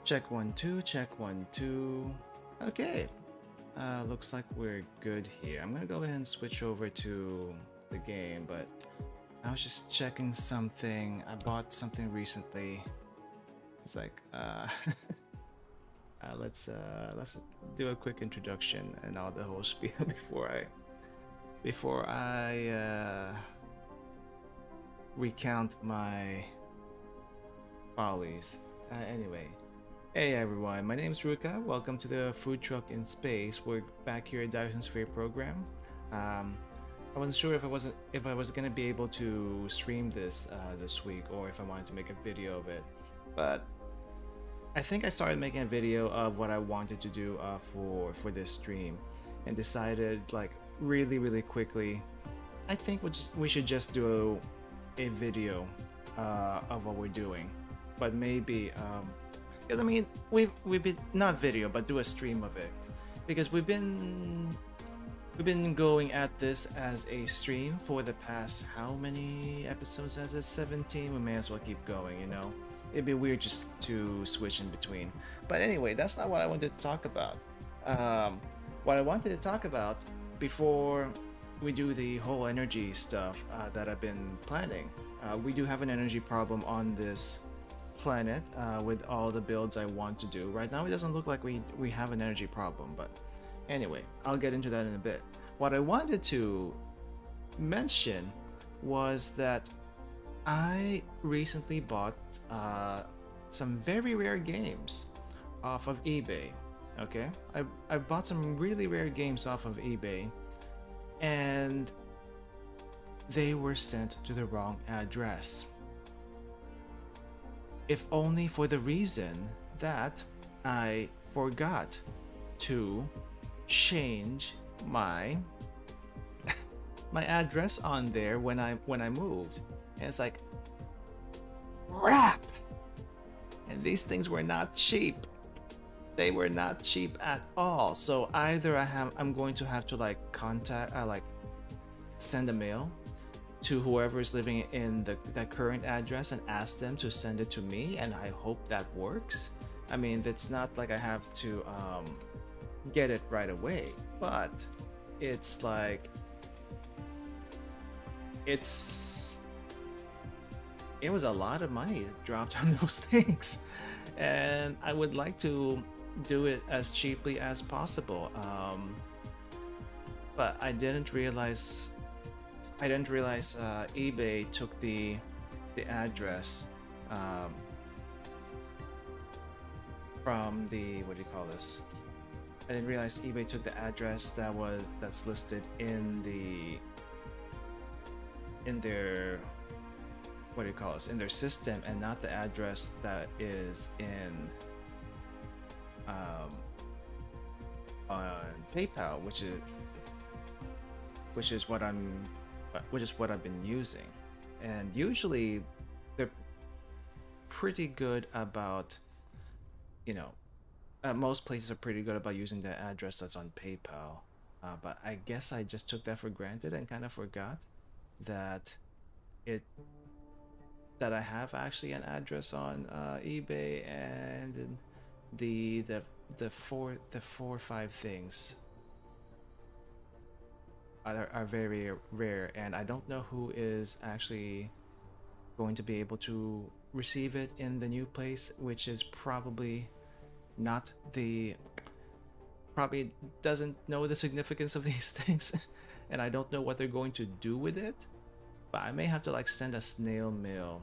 Check 1 2, check 1 2. Okay, looks like we're good here. I'm gonna go ahead and switch over to the game, but I was just checking something. I bought something recently. It's like let's do a quick introduction and all the whole spiel before I recount my follies. Anyway, hey everyone, my name is Ruka. Welcome to the Food Truck in Space. We're back here at Dyson Sphere Program. I wasn't sure if I was gonna be able to stream this this week, or if I wanted to make a video of it, but I think I started making a video of what I wanted to do for this stream, and decided like really quickly, I think we should just do a video of what we're doing, but maybe because I mean we've been, not video, but do a stream of it, because we've been going at this as a stream for the past, how many episodes as it? 17. We may as well keep going, you know. It'd be weird just to switch in between. But anyway, that's not what I wanted to talk about. What I wanted to talk about before we do the whole energy stuff that I've been planning. We do have an energy problem on this planet with all the builds I want to do. Right now it doesn't look like we have an energy problem, but anyway, I'll get into that in a bit. What I wanted to mention was that I recently bought some very rare games off of eBay. Okay, I bought some really rare games off of eBay, and they were sent to the wrong address. If only for the reason that I forgot to change my my address on there when I moved, and it's like crap. And these things were not cheap. They were not cheap at all. So either I'm going to have to like contact like send a mail to whoever is living in that current address and ask them to send it to me, and I hope that works. I mean, it's not like I have to get it right away, but it's like it was a lot of money dropped on those things, and I would like to do it as cheaply as possible, but I didn't realize eBay took the address from the, what do you call this? I didn't realize eBay took the address that's listed in their, what do you call this, in their system, and not the address that is in on PayPal, which is what I've been using. And usually they're pretty good about, you know, most places are pretty good about using the address that's on PayPal, but I guess I just took that for granted and kind of forgot that I have actually an address on eBay, and the four or five things are very rare, and I don't know who is actually going to be able to receive it in the new place, which is probably probably doesn't know the significance of these things, and I don't know what they're going to do with it. But I may have to like send a snail mail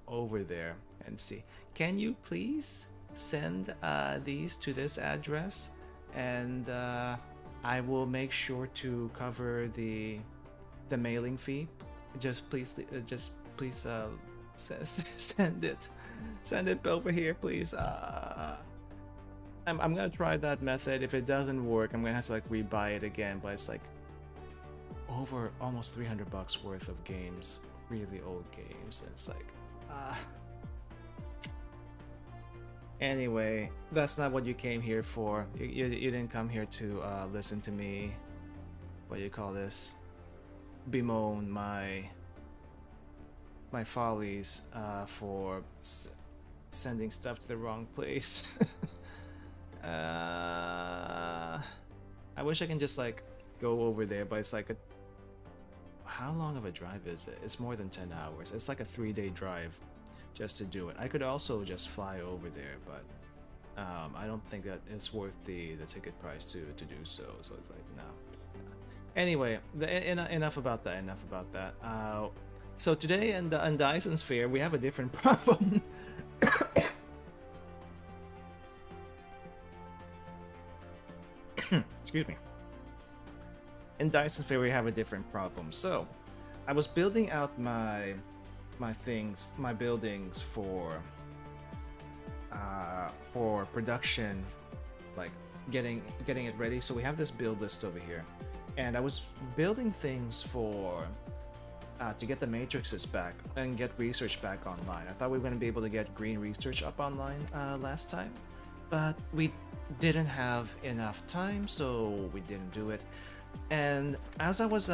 over there and see. Can you please send these to this address, and I will make sure to cover the mailing fee. Just please send it over here, please. I'm gonna try that method. If it doesn't work, I'm gonna have to like rebuy it again. But it's like over almost $300 worth of games, really old games. And it's like, Anyway, that's not what you came here for. You didn't come here to listen to me what do you call this, bemoan my follies for sending stuff to the wrong place. I wish I can just like go over there, but it's like how long of a drive is it? It's more than 10 hours. It's like a 3-day drive just to do it. I could also just fly over there, but I don't think that it's worth the ticket price to do so. So it's like, no. Anyway, enough about that. Enough about that. So today in the Dyson Sphere, we have a different problem. Excuse me. In Dyson Sphere, we have a different problem. So, I was building out my buildings for production, like getting it ready. So we have this build list over here, and I was building things for to get the matrices back and get research back online. I thought we were going to be able to get green research up online last time, but we didn't have enough time, so we didn't do it. And as I was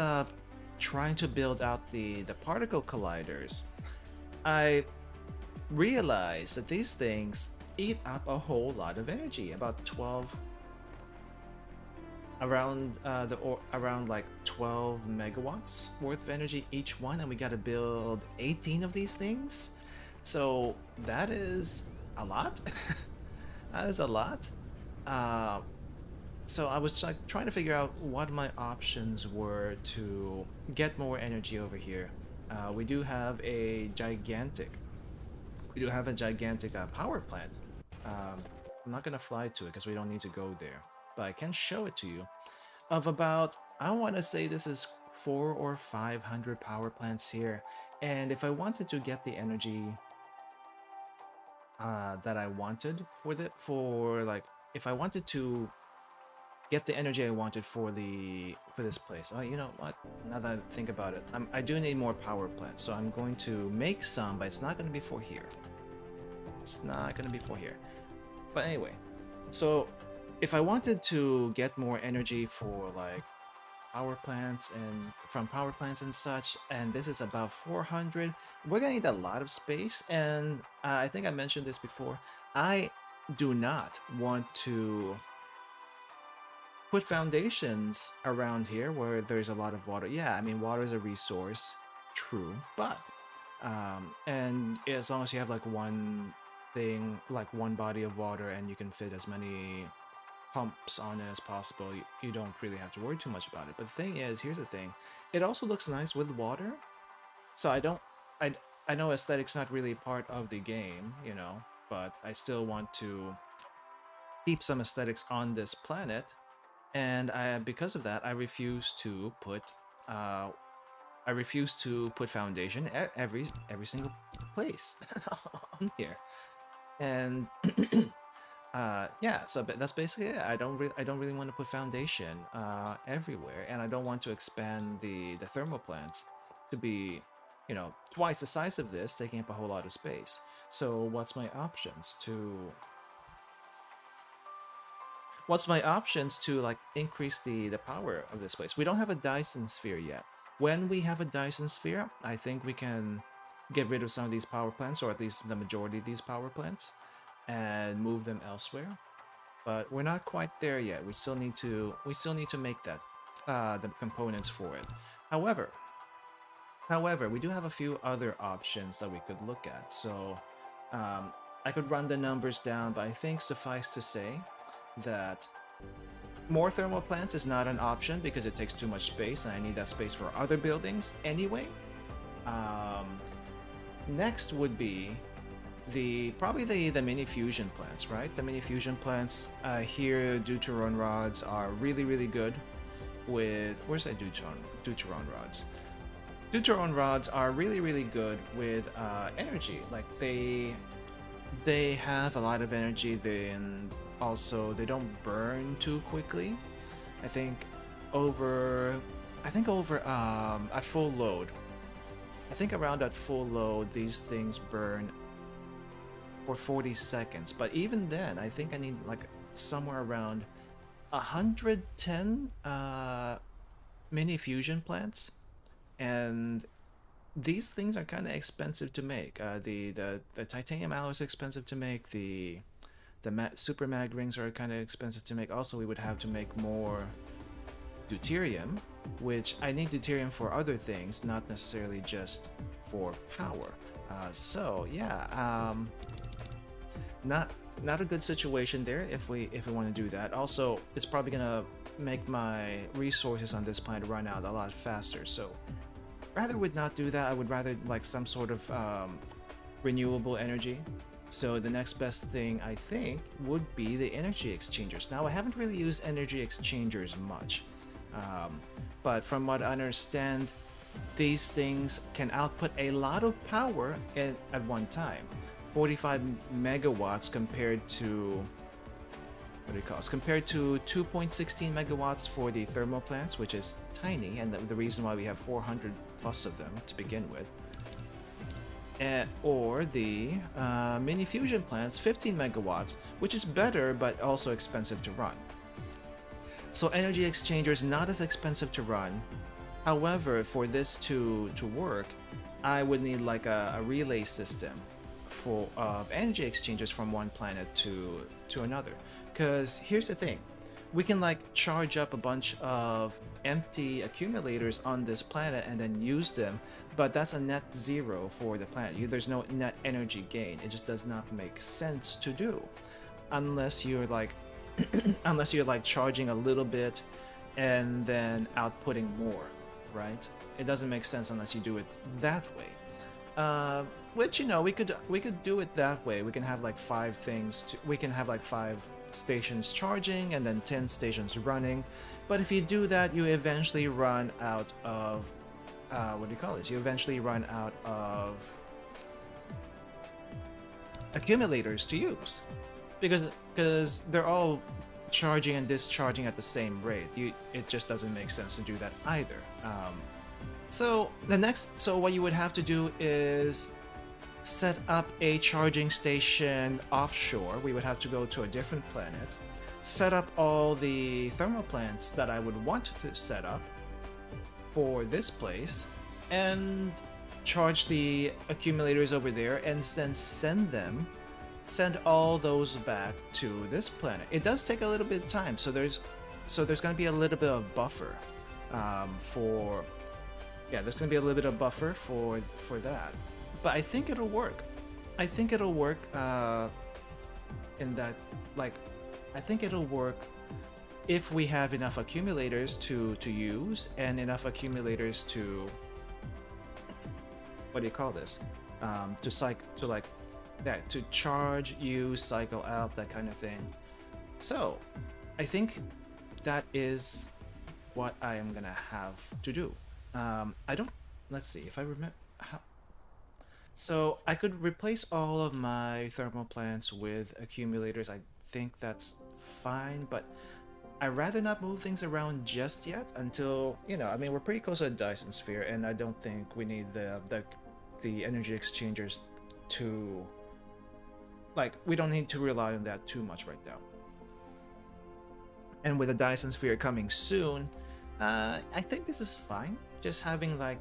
trying to build out the particle colliders, I realized that these things eat up a whole lot of energy, about 12, around like 12 megawatts worth of energy each one, and we got to build 18 of these things. So that is a lot. That is a lot. So I was like trying to figure out what my options were to get more energy over here. We do have a gigantic power plant. I'm not gonna fly to it because we don't need to go there, but I can show it to you. Of about, I want to say this is 400 or 500 power plants here, and if I wanted to get the energy that I wanted if I wanted to get the energy I wanted for this place. Oh, you know what? Now that I think about it, I do need more power plants, so I'm going to make some, but it's not going to be for here. It's not going to be for here. But anyway, so if I wanted to get more energy for like power plants and from power plants and such, and this is about 400, we're gonna need a lot of space. And I think I mentioned this before, I do not want to put foundations around here where there's a lot of water. Yeah, I mean, water is a resource, true, but and as long as you have like one thing, like one body of water, and you can fit as many pumps on it as possible, you don't really have to worry too much about it. But the thing is, here's the thing, it also looks nice with water. So I know aesthetics not really part of the game, you know, but I still want to keep some aesthetics on this planet. And because of that, I refuse to put foundation at every single place on here. And yeah, so that's basically it. I don't really want to put foundation everywhere, and I don't want to expand the thermal plants to be, you know, twice the size of this, taking up a whole lot of space. So what's my options to like increase the power of this place? We don't have a Dyson Sphere yet. When we have a Dyson Sphere, I think we can get rid of some of these power plants, or at least the majority of these power plants, and move them elsewhere. But we're not quite there yet. We still need to make that the components for it. However, we do have a few other options that we could look at. So I could run the numbers down, but I think suffice to say that more thermal plants is not an option because it takes too much space, and I need that space for other buildings anyway. Next would be probably the mini fusion plants, right? The mini fusion plants here, deuteron rods are really good with, where's that deuteron rods? Deuteron rods are really good with energy. Like they have a lot of energy, then also they don't burn too quickly. I think over at full load, I think around at full load these things burn for 40 seconds. But even then, I think I need like somewhere around 110 mini fusion plants, and these things are kind of expensive to make. The titanium alloy is expensive to make. The super mag rings are kind of expensive to make. Also, we would have to make more deuterium, which I need deuterium for other things, not necessarily just for power. So yeah, not a good situation there if we want to do that. Also, it's probably gonna make my resources on this planet run out a lot faster. So rather would not do that. I would rather like some sort of renewable energy. So the next best thing I think would be the energy exchangers. Now I haven't really used energy exchangers much, but from what I understand, these things can output a lot of power at one time. 45 megawatts compared to what do you call it? Compared to 2.16 megawatts for the thermal plants, which is tiny, and the reason why we have 400 plus of them to begin with. Or the mini fusion plants, 15 megawatts, which is better but also expensive to run. So energy exchangers not as expensive to run. However, for this to work, I would need like a relay system of energy exchanges from one planet to another. Because here's the thing, we can like charge up a bunch of empty accumulators on this planet and then use them, but that's a net zero for the planet. There's no net energy gain. It just does not make sense to do unless you're like unless you're like charging a little bit and then outputting more, right? It doesn't make sense unless you do it that way. Which, you know, we could do it that way. We can have like we can have like 5 stations charging and then 10 stations running. But if you do that, you eventually run out of what do you call this? You eventually run out of accumulators to use, because they're all charging and discharging at the same rate. It just doesn't make sense to do that either. So what you would have to do is set up a charging station offshore. We would have to go to a different planet, set up all the thermal plants that I would want to set up for this place, and charge the accumulators over there, and then send all those back to this planet. It does take a little bit of time, so there's going to be a little bit of buffer there's going to be a little bit of buffer for that. But I think it'll work. I think it'll work in that, like, I think it'll work if we have enough accumulators to use, and enough accumulators to, what do you call this? To charge, use, cycle out, that kind of thing. So I think that is what I am gonna have to do. Let's see if I remember how. So I could replace all of my thermal plants with accumulators. I think that's fine, but I'd rather not move things around just yet until, you know, I mean, we're pretty close to a Dyson Sphere, and I don't think we need the energy exchangers to, like, we don't need to rely on that too much right now. And with the Dyson Sphere coming soon, I think this is fine. Just having like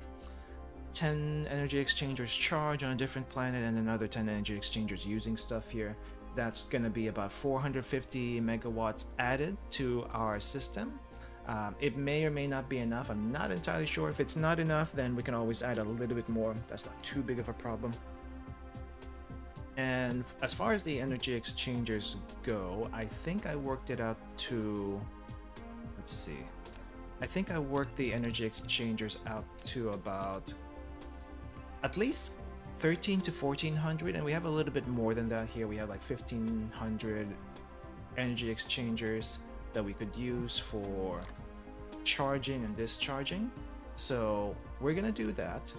10 energy exchangers charge on a different planet and another 10 energy exchangers using stuff here. That's gonna be about 450 megawatts added to our system. It may or may not be enough. I'm not entirely sure. If it's not enough, then we can always add a little bit more. That's not too big of a problem. And as far as the energy exchangers go, I think I worked it out to, let's see, I think I worked the energy exchangers out to about at least 13 to 1400, and we have a little bit more than that here. We have like 1500 energy exchangers that we could use for charging and discharging. So we're gonna do that.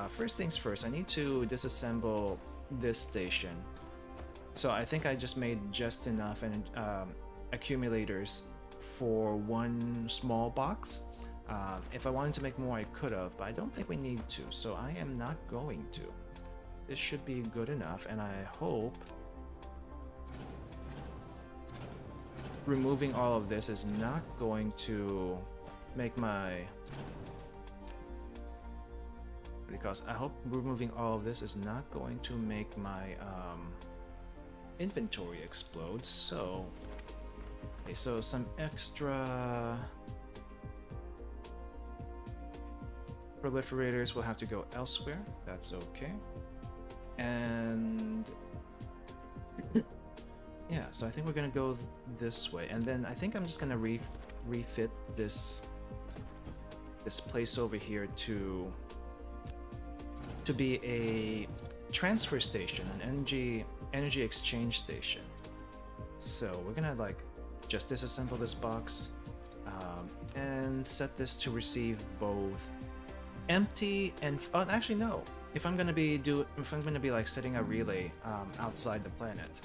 First things first, I need to disassemble this station. So I think I just made just enough accumulators for one small box. If I wanted to make more, I could have, but I don't think we need to, so I am not going to. This should be good enough, and I hope removing all of this is not going to make my... Because I hope removing all of this is not going to make my inventory explode. So, okay, so some extra proliferators will have to go elsewhere. That's okay. And yeah, so I think we're gonna go this way, and then I think I'm just gonna refit this place over here to be a transfer station, an energy exchange station. So we're gonna like just disassemble this box and set this to receive both empty and actually no. If I'm gonna be like setting a relay outside the planet,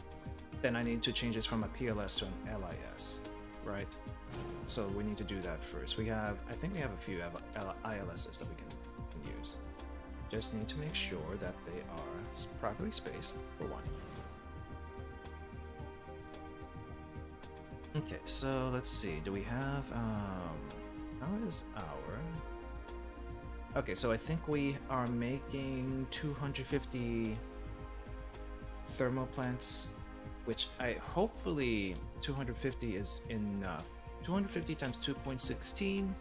then I need to change this from a PLS to an LIS, right? So we need to do that first. I think we have a few ILSs that we can use. Just need to make sure that they are properly spaced, for one. Okay, so let's see. Do we have how is our... Okay, so I think we are making 250 thermal plants, which hopefully 250 is enough. 250 times 2.16,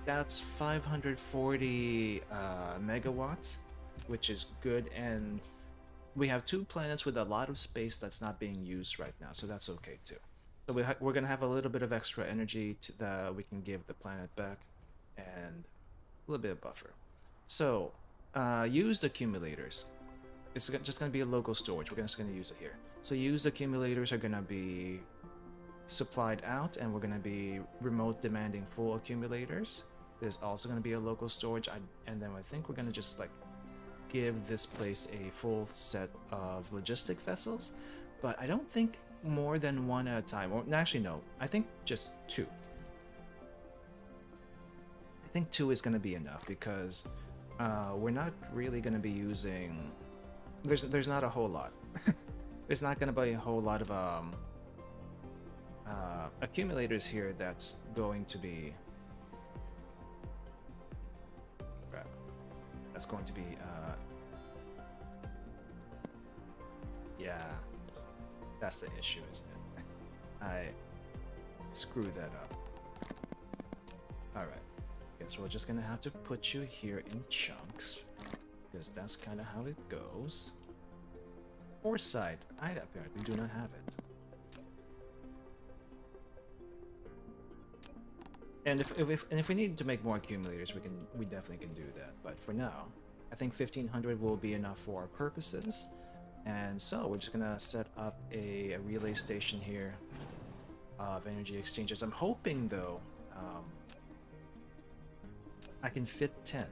that's 540 megawatts, which is good, and we have 2 planets with a lot of space that's not being used right now, so that's okay too. So we're gonna have a little bit of extra energy that we can give the planet back, and a little bit of buffer. So used accumulators. It's just gonna be a local storage. We're just gonna use it here. So used accumulators are gonna be supplied out, and we're gonna be remote demanding full accumulators. There's also gonna be a local storage, and then I think we're gonna just like give this place a full set of logistic vessels, but I don't think more than one at a time. Or actually, no. I think just 2. I think 2 is gonna be enough because we're not really gonna be using. There's not a whole lot. There's not gonna be a whole lot of accumulators here that's going to be yeah, that's the issue, isn't it? I screwed that up. Alright, guess we're just gonna have to put you here in chunks, because that's kind of how it goes. Foresight, I apparently do not have it. And if we need to make more accumulators, we definitely can do that. But for now, I think 1500 will be enough for our purposes. And so we're just gonna set up a relay station here of energy exchanges. I'm hoping though I can fit 10,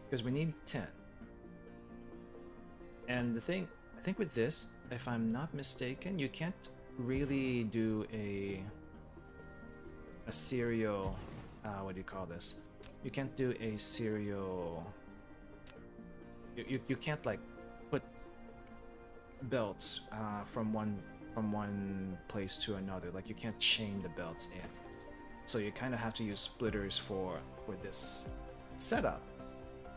because we need 10. And the thing, I think with this, if I'm not mistaken, you can't really do a serial, what do you call this? You can't do a serial, you can't like put belts from one place to another. Like you can't chain the belts in. So you kind of have to use splitters for this setup.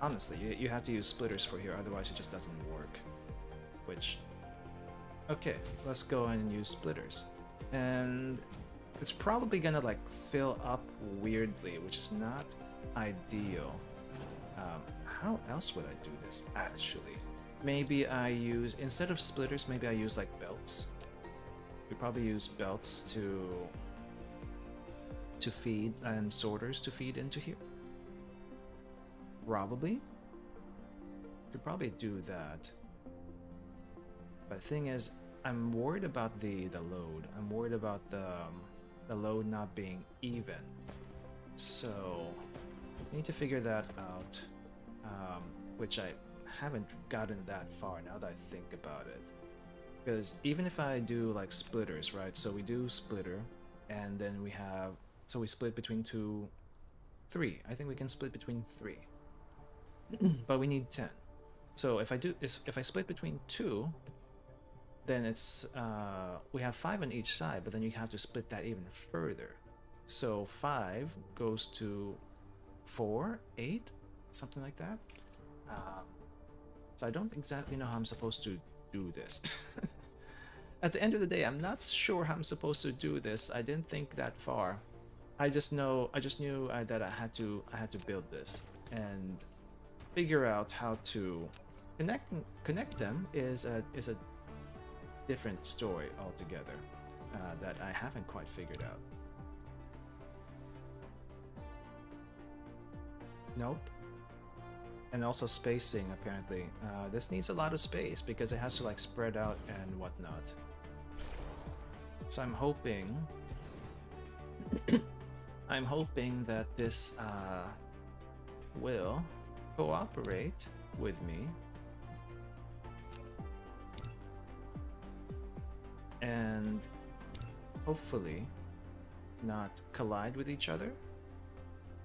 Honestly, you have to use splitters for here, otherwise it just doesn't work. Which, okay, let's go and use splitters. And it's probably gonna like fill up weirdly, which is not ideal. How else would I do this actually? Maybe I use, instead of splitters, maybe I use like belts. We probably use belts to feed, and sorters to feed into here. Probably. Could probably do that. But the thing is, I'm worried about the load. I'm worried about the load not being even. So I need to figure that out, which I haven't gotten that far now that I think about it. Because even if I do like splitters, right? So we do splitter, and then we have, so we split between 2, 3. I think we can split between 3. But we need 10. So if I split between 2, then it's we have 5 on each side, but then you have to split that even further. So 5 goes to 4, 8, something like that. So I don't exactly know how I'm supposed to do this. At the end of the day, I'm not sure how I'm supposed to do this. I didn't think that far. I just knew that I had to build this and figure out how to connect them is a different story altogether that I haven't quite figured out. Nope. And also spacing, apparently. This needs a lot of space because it has to like spread out and whatnot. So I'm hoping that this will cooperate with me and hopefully not collide with each other.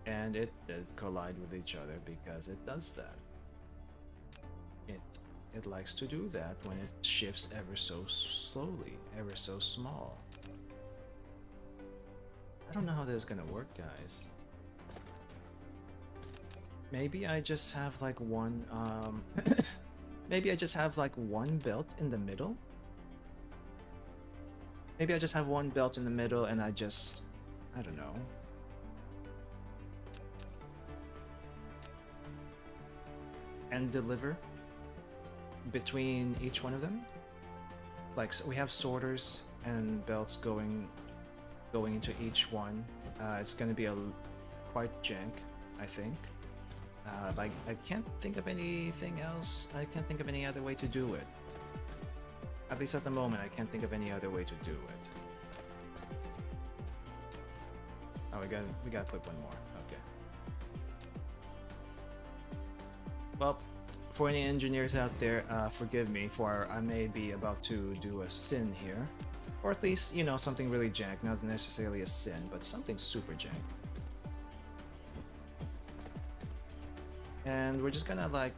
And it did collide with each other because it does that. It likes to do that when it shifts ever so slowly, ever so small. I don't know how this is gonna work, guys. Maybe I just have like one maybe I just have like one belt in the middle. Maybe I just have one belt in the middle and I don't know. And deliver between each one of them. Like, so we have sorters and belts going into each one. It's gonna be quite jank, I think. Like, I can't think of anything else. I can't think of any other way to do it. At least at the moment, I can't think of any other way to do it. Oh, we gotta put one more. Okay. Well, for any engineers out there, forgive me for I may be about to do a sin here. Or at least, you know, something really jank. Not necessarily a sin, but something super jank. And we're just gonna like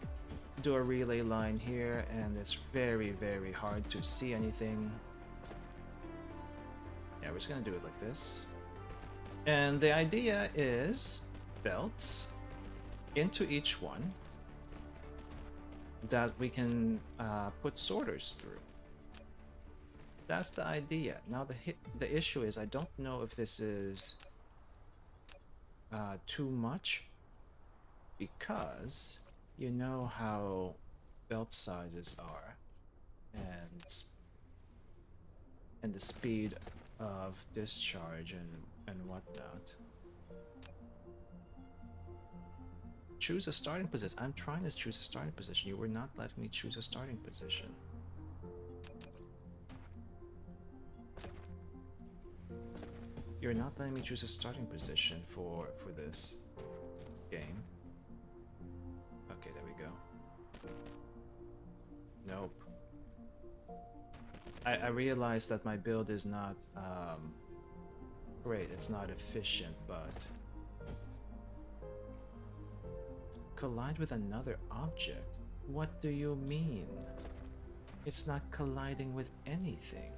do a relay line here, and it's very, very hard to see anything. Yeah, we're just gonna do it like this. And the idea is belts into each one that we can put sorters through. That's the idea. Now the issue is I don't know if this is too much, because you know how belt sizes are and the speed of discharge and whatnot. Choose a starting position. I'm trying to choose a starting position. You were not letting me choose a starting position. You're not letting me choose a starting position for this game. Okay, there we go. Nope. I realized that my build is not great. It's not efficient, but collide with another object? What do you mean? It's not colliding with anything.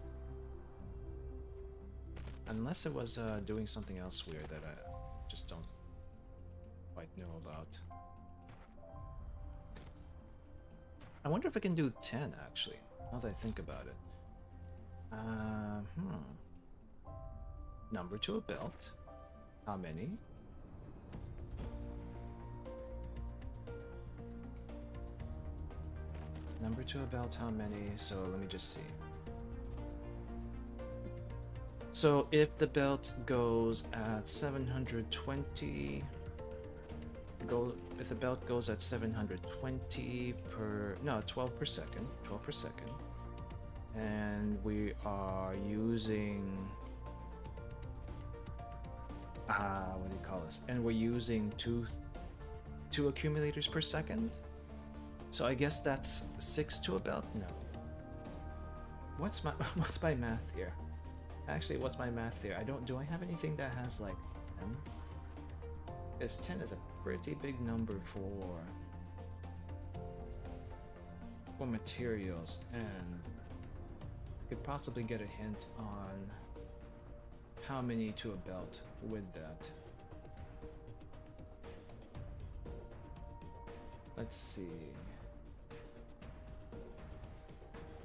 Unless it was doing something else weird that I just don't quite know about. I wonder if I can do 10 actually, now that I think about it. Number to a belt. How many? Number to a belt, how many? So let me just see. So if the belt goes at 720, if the belt goes at 720 per, no, 12 per second, and we are using, what do you call this? And we're using two accumulators per second. So I guess that's 6 to a belt? No. What's my math here? Actually, what's my math here? Do I have anything that has like 10? Because 10 is a pretty big number for materials, and I could possibly get a hint on how many to a belt with that. Let's see.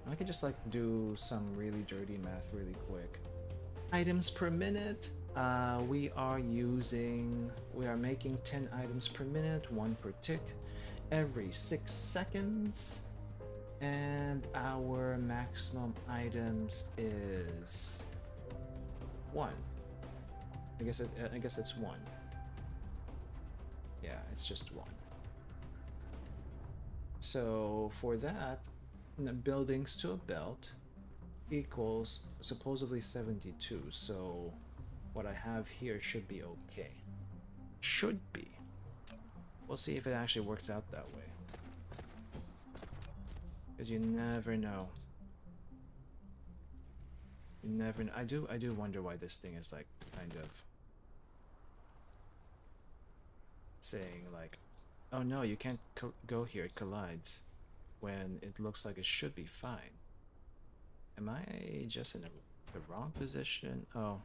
I could just like do some really dirty math really quick. Items per minute. We are making 10 items per minute, 1 per tick, every 6 seconds. And our maximum items is 1. I guess it's 1. Yeah, it's just 1. So for that, buildings to a belt equals supposedly 72. So what I have here should be okay. Should be. We'll see if it actually works out that way. Because you never know. You never know. I do wonder why this thing is like kind of saying like, oh no, you can't go here, it collides, when it looks like it should be fine. Am I just in the wrong position? Oh,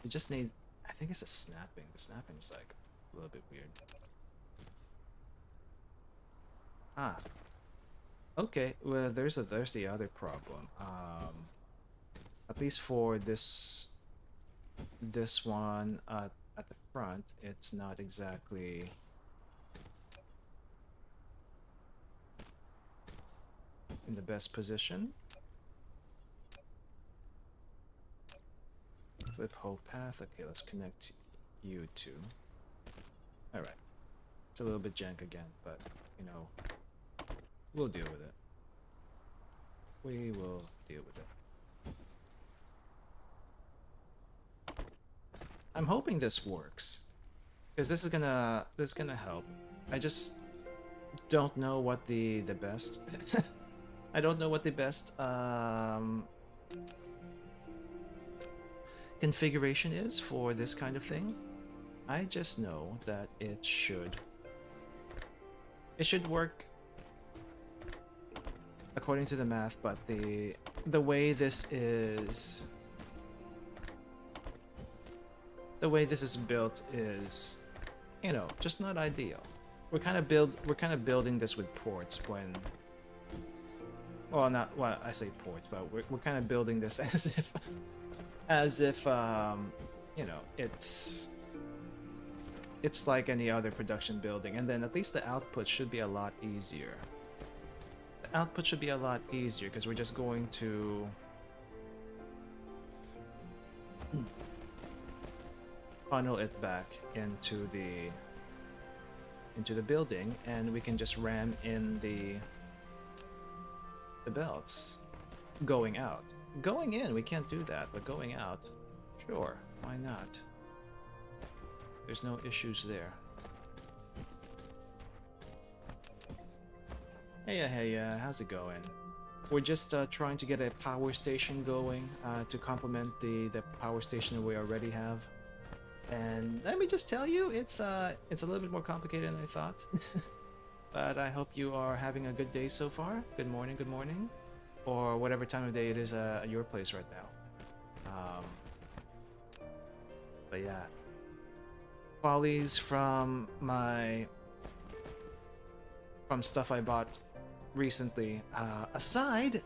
it just needs, I think it's a snapping. The snapping is like a little bit weird. Ah. Okay, well there's the other problem. At least for this one at the front, it's not exactly in the best position. Flip whole path. Okay, let's connect you two. Alright. It's a little bit jank again, but you know, we'll deal with it. We will deal with it. I'm hoping this works, because this is gonna help. I just don't know what the best I don't know what the best configuration is for this kind of thing. I just know that it should work according to the math, but the way this is built is, you know, just not ideal. We're kind of building this with ports when, well, not, well, I say ports, but we're kind of building this as if you know, it's like any other production building, and then at least the output should be a lot easier. The output should be a lot easier because we're just going to funnel it back into the building, and we can just ram in the belts going out. Going in, we can't do that, but going out, sure, why not? There's no issues there. Hey, how's it going? We're just trying to get a power station going to complement the power station we already have. And let me just tell you, it's a little bit more complicated than I thought. But I hope you are having a good day so far. Good morning, or whatever time of day it is at your place right now. But yeah, follies from stuff I bought recently aside,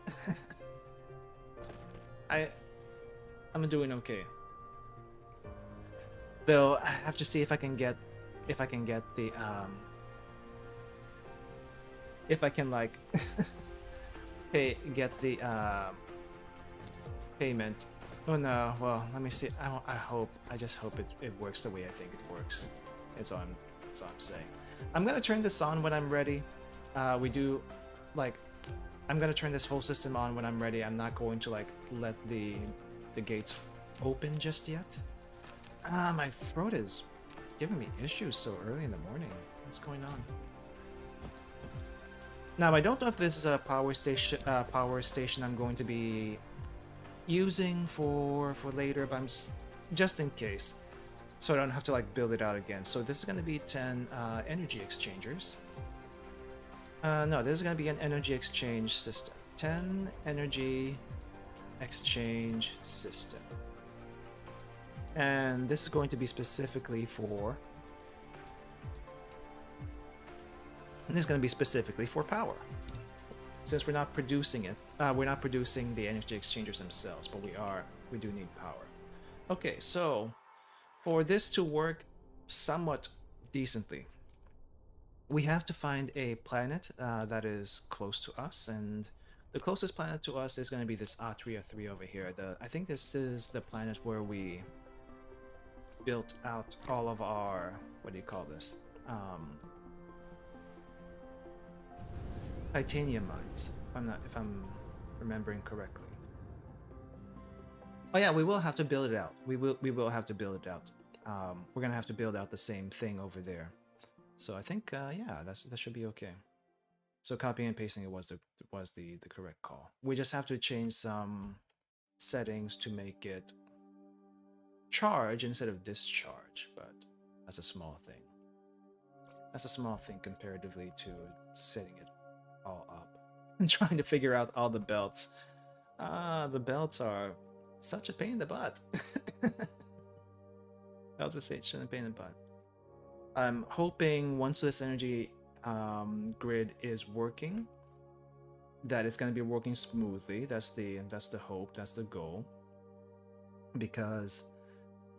I'm doing okay. Though I have to see if I can get the if I can like get the payment. Oh no, well, let me see. I just hope it works the way I think it works. That's all I'm saying. I'm gonna turn this on when I'm ready. I'm gonna turn this whole system on when I'm ready. I'm not going to like let the gates open just yet. My throat is giving me issues so early in the morning. What's going on? Now, I don't know if this is a power station I'm going to be using for later, but I'm just in case, so I don't have to like build it out again. So this is going to be 10 energy exchangers. No, this is going to be an energy exchange system. 10 energy exchange system. And this is going to be specifically for... This is going to be specifically for power. Since we're not producing it, we're not producing the energy exchangers themselves, but we do need power. Okay, so for this to work somewhat decently, we have to find a planet that is close to us, and the closest planet to us is going to be this Atria 3 over here. I think this is the planet where we built out all of our, what do you call this? Titanium mines, if I'm remembering correctly. Oh yeah, we will have to build it out. We will have to build it out. We're gonna have to build out the same thing over there. So I think yeah, that should be okay. So copying and pasting it was the correct call. We just have to change some settings to make it charge instead of discharge, but that's a small thing. That's a small thing comparatively to setting it all up and trying to figure out all the belts. The belts are such a pain in the butt. I'll just say it's a pain in the butt. I'm hoping once this energy grid is working, that it's going to be working smoothly. That's the hope. That's the goal. Because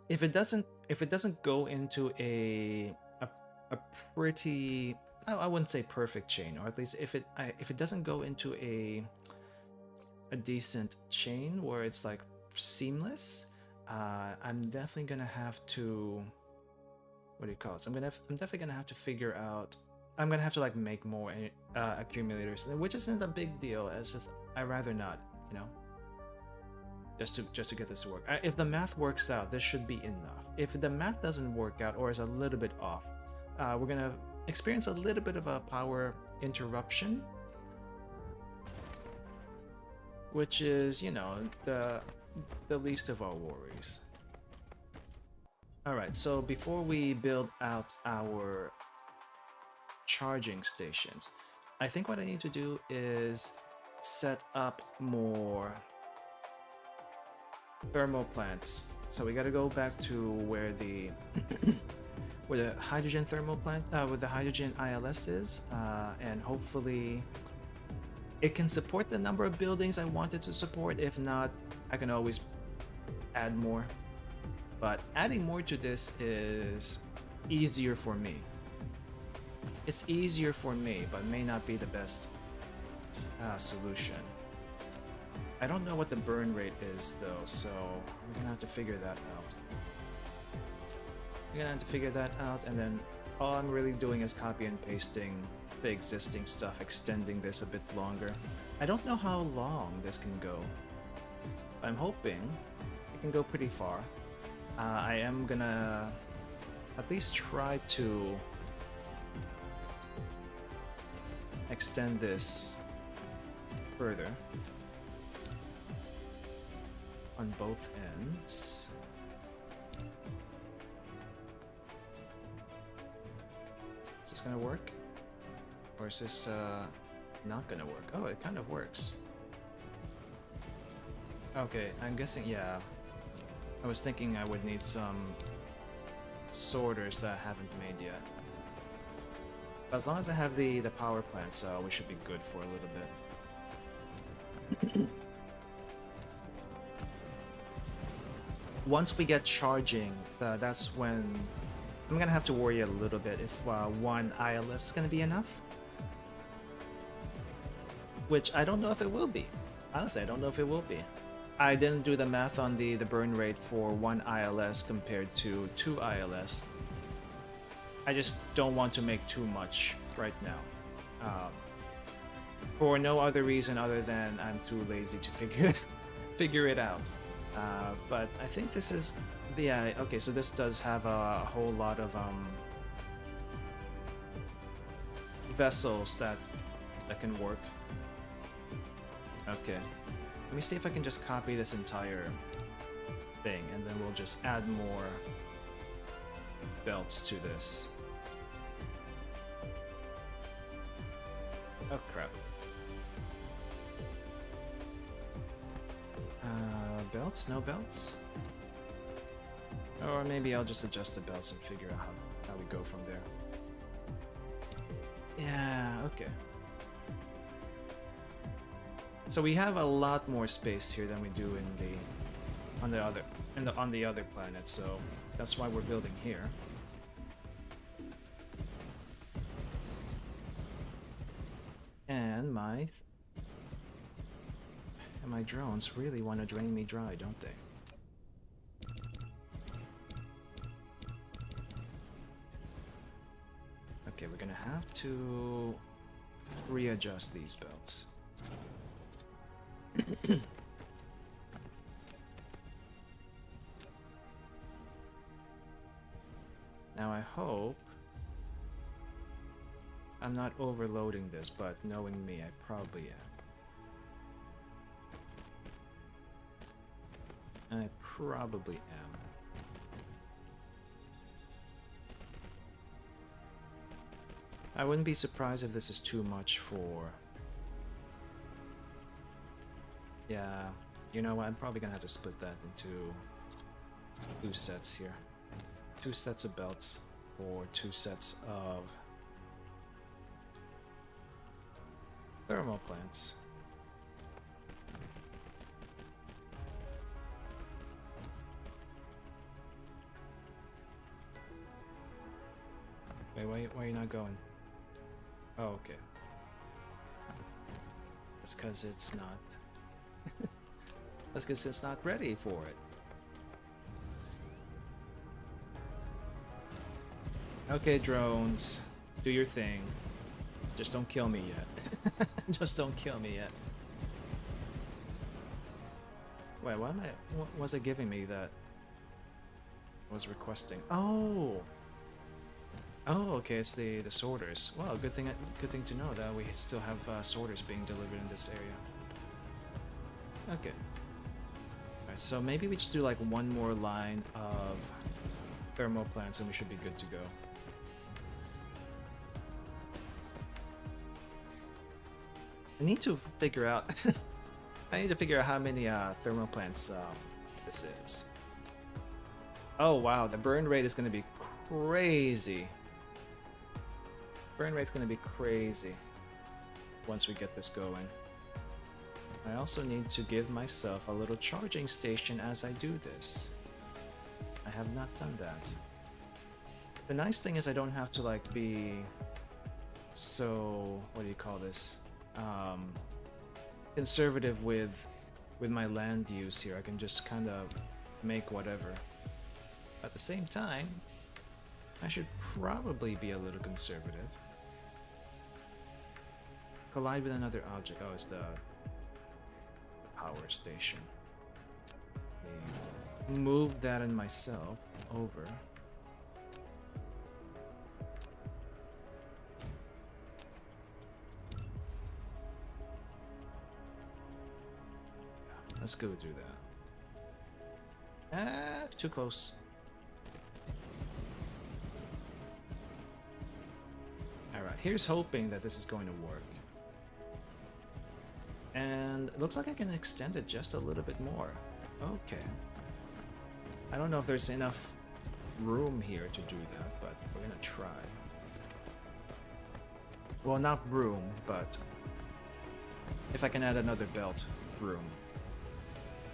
if it doesn't go into a pretty, I wouldn't say perfect chain, or at least if it doesn't go into a decent chain where it's like seamless, I'm definitely gonna have to, what do you call it? I'm definitely gonna have to figure out. I'm gonna have to like make more accumulators, which isn't a big deal. It's just I'd rather not, you know. Just to get this to work. If the math works out, this should be enough. If the math doesn't work out or is a little bit off, we're gonna experience a little bit of a power interruption, which is, you know, the least of our worries. Alright, so before we build out our charging stations, I think what I need to do is set up more thermal plants. So we got to go back to where the where the hydrogen thermal plant, where the hydrogen ILS is, and hopefully it can support the number of buildings I want it to support. If not, I can always add more. But adding more to this is easier for me. It's easier for me, but may not be the best solution. I don't know what the burn rate is though, so we're gonna have to figure that out. We're gonna have to figure that out, and then all I'm really doing is copy and pasting the existing stuff, extending this a bit longer. I don't know how long this can go. I'm hoping it can go pretty far. I am gonna at least try to extend this further on both ends. Is this gonna work? Or is this not gonna work? Oh, it kind of works. Okay, I'm guessing, yeah. I was thinking I would need some sorters that I haven't made yet. But as long as I have the power plant, so we should be good for a little bit. Once we get charging, that's when I'm gonna have to worry a little bit if one ILS is gonna be enough. Which I don't know if it will be. Honestly, I don't know if it will be. I didn't do the math on the burn rate for one ILS compared to 2 ILS. I just don't want to make too much right now. For no other reason other than I'm too lazy to figure it out. But I think this is the okay. So this does have a whole lot of vessels that can work. Okay, let me see if I can just copy this entire thing, and then we'll just add more belts to this. Oh crap. Belts? No belts? Or maybe I'll just adjust the belts and figure out how we go from there. Yeah, okay. So we have a lot more space here than we do on the other planet, so that's why we're building here. And my drones really want to drain me dry, don't they? Okay, we're gonna have to readjust these belts. Now I hope I'm not overloading this, but knowing me, I probably am. I probably am. I wouldn't be surprised if this is too much for... Yeah, you know what, I'm probably gonna have to split that into 2 sets here. 2 sets of belts, or 2 sets of thermal plants. Wait, why are you not going? Oh, okay. That's because it's not... That's because it's not ready for it. Okay, drones. Do your thing. Just don't kill me yet. Just don't kill me yet. Wait, what was it giving me that I was requesting? Oh! Oh, okay, it's the sorters. Well, good thing to know that we still have sorters being delivered in this area. Okay. Alright, so maybe we just do like one more line of thermal plants and we should be good to go. I need to figure out I need to figure out how many thermal plants this is. Oh wow, the burn rate is gonna be crazy. Burn rate's gonna be crazy once we get this going. I also need to give myself a little charging station as I do this. I have not done that. The nice thing is I don't have to like be so, what do you call this? Conservative with my land use here. I can just kind of make whatever. At the same time, I should probably be a little conservative. Collide with another object. Oh, it's the power station. Move that and myself over. Let's go do that. Ah, too close. Alright, here's hoping that this is going to work. And it looks like I can extend it just a little bit more. Okay. I don't know if there's enough room here to do that, but we're gonna try. Well, not room, but if I can add another belt, room.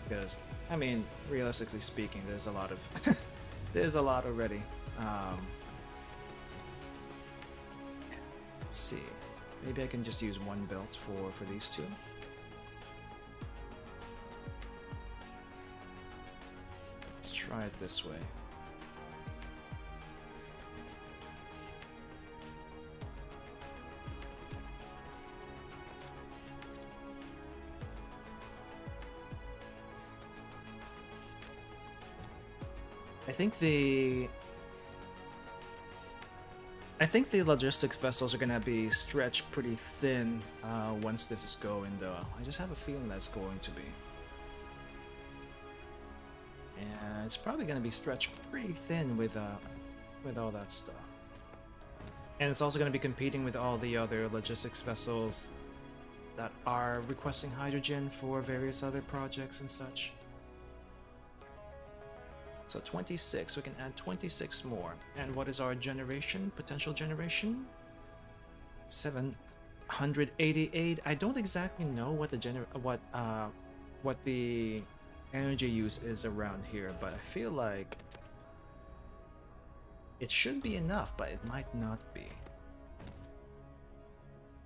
Because, I mean, realistically speaking, there's a lot of... there's a lot already. Let's see. Maybe I can just use one belt for these two. Let's try it this way. I think the logistics vessels are gonna be stretched pretty thin once this is going, though. I just have a feeling that's going to be. And it's probably gonna be stretched pretty thin with all that stuff. And it's also gonna be competing with all the other logistics vessels that are requesting hydrogen for various other projects and such. So 26, we can add 26 more. And what is our generation, potential generation? 788. I don't exactly know what the energy use is around here, but I feel like it should be enough, but it might not be.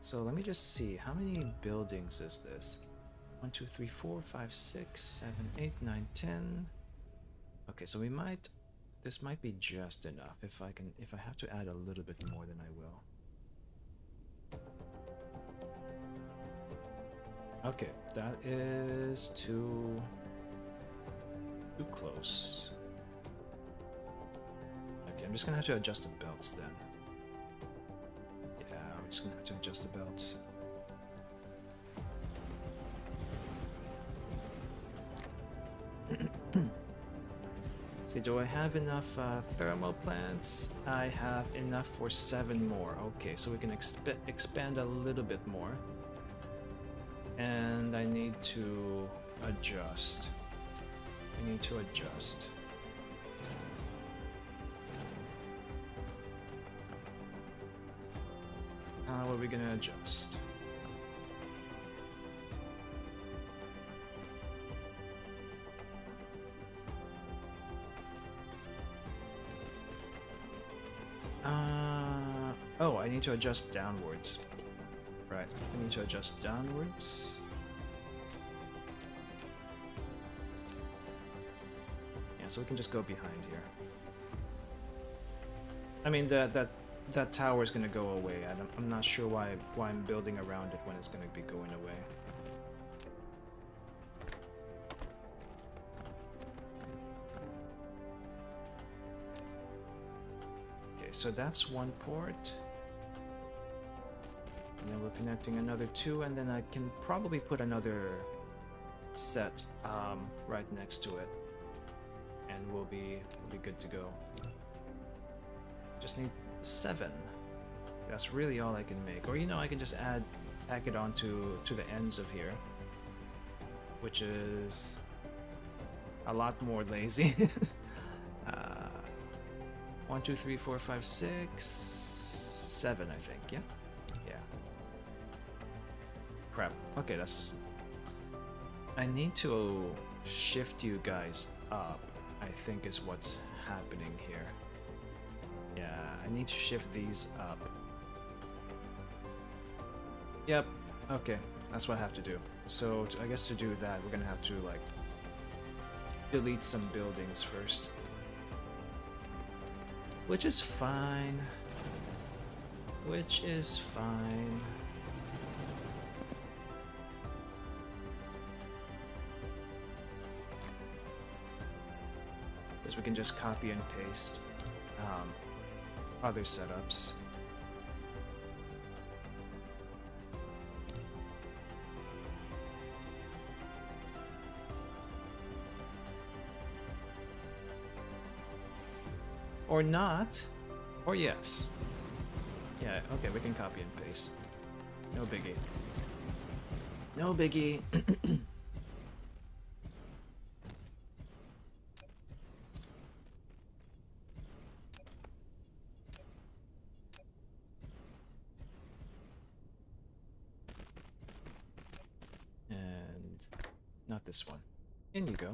So let me just see, how many buildings is this? 1, 2, 3, 4, 5, 6, 7, 8, 9, 10. Okay, so this might be just enough. If I have to add a little bit more, then I will. Okay, that is too close. Okay, I'm just gonna have to adjust the belts then. Yeah, we're just gonna have to adjust the belts. See, do I have enough thermal plants? I have enough for 7 more. Okay, so we can expand a little bit more. And I need to adjust. I need to adjust. How are we gonna adjust? Oh, I need to adjust downwards. Right, I need to adjust downwards. Yeah, so we can just go behind here. I mean, that tower is gonna go away. I'm not sure why I'm building around it when it's gonna be going away. Okay, so that's one port. And then we're connecting another 2, and then I can probably put another set right next to it, and we'll be good to go. Just need 7. That's really all I can make. Or I can just tack it on to the ends of here, which is a lot more lazy. 1, 2, 3, 4, 5, 6, 7, I think. Yeah. Crap. Okay, I need to shift you guys up, I think is what's happening here. Yeah, I need to shift these up. Yep, okay, that's what I have to do. So, I guess to do that, we're gonna have to, like, delete some buildings first. Which is fine. Which is fine. We can just copy and paste other setups. Or not. Or yes. Yeah, okay, we can copy and paste. No biggie. No biggie. Not this one. In you go.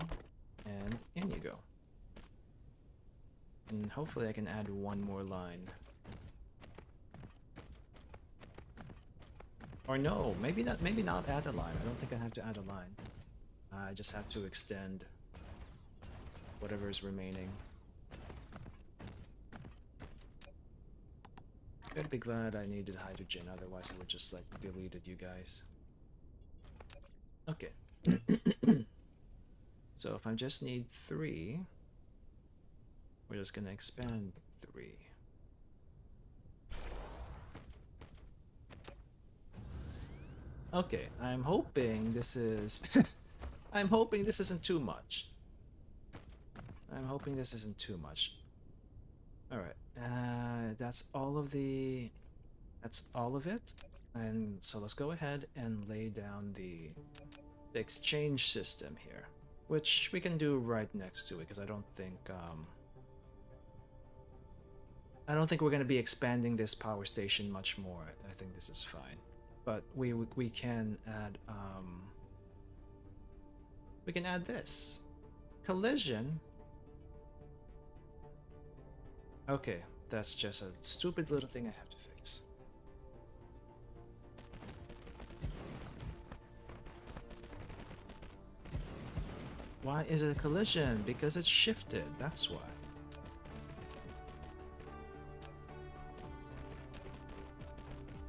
And in you go. And hopefully I can add one more line. Or no, maybe not add a line. I don't think I have to add a line. I just have to extend whatever is remaining. I'd be glad I needed hydrogen, otherwise I would just like deleted you guys. Okay. So if I just need 3, we're just gonna expand 3. Okay, I'm hoping this is I'm hoping this isn't too much. I'm hoping this isn't too much. Alright, that's all of it. And so let's go ahead and lay down the exchange system here. which we can do right next to it because I don't think we're going to be expanding this power station much more. I think this is fine, but we can add this collision. Okay, that's just a stupid little thing I have to fix. Why is it a collision? Because it's shifted, that's why.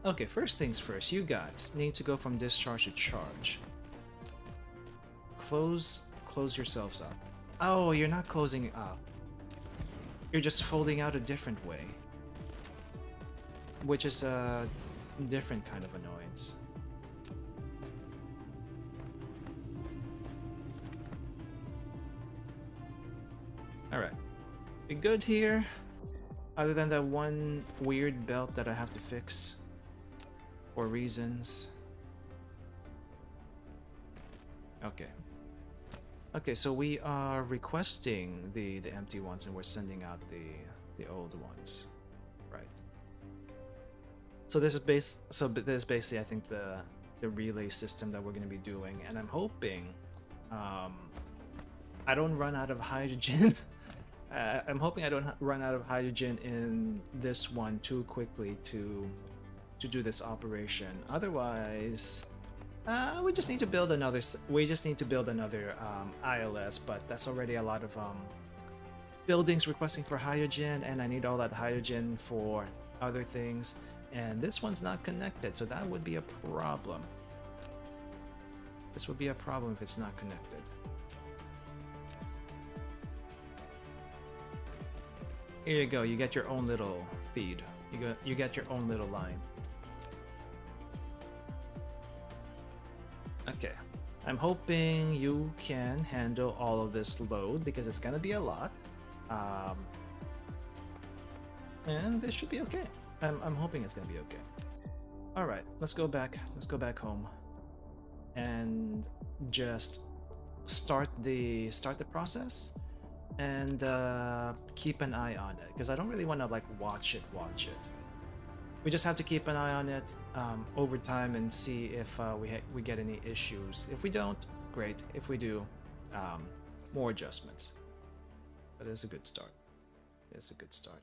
Okay, first things first, you guys need to go from discharge to charge. Close yourselves up. Oh, you're not closing up. You're just folding out a different way. Which is a different kind of annoyance. Alright. We good here? Other than that one weird belt that I have to fix. For reasons. Okay. Okay, so we are requesting the empty ones and we're sending out the old ones. Right. So this is basically I think the relay system that we're going to be doing, and I'm hoping I don't run out of hydrogen. I'm hoping I don't run out of hydrogen in this one too quickly to do this operation. Otherwise, we just need to build another. ILS, but that's already a lot of buildings requesting for hydrogen, and I need all that hydrogen for other things. And this one's not connected, so that would be a problem. This would be a problem if it's not connected. Here you go. You get your own little feed. You get your own little line. Okay, I'm hoping you can handle all of this load because it's gonna be a lot, and this should be okay. I'm hoping it's gonna be okay. All right, let's go back home, and just start the process, and keep an eye on it because I don't really want to like watch it. We just have to keep an eye on it over time and see if we get any issues. If we don't, great. If we do, more adjustments. But it's a good start. It's a good start.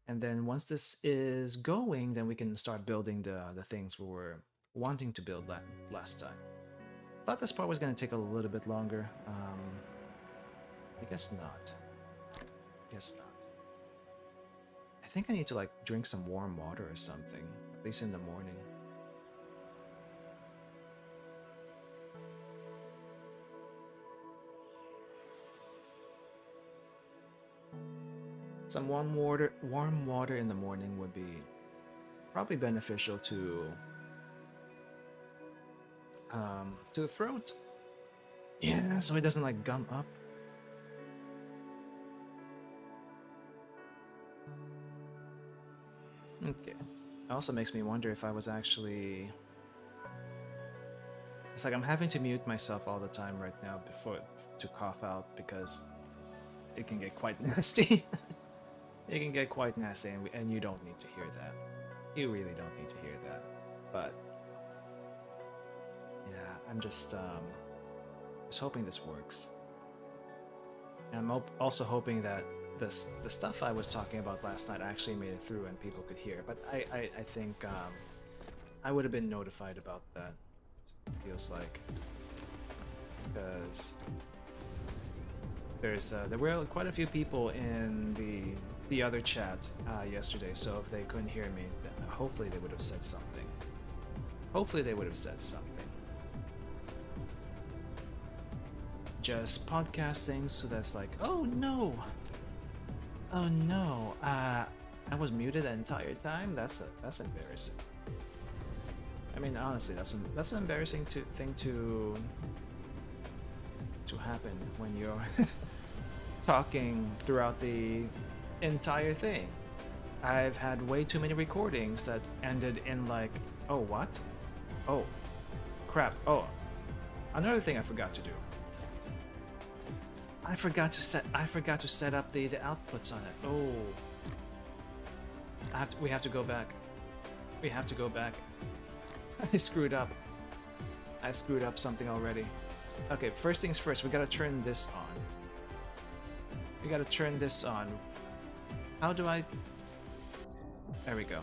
And then once this is going, then we can start building the things we were wanting to build last time. Thought this part was going to take a little bit longer. I guess not. I think I need to like drink some warm water or something, at least in the morning. Some warm water in the morning would be probably beneficial to the throat. Yeah, so it doesn't like gum up. Okay. It also makes me wonder if I was actually... It's like I'm having to mute myself all the time right now to cough out because it can get quite nasty. It can get quite nasty, and you don't need to hear that. You really don't need to hear that. But yeah, I'm just hoping this works. And I'm also hoping that the stuff I was talking about last night actually made it through and people could hear. But I think I would have been notified about that. Feels like, because there were quite a few people in the other chat yesterday. So if they couldn't hear me, then hopefully they would have said something. Just podcast things, so that's like, oh no, I was muted the entire time. That's embarrassing. I mean, honestly, that's an embarrassing thing to happen when you're talking throughout the entire thing. I've had way too many recordings that ended in like, oh what? Oh crap. Oh, Another thing I forgot to do. I forgot to set up the outputs on it. Oh. We have to go back. We have to go back. I screwed up. I screwed up something already. Okay, first things first, we gotta turn this on. We gotta turn this on. How do I... There we go.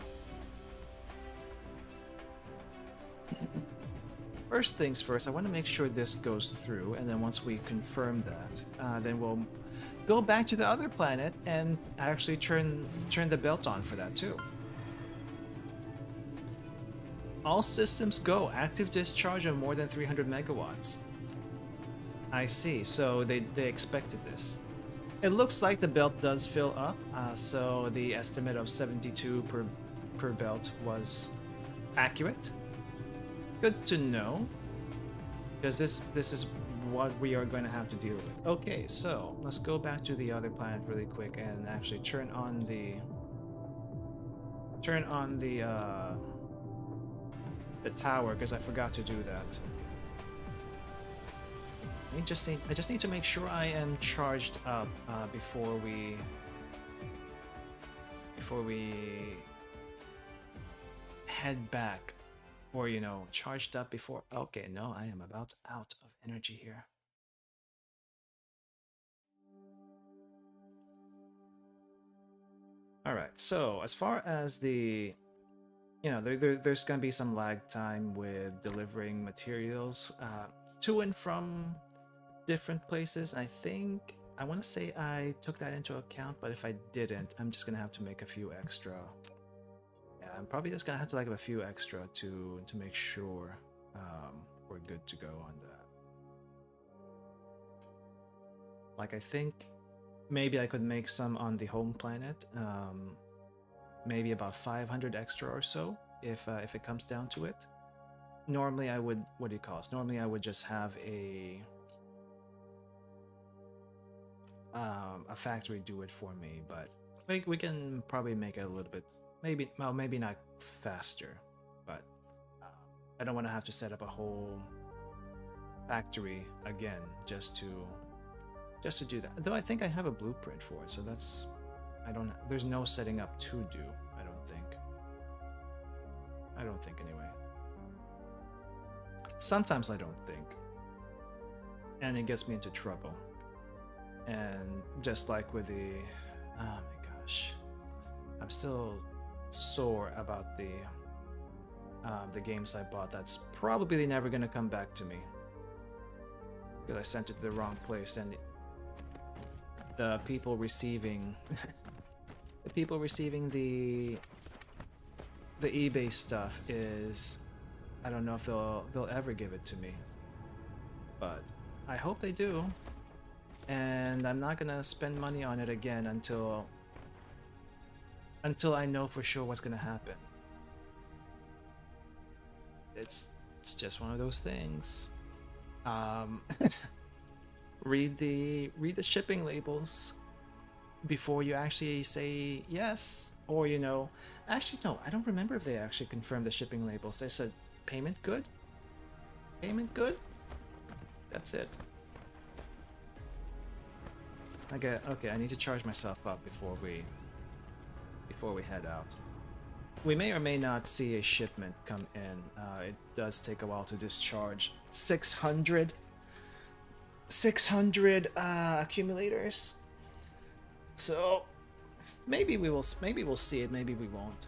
First things first, I want to make sure this goes through, and then once we confirm that, then we'll go back to the other planet and actually turn the belt on for that too. All systems go. Active discharge of more than 300 megawatts. I see, so they expected this. It looks like the belt does fill up, so the estimate of 72 per belt was accurate. Good to know, because this is what we are going to have to deal with. Okay, so let's go back to the other planet really quick and actually turn on the tower, because I forgot to do that. I just need to make sure I am charged up before we head back. Or, you know, charged up before... Okay, no, I am about out of energy here. Alright, so as far as the... You know, there's going to be some lag time with delivering materials to and from different places. I think... I want to say I took that into account, but if I didn't, I'm just going to have to make a few extra... I'm probably just gonna have to have a few extra to make sure we're good to go on that. Like, I think maybe I could make some on the home planet, maybe about 500 extra or so if it comes down to it. Normally I would, what do you call it? Normally I would just have a factory do it for me, but we can probably make it a little bit. Maybe not faster, but I don't want to have to set up a whole factory again just to do that. Though I think I have a blueprint for it, so that's... There's no setting up to do, I don't think anyway. Sometimes I don't think. And it gets me into trouble. And just like with the... Oh my gosh. I'm still sore about the games I bought that's probably never gonna come back to me because I sent it to the wrong place, and the people receiving the eBay stuff is, I don't know if they'll ever give it to me, but I hope they do, and I'm not gonna spend money on it again until I know for sure what's gonna happen. It's just one of those things. Read the shipping labels before you actually say yes, or, you know, actually no, I don't remember if they actually confirmed the shipping labels. They said payment good, that's it. Okay, I need to charge myself up before we head out. We may or may not see a shipment come in. It does take a while to discharge. 600 accumulators. So maybe we'll see it, maybe we won't.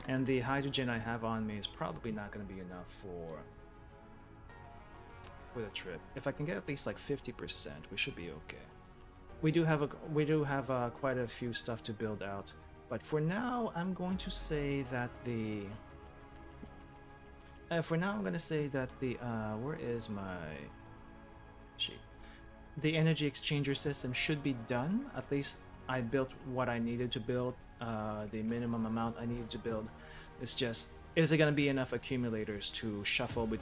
And the hydrogen I have on me is probably not going to be enough for the trip. If I can get at least like 50%, we should be okay. We do have quite a few stuff to build out, but for now I'm going to say that the where is my sheet? The energy exchanger system should be done. At least I built what I needed to build, the minimum amount I needed to build. It's just, is it going to be enough accumulators to shuffle with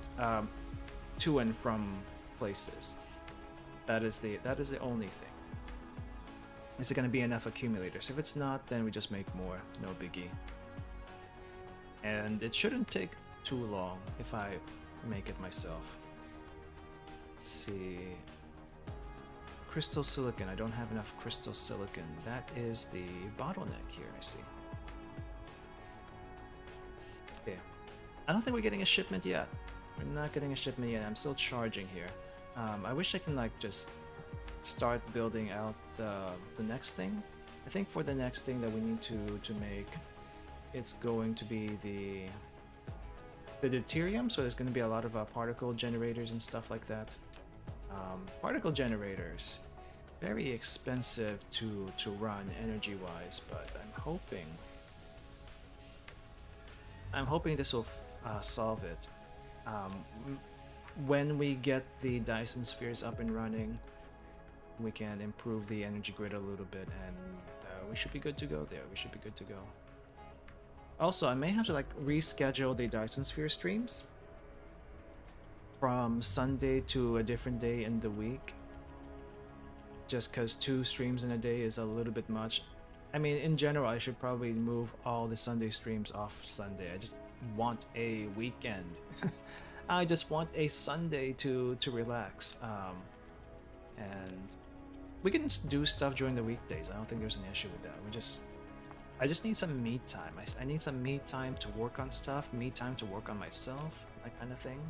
to and from places? That is the only thing. Is it going to be enough accumulators? If it's not, then we just make more. No biggie. And it shouldn't take too long if I make it myself. Let's see. Crystal silicon. I don't have enough crystal silicon. That is the bottleneck here, I see. Okay. I don't think we're getting a shipment yet. We're not getting a shipment yet. I'm still charging here. I wish I can like just start building out the next thing. I think for the next thing that we need to make, it's going to be the deuterium. So there's going to be a lot of particle generators and stuff like that. Particle generators, very expensive to run energy wise, but I'm hoping this will solve it. When we get the Dyson spheres up and running, we can improve the energy grid a little bit, and we should be good to go there. We should be good to go. Also, I may have to like reschedule the Dyson sphere streams from Sunday to a different day in the week, just because 2 streams in a day is a little bit much. I mean, in general, I should probably move all the Sunday streams off Sunday. I just want a weekend. I just want a Sunday to relax. And we can do stuff during the weekdays. I don't think there's an issue with that. I just need some me time. I need some me time to work on stuff, me time to work on myself, that kind of thing.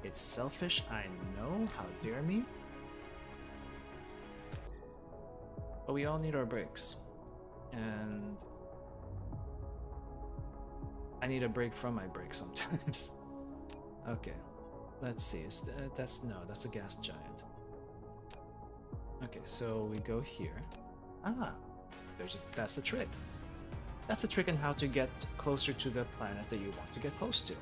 It's selfish, I know, how dare me. But we all need our breaks. And I need a break from my break sometimes. Okay, let's see. That's a gas giant. Okay, so we go here. That's the trick. That's the trick on how to get closer to the planet that you want to get close to.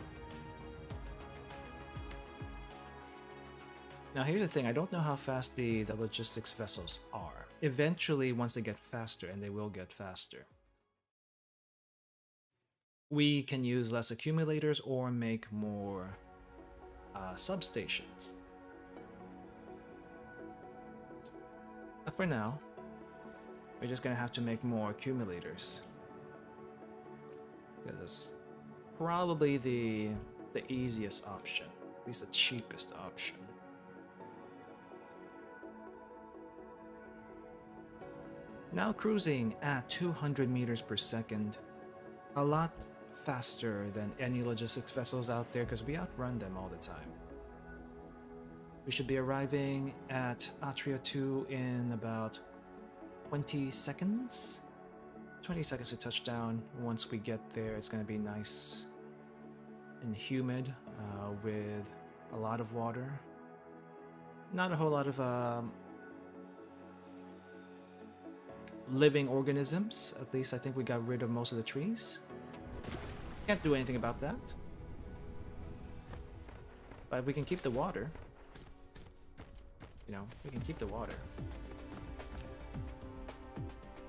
Now here's the thing, I don't know how fast the logistics vessels are. Eventually, once they get faster, and they will get faster, we can use less accumulators or make more substations. But for now, we're just gonna have to make more accumulators, because it's probably the easiest option, at least the cheapest option. Now cruising at 200 meters per second, a lot faster than any logistics vessels out there because we outrun them all the time. We should be arriving at Atria 2 in about 20 seconds. 20 seconds to touchdown. Once we get there, it's going to be nice and humid with a lot of water. Not a whole lot of living organisms. At least I think we got rid of most of the trees. Can't do anything about that. But we can keep the water. You know, we can keep the water.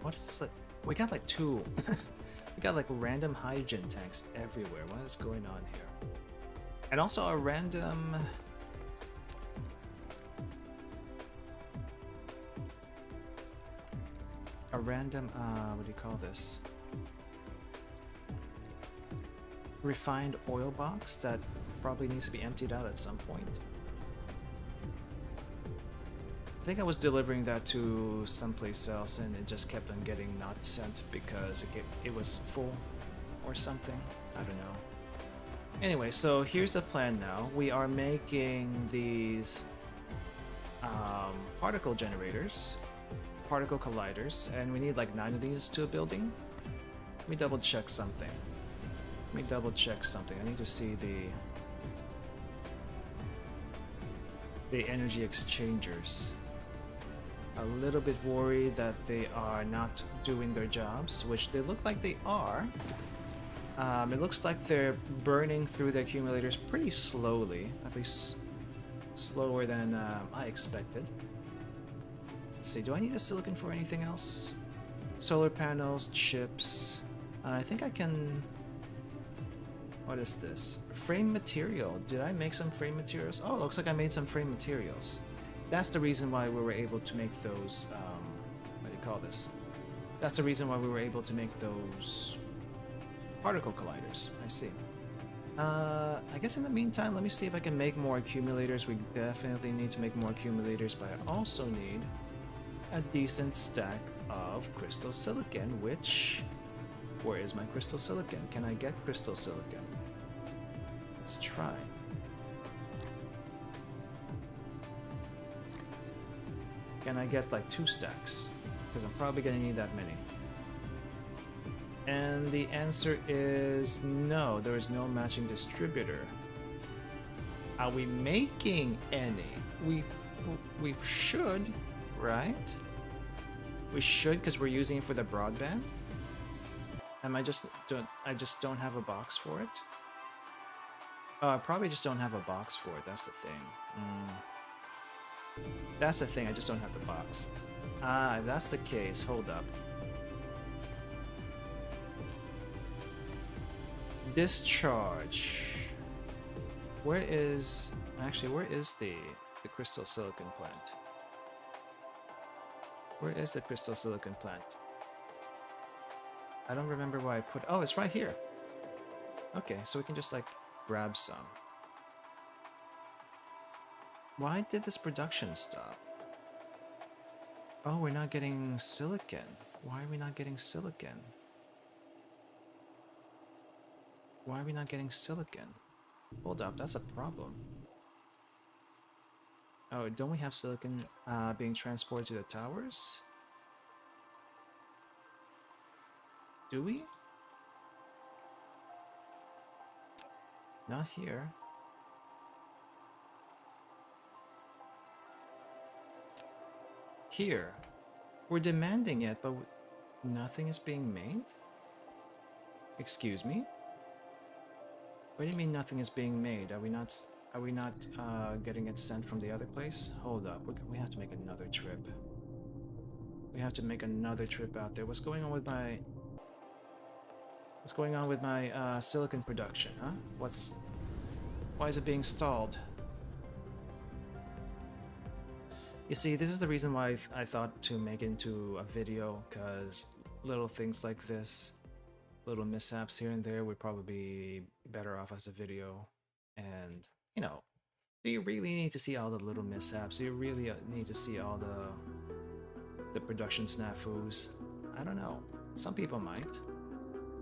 What is this like? We got like 2. We got like random hydrogen tanks everywhere. What is going on here? And also a random... what do you call this? Refined oil box that probably needs to be emptied out at some point. I think I was delivering that to someplace else and it just kept on getting not sent because it was full or something. I don't know. Anyway, so here's the plan now. We are making these particle generators, particle colliders, and we need like 9 of these to a building. Let me double check something. I need to see the energy exchangers. A little bit worried that they are not doing their jobs, which they look like they are. It looks like they're burning through the accumulators pretty slowly, at least slower than I expected. Let's see, do I need a silicon for anything else? Solar panels, chips. I think I can... What is this? Frame material. Did I make some frame materials? Oh, it looks like I made some frame materials. That's the reason why we were able to make those, what do you call this? That's the reason why we were able to make those particle colliders. I see. I guess in the meantime, let me see if I can make more accumulators. We definitely need to make more accumulators, but I also need a decent stack of crystal silicon, which... Where is my crystal silicon? Can I get crystal silicon? Let's try. Can I get like 2 stacks? Because I'm probably gonna need that many. And the answer is no, there is no matching distributor. Are we making any? We should, right? We should, because we're using it for the broadband. I just don't have a box for it. I probably just don't have a box for it. That's the thing. That's the thing. I just don't have the box. If that's the case, hold up. Discharge. Where is the crystal silicon plant? Where is the crystal silicon plant? I don't remember where I put. Oh, it's right here. Okay, so we can just like grab some. Why did this production stop? Oh, we're not getting silicon. Why are we not getting silicon? Why are we not getting silicon? Hold up, that's a problem. Oh, don't we have silicon being transported to the towers? Do we? Not here. Here. We're demanding it, but nothing is being made? Excuse me? What do you mean nothing is being made? Are we not getting it sent from the other place? Hold up, we have to make another trip. We have to make another trip out there. What's going on with my silicon production, huh? Why is it being stalled? You see, this is the reason why I thought to make it into a video, because little things like this, little mishaps here and there would probably be better off as a video. And, you know, do you really need to see all the little mishaps? Do you really need to see all the production snafus? I don't know. Some people might.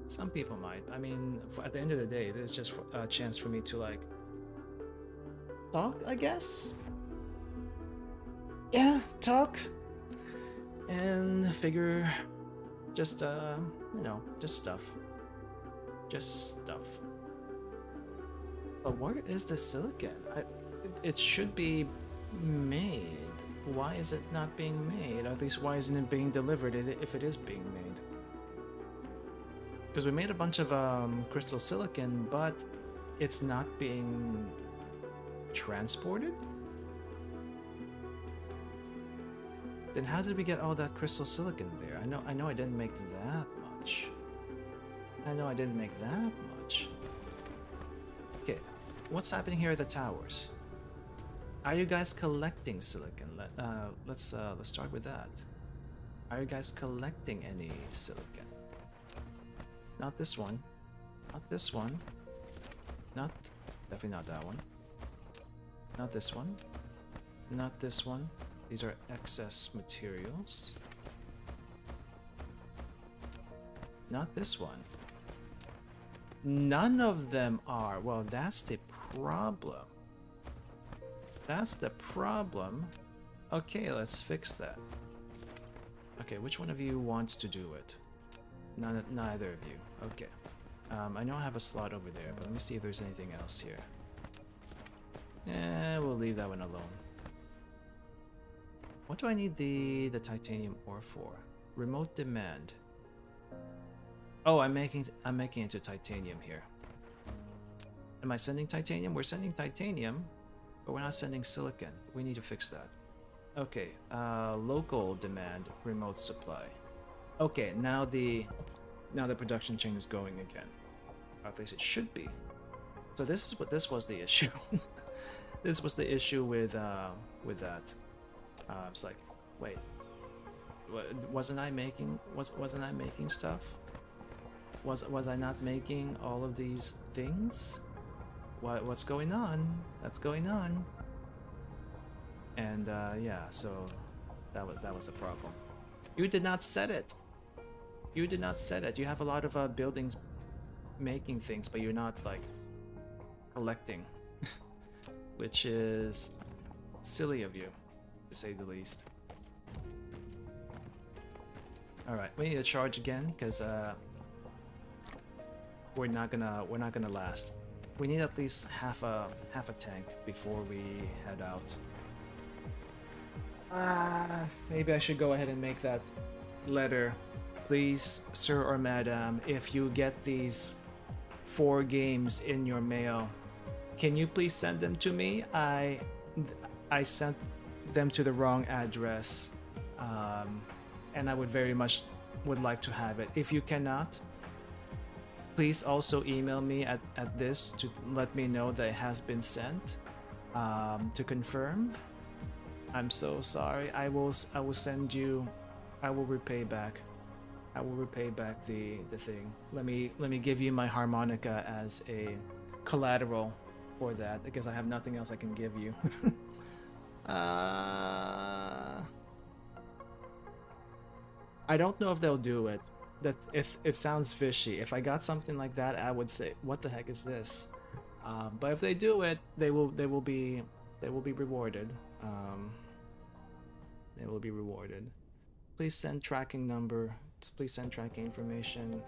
Some people might. I mean, at the end of the day, there's just a chance for me to, like, talk, I guess? Yeah, talk. And figure just, you know, just stuff. Just stuff. But where is the silicon? It should be made. Why is it not being made? Or at least why isn't it being delivered if it is being made? Because we made a bunch of crystal silicon, but it's not being transported? Then how did we get all that crystal silicon there? I know I didn't make that much. I know I didn't make that much. Okay, what's happening here at the towers? Are you guys collecting silicon? Let's start with that. Are you guys collecting any silicon? Not this one. Not this one. Definitely not that one. Not this one. Not this one. These are excess materials. Not this one. None of them are. Well, that's the problem. That's the problem. Okay, let's fix that. Okay, which one of you wants to do it? Neither of you. Okay. I know I have a slot over there, but let me see if there's anything else here. We'll leave that one alone. What do I need the titanium ore for? Remote demand. Oh, I'm making it into titanium here. Am I sending titanium? We're sending titanium, but we're not sending silicon. We need to fix that. Okay, local demand, remote supply. Okay, now the production chain is going again. Or at least it should be. So this was the issue. This was the issue with that. It's like, wait, wasn't I making stuff? Was I not making all of these things? what's going on? What's going on? And yeah, so that was the problem. You did not set it. You did not set it. You have a lot of buildings making things, but you're not like collecting, which is silly of you, to say the least. All right, we need to charge again because we're not gonna last. We need at least half a tank before we head out. Maybe I should go ahead and make that letter. Please, sir or madam, if you get these 4 games in your mail, can you please send them to me? I sent them to the wrong address, and I would very much would like to have it. If you cannot, please also email me at this to let me know that it has been sent, to confirm. I'm so sorry. I will send you. I will repay back. I will repay back the thing. Let me give you my harmonica as a collateral for that, because I have nothing else I can give you. I don't know if they'll do it. That if it sounds fishy. If I got something like that, I would say, "What the heck is this?" But if they do it, they will be rewarded. They will be rewarded. Please send tracking number. Please send tracking information.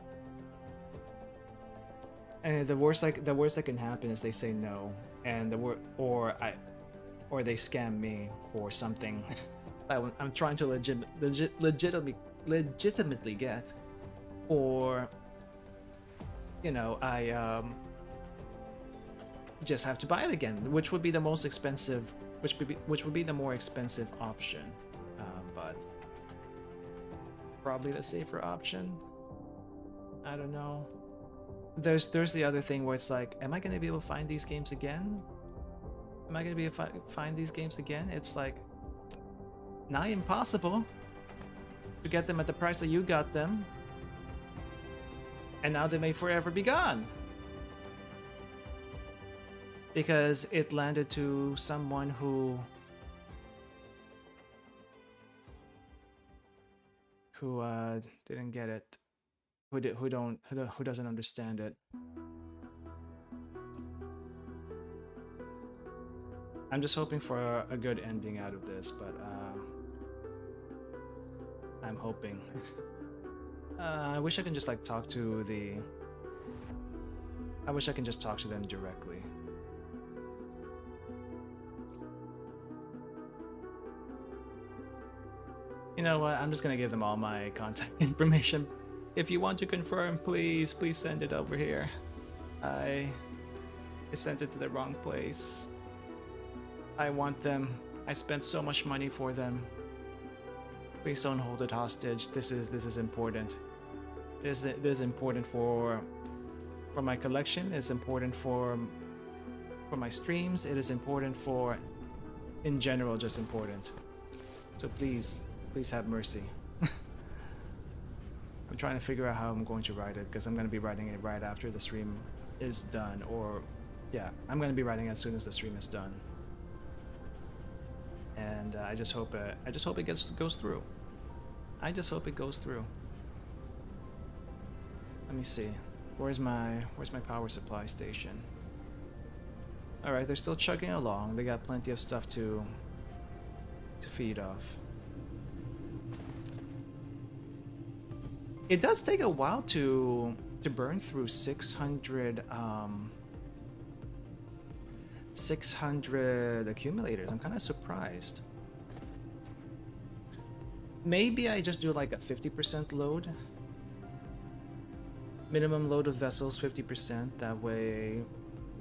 And the worst that can happen is they say no, and or they scam me for something I'm trying to legitimately get, or you know, I just have to buy it again, which would be the most expensive, which would be the more expensive option, but probably the safer option. I don't know. There's the other thing where it's like, am I gonna be able to find these games again? Am I gonna be able to find these games again? It's like nigh impossible to get them at the price that you got them, and now they may forever be gone because it landed to someone who didn't get it, who doesn't understand it. I'm just hoping for a good ending out of this, but I'm hoping. I wish I can just like talk to the. I wish I can just talk to them directly. You know what? I'm just gonna give them all my contact information. If you want to confirm, please send it over here. I sent it to the wrong place. I want them. I spent so much money for them. Please don't hold it hostage. This is important. This is important for my collection. It's important for my streams. It is important for, in general, just important. So please have mercy. I'm trying to figure out how I'm going to write it, because I'm going to be writing it right after the stream is done, or yeah, I'm going to be writing it as soon as the stream is done. And I just hope it goes through. I just hope it goes through. Let me see. Where's my power supply station? All right, they're still chugging along. They got plenty of stuff to feed off. It does take a while to burn through 600 accumulators. I'm kind of surprised. Maybe I just do like a 50% load. Minimum load of vessels 50%. That way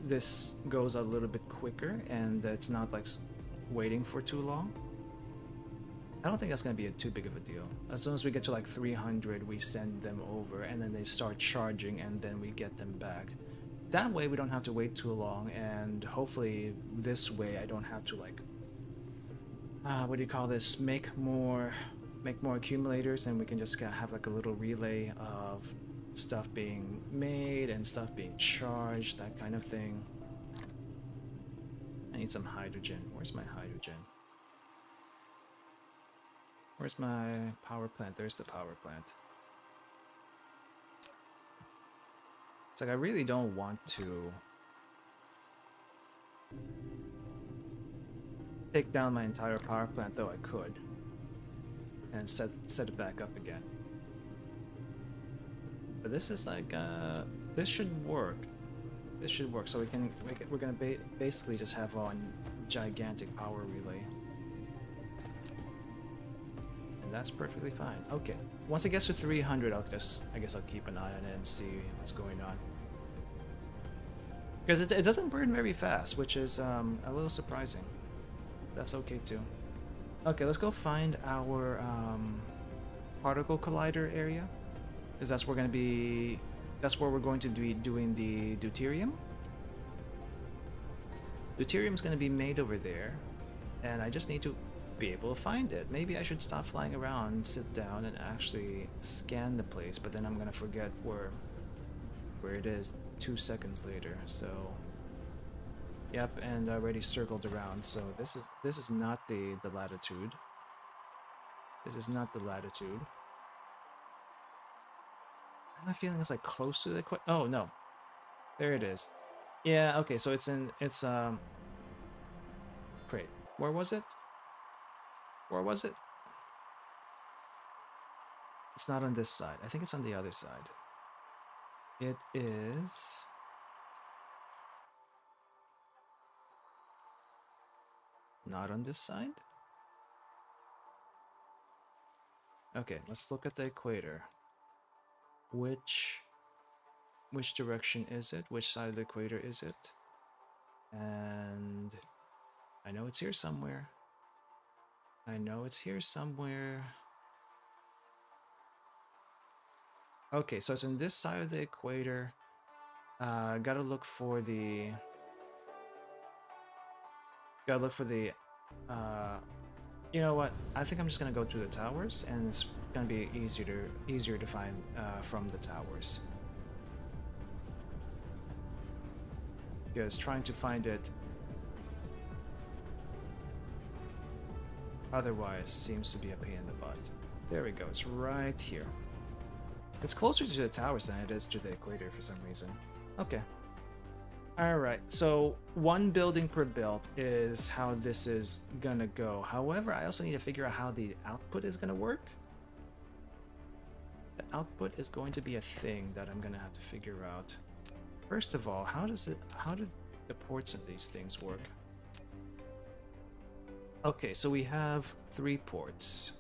this goes a little bit quicker and it's not like waiting for too long. I don't think that's going to be too big of a deal. As soon as we get to like 300, we send them over and then they start charging and then we get them back. That way we don't have to wait too long, and hopefully this way I don't have to like what do you call this, make more accumulators, and we can just have like a little relay of stuff being made and stuff being charged, that kind of thing. I need some hydrogen. Where's my hydrogen? Where's my power plant? There's the power plant. It's like I really don't want to take down my entire power plant, though I could. And set it back up again. But this is like, this should work. This should work. So we're gonna basically just have one gigantic power relay. And that's perfectly fine. Okay. Once it gets to 300, I guess I'll keep an eye on it and see what's going on. Because it doesn't burn very fast, which is a little surprising. That's okay too. Okay, let's go find our particle collider area, because that's where we're going to be doing the deuterium. Deuterium's going to be made over there, and I just need to be able to find it. Maybe I should stop flying around, sit down, and actually scan the place. But then I'm going to forget where it is 2 seconds later. So, yep, and I already circled around. So this is not the latitude. This is not the latitude. I have a feeling it's like close to the oh no, there it is. Yeah, okay, so it's great. Where was it? Where was it? It's not on this side. I think it's on the other side. It is not on this side. Okay, let's look at the equator. Which direction is it? Which side of the equator is it? And I know it's here somewhere. I know it's here somewhere. Okay, so it's on this side of the equator. Gotta look for the you know what? I think I'm just gonna go to the towers, and it's gonna be easier to find from the towers. Because trying to find it otherwise seems to be a pain in the butt. There we go. It's right here. It's closer to the towers than it is to the equator for some reason. Okay. Alright, so one building per belt is how this is gonna go. However, I also need to figure out how the output is gonna work. The output is going to be a thing that I'm gonna have to figure out. First of all, how do the ports of these things work? Okay, so we have 3 ports,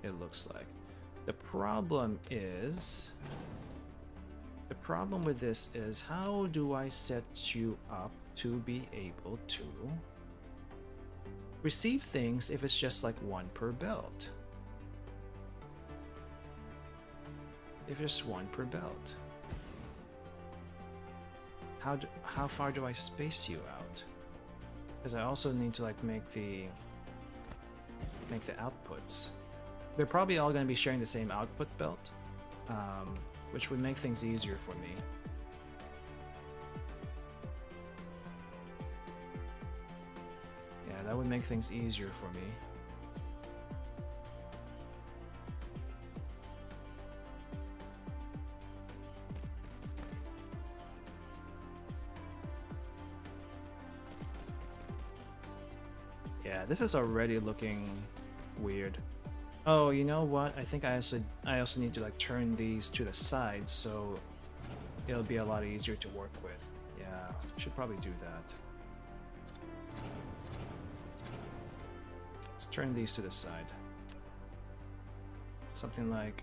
it looks like. The problem with this is, how do I set you up to be able to receive things if it's just like 1 per belt? If it's 1 per belt. How far do I space you out? Because I also need to like make the outputs. They're probably all going to be sharing the same output belt, which would make things easier for me. Yeah, that would make things easier for me. Yeah, this is already looking weird. Oh, you know what? I think I also need to like turn these to the side, so it'll be a lot easier to work with. Yeah, should probably do that. Let's turn these to the side. Something like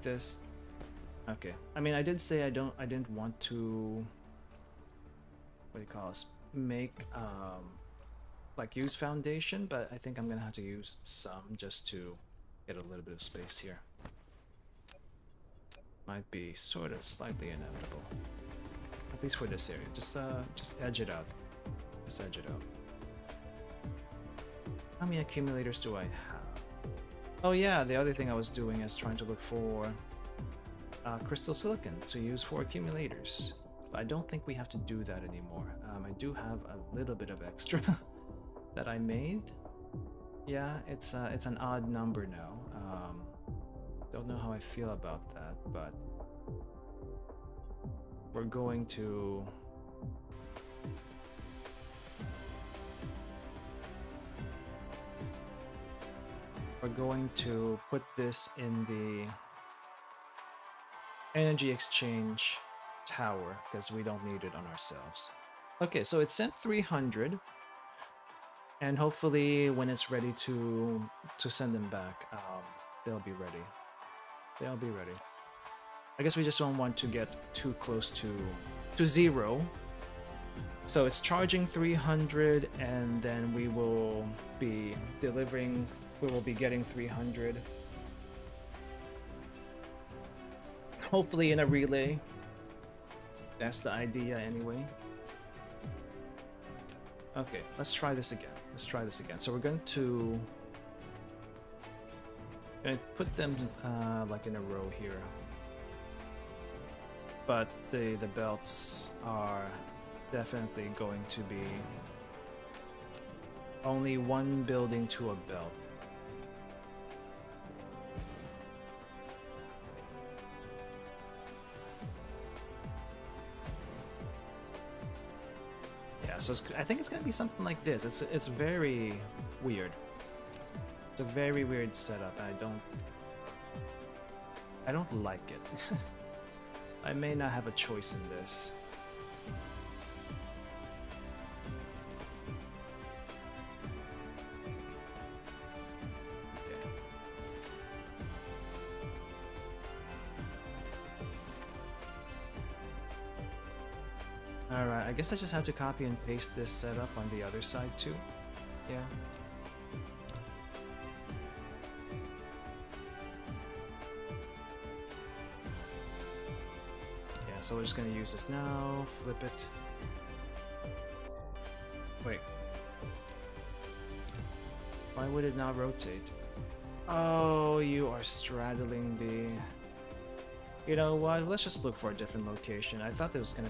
this. Okay. I mean, I did say I didn't want to, what do you call this? Make like use foundation, but I think I'm gonna have to use some just to get a little bit of space here. Might be sort of slightly inevitable, at least for this area. Just edge it out. Just edge it out. How many accumulators do I have? Oh yeah, the other thing I was doing is trying to look for crystal silicon to use for accumulators. But I don't think we have to do that anymore. I do have a little bit of extra that I made. Yeah, it's an odd number now. Don't know how I feel about that, but we're going to put this in the energy exchange tower because we don't need it on ourselves. Okay, so it sent 300, and hopefully when it's ready to send them back, they'll be ready. They'll be ready. I guess we just don't want to get too close to zero. So it's charging 300, and then we will be getting 300. Hopefully in a relay. That's the idea anyway. Okay, let's try this again. So we're going to put them like in a row here. But the belts are definitely going to be only one building to a belt. Yeah, so I think it's gonna be something like this. It's very weird. It's a very weird setup. I don't like it. I may not have a choice in this. Okay. Alright, I guess I just have to copy and paste this setup on the other side too. Yeah. So we're just going to use this now, flip it. Wait. Why would it not rotate? Oh, you are straddling the... You know what? Let's just look for a different location. I thought this was going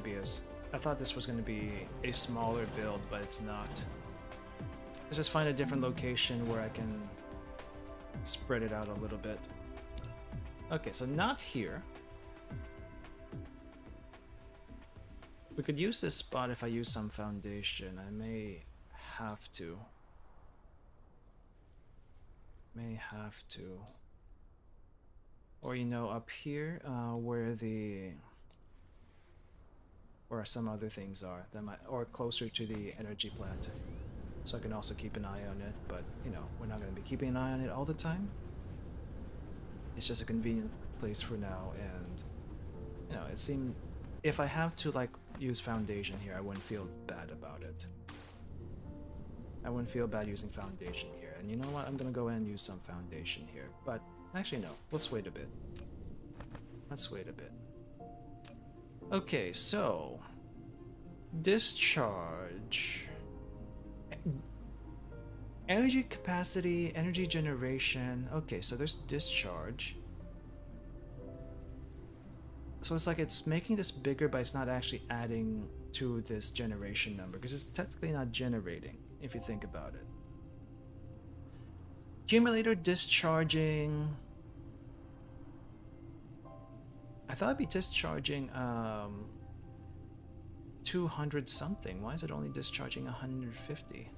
to be a smaller build, but it's not. Let's just find a different location where I can spread it out a little bit. Okay, so not here. We could use this spot if I use some foundation. I may have to. Or, you know, up here, where some other things are, or closer to the energy plant. So I can also keep an eye on it, but, you know, we're not going to be keeping an eye on it all the time. It's just a convenient place for now, and, you know, it seemed... If I have to, like, use foundation here, I wouldn't feel bad about it. I wouldn't feel bad using foundation here. And you know what? I'm gonna go ahead and use some foundation here. But, actually no. Let's wait a bit. Okay, so... Discharge... Energy capacity, energy generation... Okay, so there's discharge. So it's like it's making this bigger, but it's not actually adding to this generation number, because it's technically not generating, if you think about it. Accumulator discharging... I thought it'd be discharging 200 something. Why is it only discharging 150?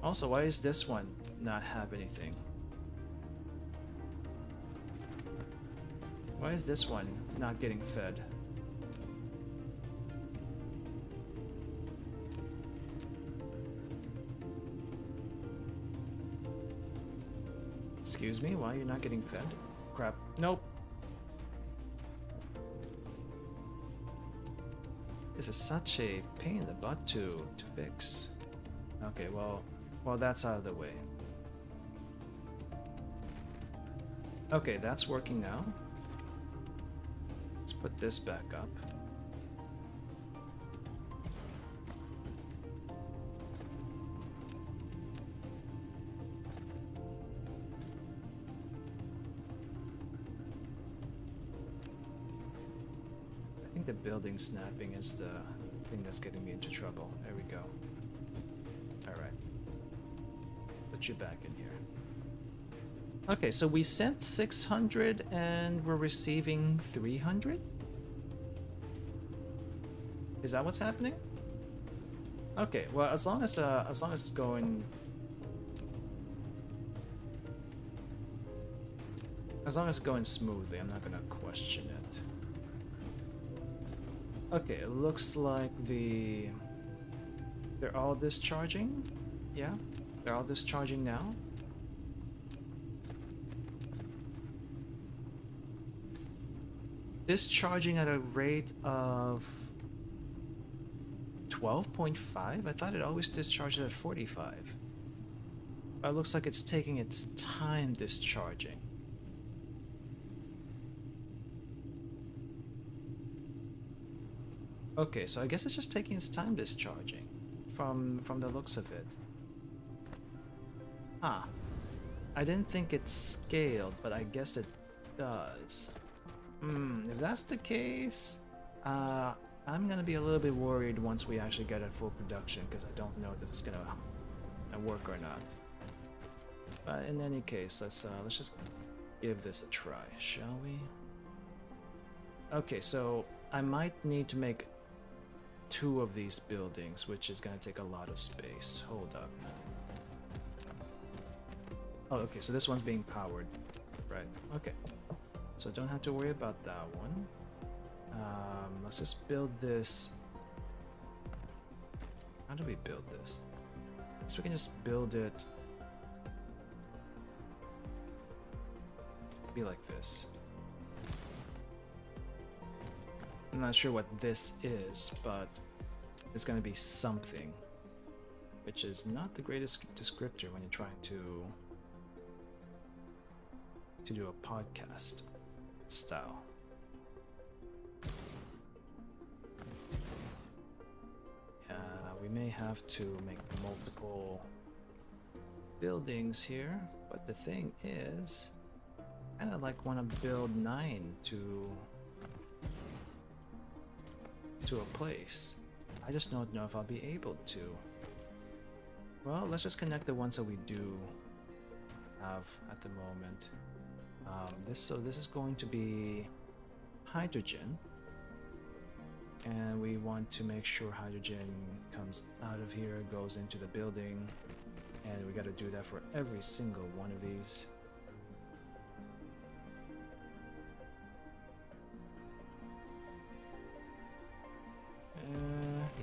Also, why is this one not have anything? Why is this one not getting fed? Excuse me, why are you not getting fed? Crap. Nope. This is such a pain in the butt to fix. Okay, well that's out of the way. Okay, that's working now. Let's put this back up. the building snapping is the thing that's getting me into trouble. There we go. Alright. Put you back in here. Okay, so we sent 600 and we're receiving 300? Is that what's happening? Okay, well, as long as it's going... As long as it's going smoothly, I'm not gonna question it. Okay, it looks like they're all discharging. Yeah, they're all discharging now. Discharging at a rate of 12.5? I thought it always discharged at 45. But it looks like it's taking its time discharging. Okay, so I guess it's just taking its time discharging from the looks of it. Huh. I didn't think it scaled, but I guess it does. If that's the case, I'm gonna be a little bit worried once we actually get a full production, because I don't know if this is gonna work or not. But in any case, let's just give this a try, shall we? Okay, so I might need to make 2 of these buildings, which is gonna take a lot of space. Hold up. Oh, okay, so this one's being powered. Right, okay. So don't have to worry about that one. Let's just build this. How do we build this? So we can just build it. Be like this. I'm not sure what this is, but it's gonna be something. Which is not the greatest descriptor when you're trying to do a podcast style. We may have to make multiple buildings here, but the thing is, I kind of like want to build 9 to a place. I just don't know if I'll be able to. Well, let's just connect the ones that we do have at the moment. So this is going to be hydrogen, and we want to make sure hydrogen comes out of here, goes into the building, and we got to do that for every single one of these.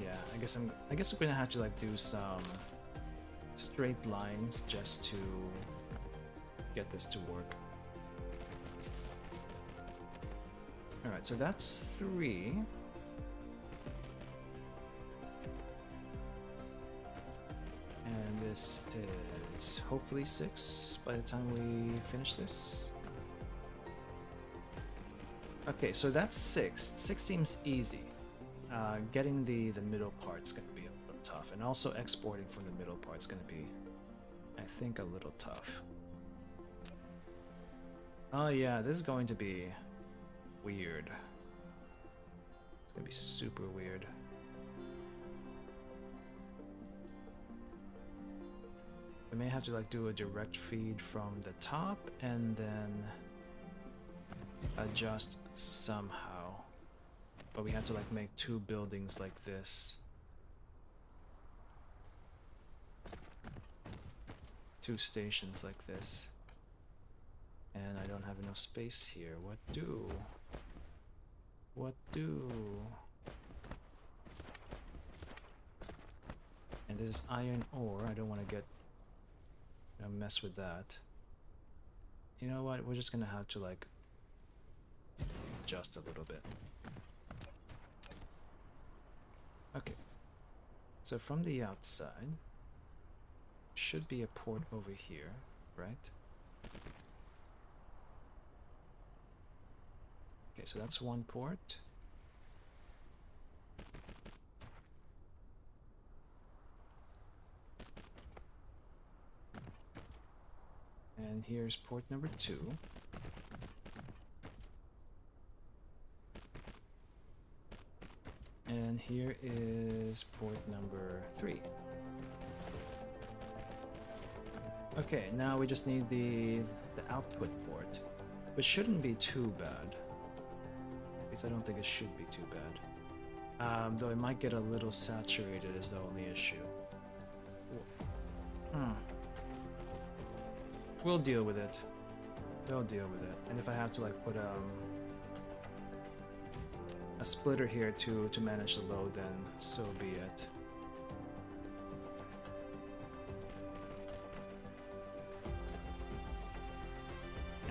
Yeah, I guess I'm gonna have to like do some straight lines just to get this to work. Alright, so that's 3. And this is hopefully 6 by the time we finish this. Okay, so that's 6. 6 seems easy. Getting the middle part's gonna be a little tough, and also exporting from the middle part's gonna be, I think, a little tough. Oh yeah, this is going to be weird. It's gonna be super weird. We may have to like do a direct feed from the top and then adjust somehow. But we have to like make 2 buildings like this. 2 stations like this. And I don't have enough space here. What do? What do? And there's iron ore. I don't want to get mess with that. You know what? We're just gonna have to like adjust a little bit. Okay. So from the outside should be a port over here, right? Okay, so that's 1 port. And here's port number 2. And here is port number 3. Okay, now we just need the output port, which shouldn't be too bad. At least I don't think it should be too bad. Though it might get a little saturated is the only issue. We'll deal with it. We'll deal with it. And if I have to like put a splitter here to manage the load, then so be it.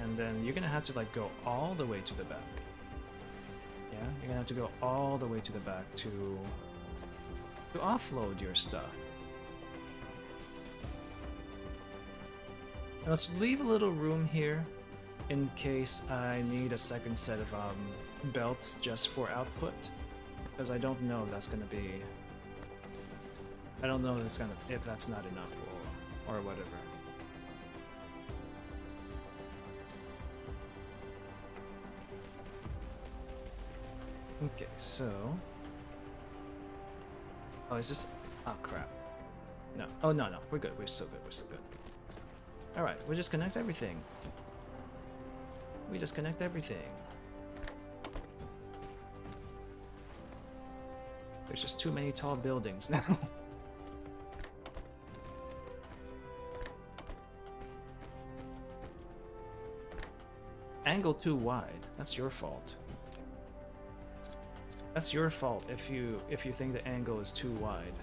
And then you're gonna have to like go all the way to the back. Yeah, you're gonna have to go all the way to the back to offload your stuff. And let's leave a little room here in case I need a second set of belts just for output, because I don't know if that's gonna be. I don't know if that's not enough or whatever. Okay, so... Oh, is this... Oh, crap. No. Oh, no. We're good. We're so good. We're so good. Alright, we'll just connect everything. We just connect everything. There's just too many tall buildings now. Angle too wide. That's your fault. That's your fault if you think the angle is too wide.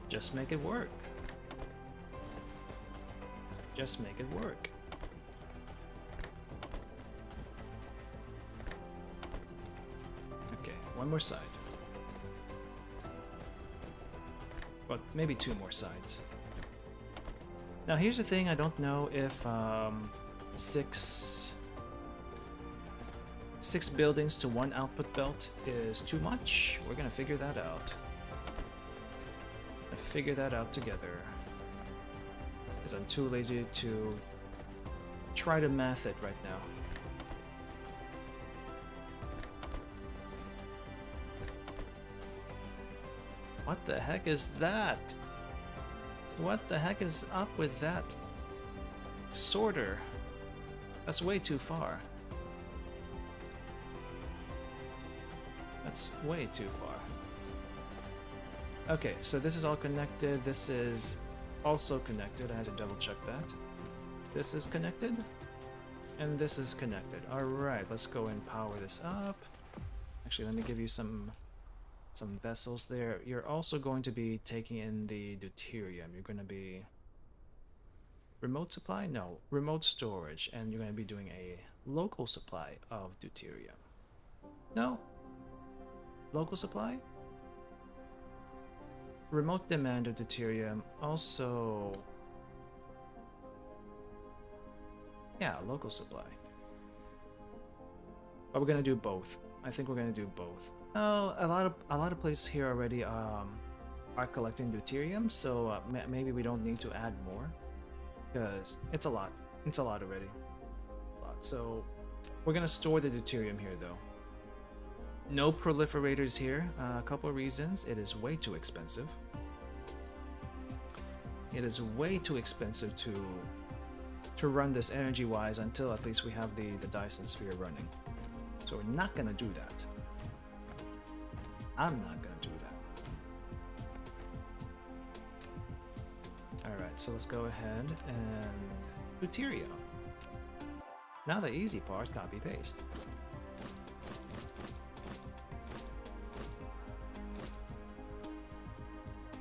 Just make it work. Just make it work. Okay, one more side. Well, maybe 2 more sides. Now here's the thing, I don't know if 6 buildings to 1 output belt is too much. We're gonna figure that out. Figure that out together. Because I'm too lazy to try to math it right now. What the heck is that? What the heck is up with that sorter? That's way too far. That's way too far. Okay, so this is all connected. This is also connected. I had to double check that. This is connected. And this is connected. Alright, let's go and power this up. Actually, let me give you some vessels there. You're also going to be taking in the deuterium. You're going to be... Remote supply? No, remote storage. And you're going to be doing a local supply of deuterium. No? Local supply? Remote demand of deuterium. Also... Yeah, local supply. But we're going to do both. I think we're going to do both. Oh, a lot of places here already are collecting deuterium, so maybe we don't need to add more, because it's a lot. It's a lot already. A lot. So we're gonna store the deuterium here, though. No proliferators here. A couple of reasons. It is way too expensive. It is way too expensive to run this energy-wise until at least we have the Dyson Sphere running. So we're not gonna do that. I'm not gonna do that. Alright, so let's go ahead and deuterium. Now the easy part, copy paste.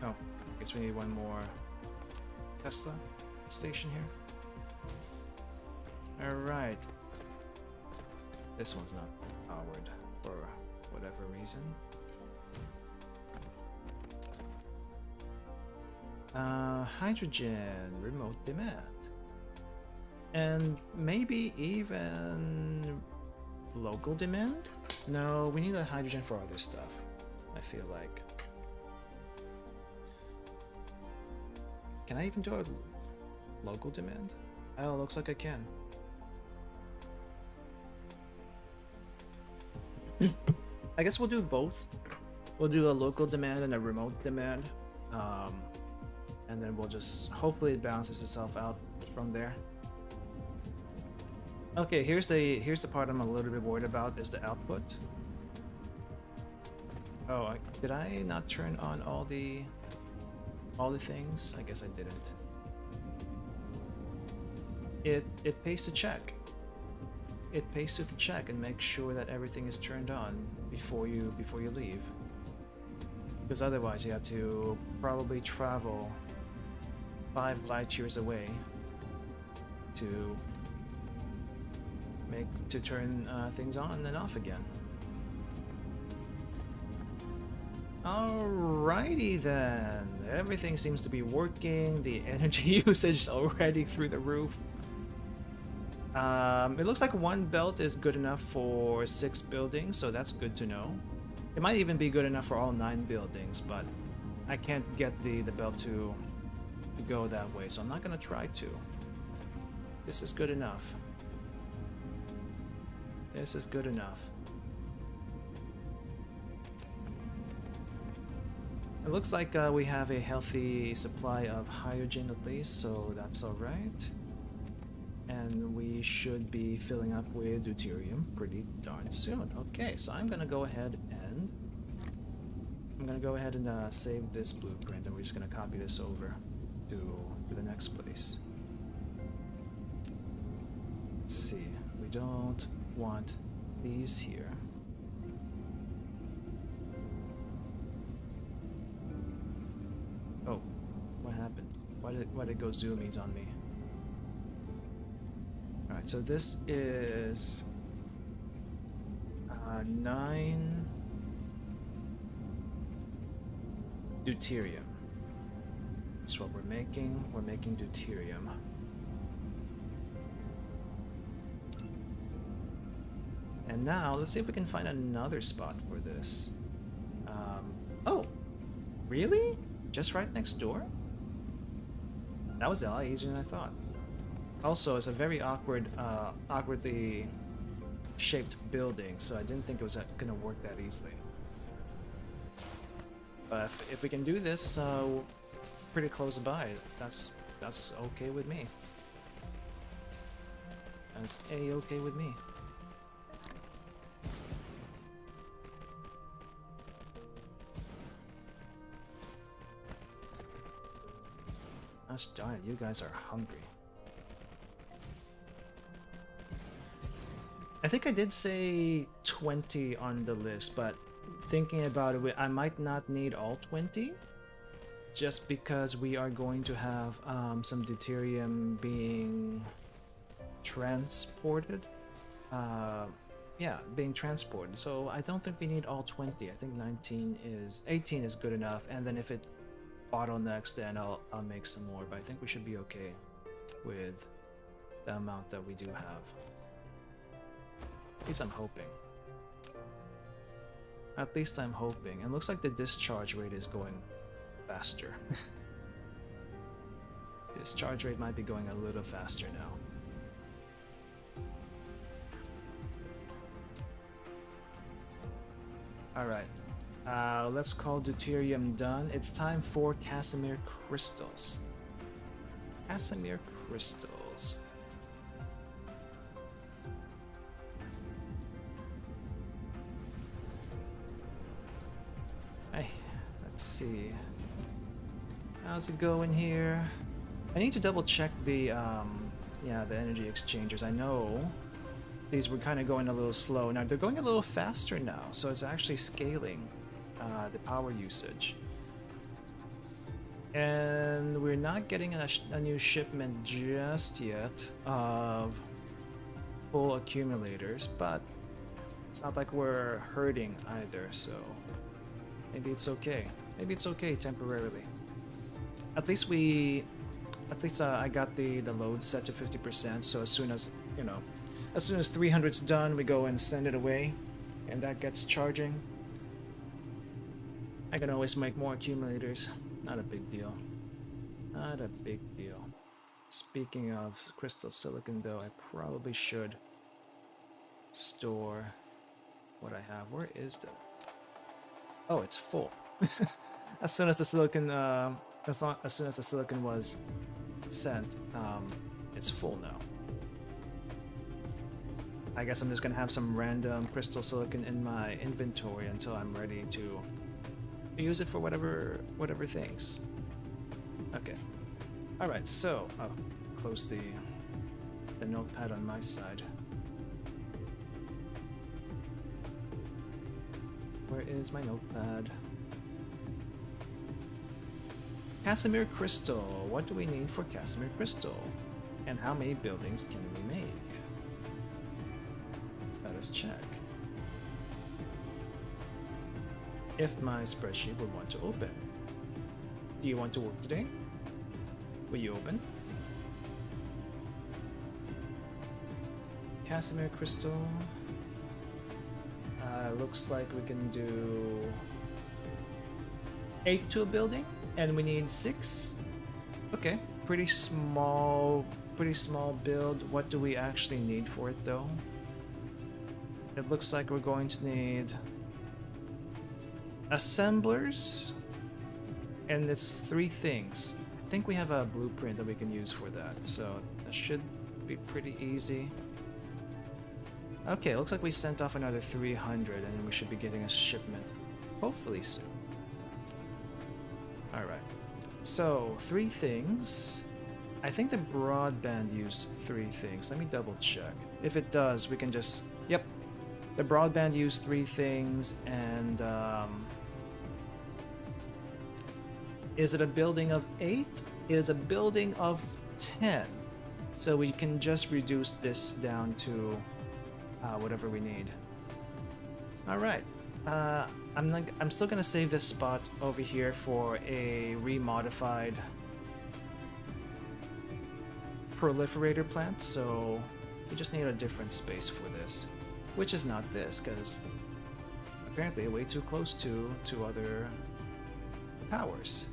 Oh, I guess we need one more Tesla station here. Alright. This one's not powered for whatever reason. Hydrogen, remote demand. And maybe even local demand? No, we need the hydrogen for other stuff, I feel like. Can I even do a local demand? Oh, looks like I can. I guess we'll do both. We'll do a local demand and a remote demand. And then we'll just, hopefully it balances itself out from there. Okay, here's the part I'm a little bit worried about, is the output. Oh, did I not turn on all the things? I guess I didn't. It pays to check. It pays to check and make sure that everything is turned on before you leave. Because otherwise you have to probably travel 5 light years away to turn things on and off again. Alrighty then, everything seems to be working. The energy usage is already through the roof. It looks like 1 belt is good enough for 6 buildings, so that's good to know. It might even be good enough for all 9 buildings, but I can't get the belt to go that way, so I'm not gonna try to. This is good enough. This is good enough. It looks like we have a healthy supply of hydrogen at least, so that's alright. And we should be filling up with deuterium pretty darn soon. Okay, so I'm gonna go ahead and save this blueprint, and we're just gonna copy this over to the next place. Let's see, we don't want these here. Oh, what happened? Why did it go zoomies on me? Alright, so this is 9 deuterium. That's what we're making. We're making deuterium. And now, let's see if we can find another spot for this. Oh! Really? Just right next door? That was a lot easier than I thought. Also, it's a very awkwardly shaped building, so I didn't think it was gonna work that easily. But if we can do this pretty close by, that's okay with me. That's a-okay with me. Gosh darn it, you guys are hungry. I think I did say 20 on the list, but thinking about it, I might not need all 20, just because we are going to have some deuterium being transported. Yeah, being transported. So I don't think we need all 20. I think 18 is good enough, and then if it bottlenecks, then I'll make some more. But I think we should be okay with the amount that we do have. At least I'm hoping. At least I'm hoping. And looks like the discharge rate is going faster. Discharge rate might be going a little faster now. Alright. Let's call deuterium done. It's time for Casimir crystals. Casimir crystals. Hey, let's see. How's it going here? I need to double check the energy exchangers. I know these were kind of going a little slow. Now they're going a little faster now, so it's actually scaling the power usage. And we're not getting a new shipment just yet of full accumulators, but it's not like we're hurting either, so maybe it's okay. Maybe it's okay temporarily. At least I got the load set to 50%, so as soon as 300's done, we go and send it away, and that gets charging. I can always make more accumulators. Not a big deal. Not a big deal. Speaking of crystal silicon, though, I probably should store what I have. Where is the... Oh, it's full. As soon as the silicon, as soon as the silicon was sent, it's full now. I guess I'm just gonna have some random crystal silicon in my inventory until I'm ready to use it for whatever things. Okay. All right. So, oh, close the notepad on my side. Where is my notepad? Casimir crystal. What do we need for Casimir crystal? And how many buildings can we make? Let us check. If my spreadsheet would want to open. Do you want to work today? Will you open? Casimir crystal. Looks like we can do 8 to a building, and we need 6. Okay, pretty small build. What do we actually need for it though? It looks like we're going to need assemblers, and it's 3 things. I think we have a blueprint that we can use for that, so that should be pretty easy. Okay, looks like we sent off another 300 and we should be getting a shipment hopefully soon. Alright, so 3 things. I think the broadband used 3 things. Let me double check. If it does, we can just... Yep, the broadband used 3 things, and is it a building of 8? It is a building of 10. So we can just reduce this down to whatever we need. Alright. I'm still gonna save this spot over here for a remodified proliferator plant, so we just need a different space for this. Which is not this, because apparently way too close to other towers.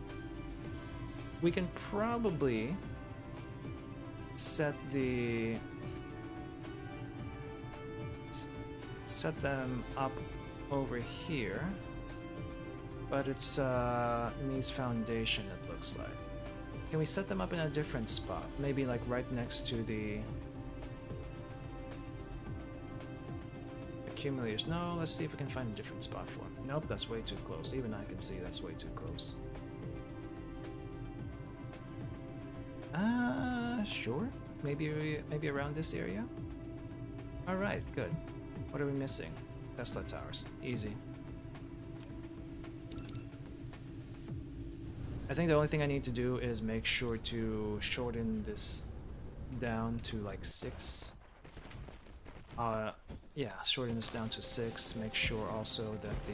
We can probably set them up over here, but it needs foundation, it looks like. Can we set them up in a different spot? Maybe like right next to the accumulators. No, let's see if we can find a different spot for them. Nope, that's way too close. Even I can see that's way too close. Sure. Maybe around this area? Alright, good. What are we missing? Tesla towers. Easy. I think the only thing I need to do is make sure to shorten this down to like 6. Yeah, shorten this down to 6. Make sure also that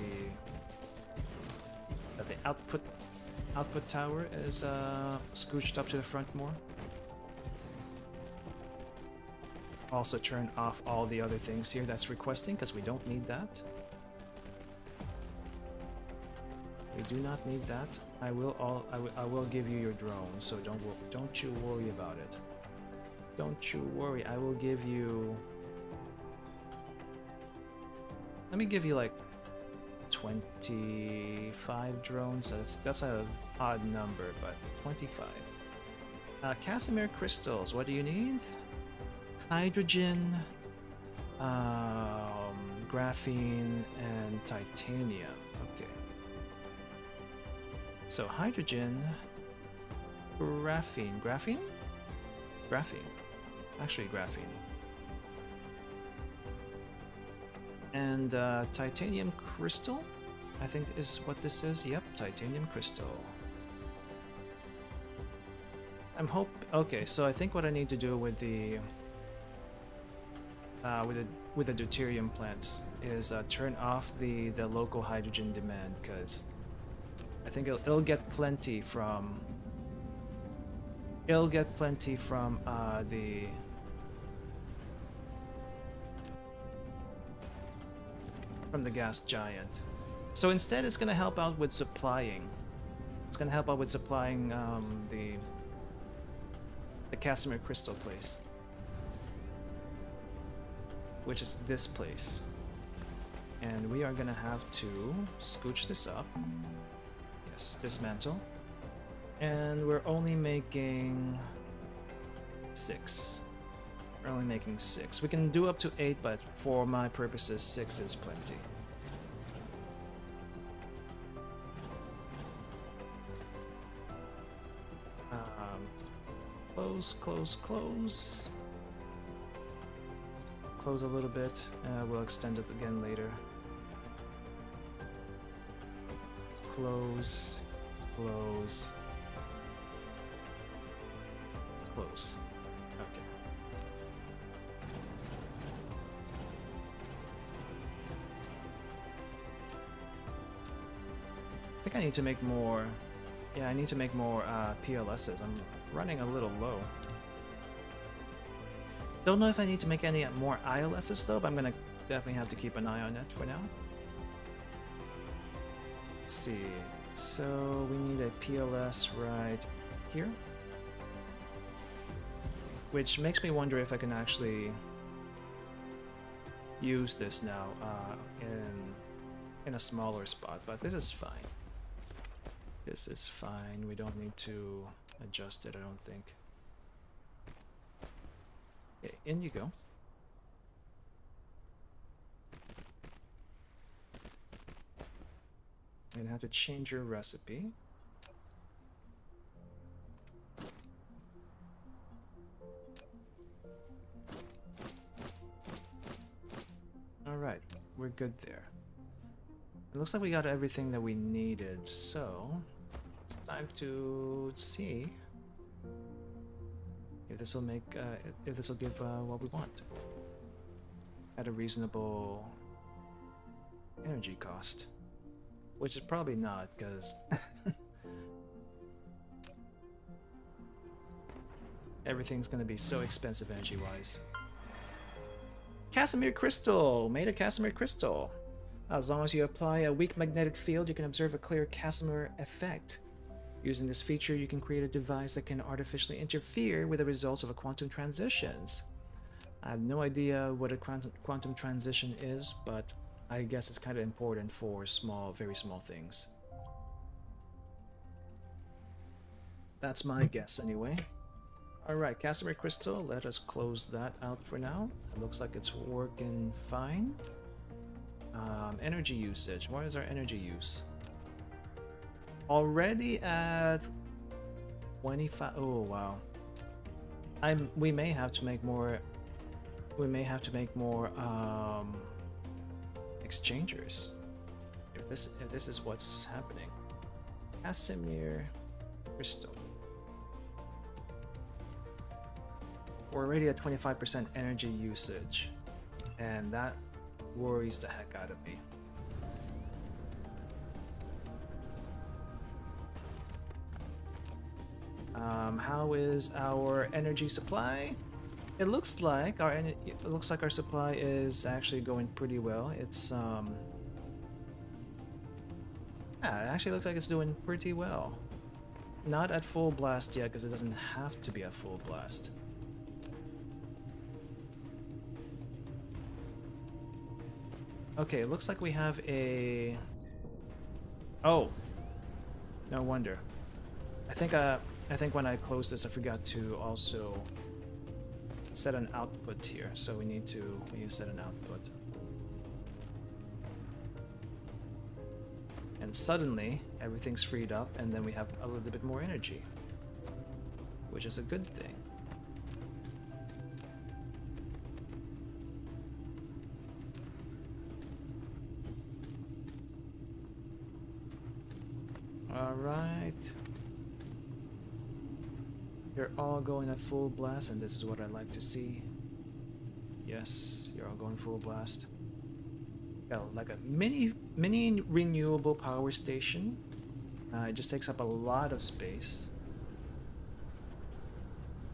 the output tower is scooched up to the front more. Also turn off all the other things here that's requesting, because we don't need that. We do not need that. I will give you your drone, so don't you worry about it. Don't you worry. I will give you... Let me give you like 25 drones. That's an odd number, but 25. Casimir crystals. What do you need? Hydrogen, graphene, and titanium. Okay. So hydrogen, graphene. Actually, graphene. And titanium crystal, I think is what this is. Yep, titanium crystal. Okay, so I think what I need to do with the deuterium plants is turn off the local hydrogen demand, because I think it'll get plenty from the gas giant. So instead, it's gonna help out with supplying. It's gonna help out with supplying the Casimir crystal place, which is this place. And we are gonna have to scooch this up. Yes, dismantle. And we're only making 6. We're only making 6. We can do up to 8, but for my purposes, 6 is plenty. Close, close, close. Close a little bit. We'll extend it again later. Close, close, close. Okay. I think I need to make more. Yeah, I need to make more PLSs. I'm running a little low. Don't know if I need to make any more ILSs though, but I'm gonna definitely have to keep an eye on it for now. Let's see. So we need a PLS right here, which makes me wonder if I can actually use this now in a smaller spot. But this is fine. This is fine. We don't need to adjust it, I don't think. Okay, in you go. I'm gonna have to change your recipe. Alright, we're good there. It looks like we got everything that we needed, so it's time to see if this will make if this will give what we want at a reasonable energy cost, which is probably not, because everything's gonna be so expensive energy wise. Casimir crystal! Made a Casimir crystal. As long as you apply a weak magnetic field, you can observe a clear Casimir effect. Using this feature, you can create a device that can artificially interfere with the results of a quantum transitions. I have no idea what a quantum transition is, but I guess it's kind of important for small, very small things. That's my guess anyway. Alright, Casimir crystal, let us close that out for now. It looks like it's working fine. Energy usage. What is our energy use? Already at 25. Oh wow. We may have to make more. We may have to make more exchangers. If this is what's happening. Casimir crystal. We're already at 25% energy usage, and that worries the heck out of me. How is our energy supply? It looks like our supply is actually going pretty well. It's yeah, it actually looks like it's doing pretty well. Not at full blast yet, because it doesn't have to be at full blast. Okay, it looks like we have a... Oh! No wonder. I think when I closed this, I forgot to also set an output here. So we need to set an output. And suddenly, everything's freed up, and then we have a little bit more energy, which is a good thing. Alright. You're all going at full blast, and this is what I like to see. Yes, you're all going full blast. Got like a mini renewable power station. It just takes up a lot of space,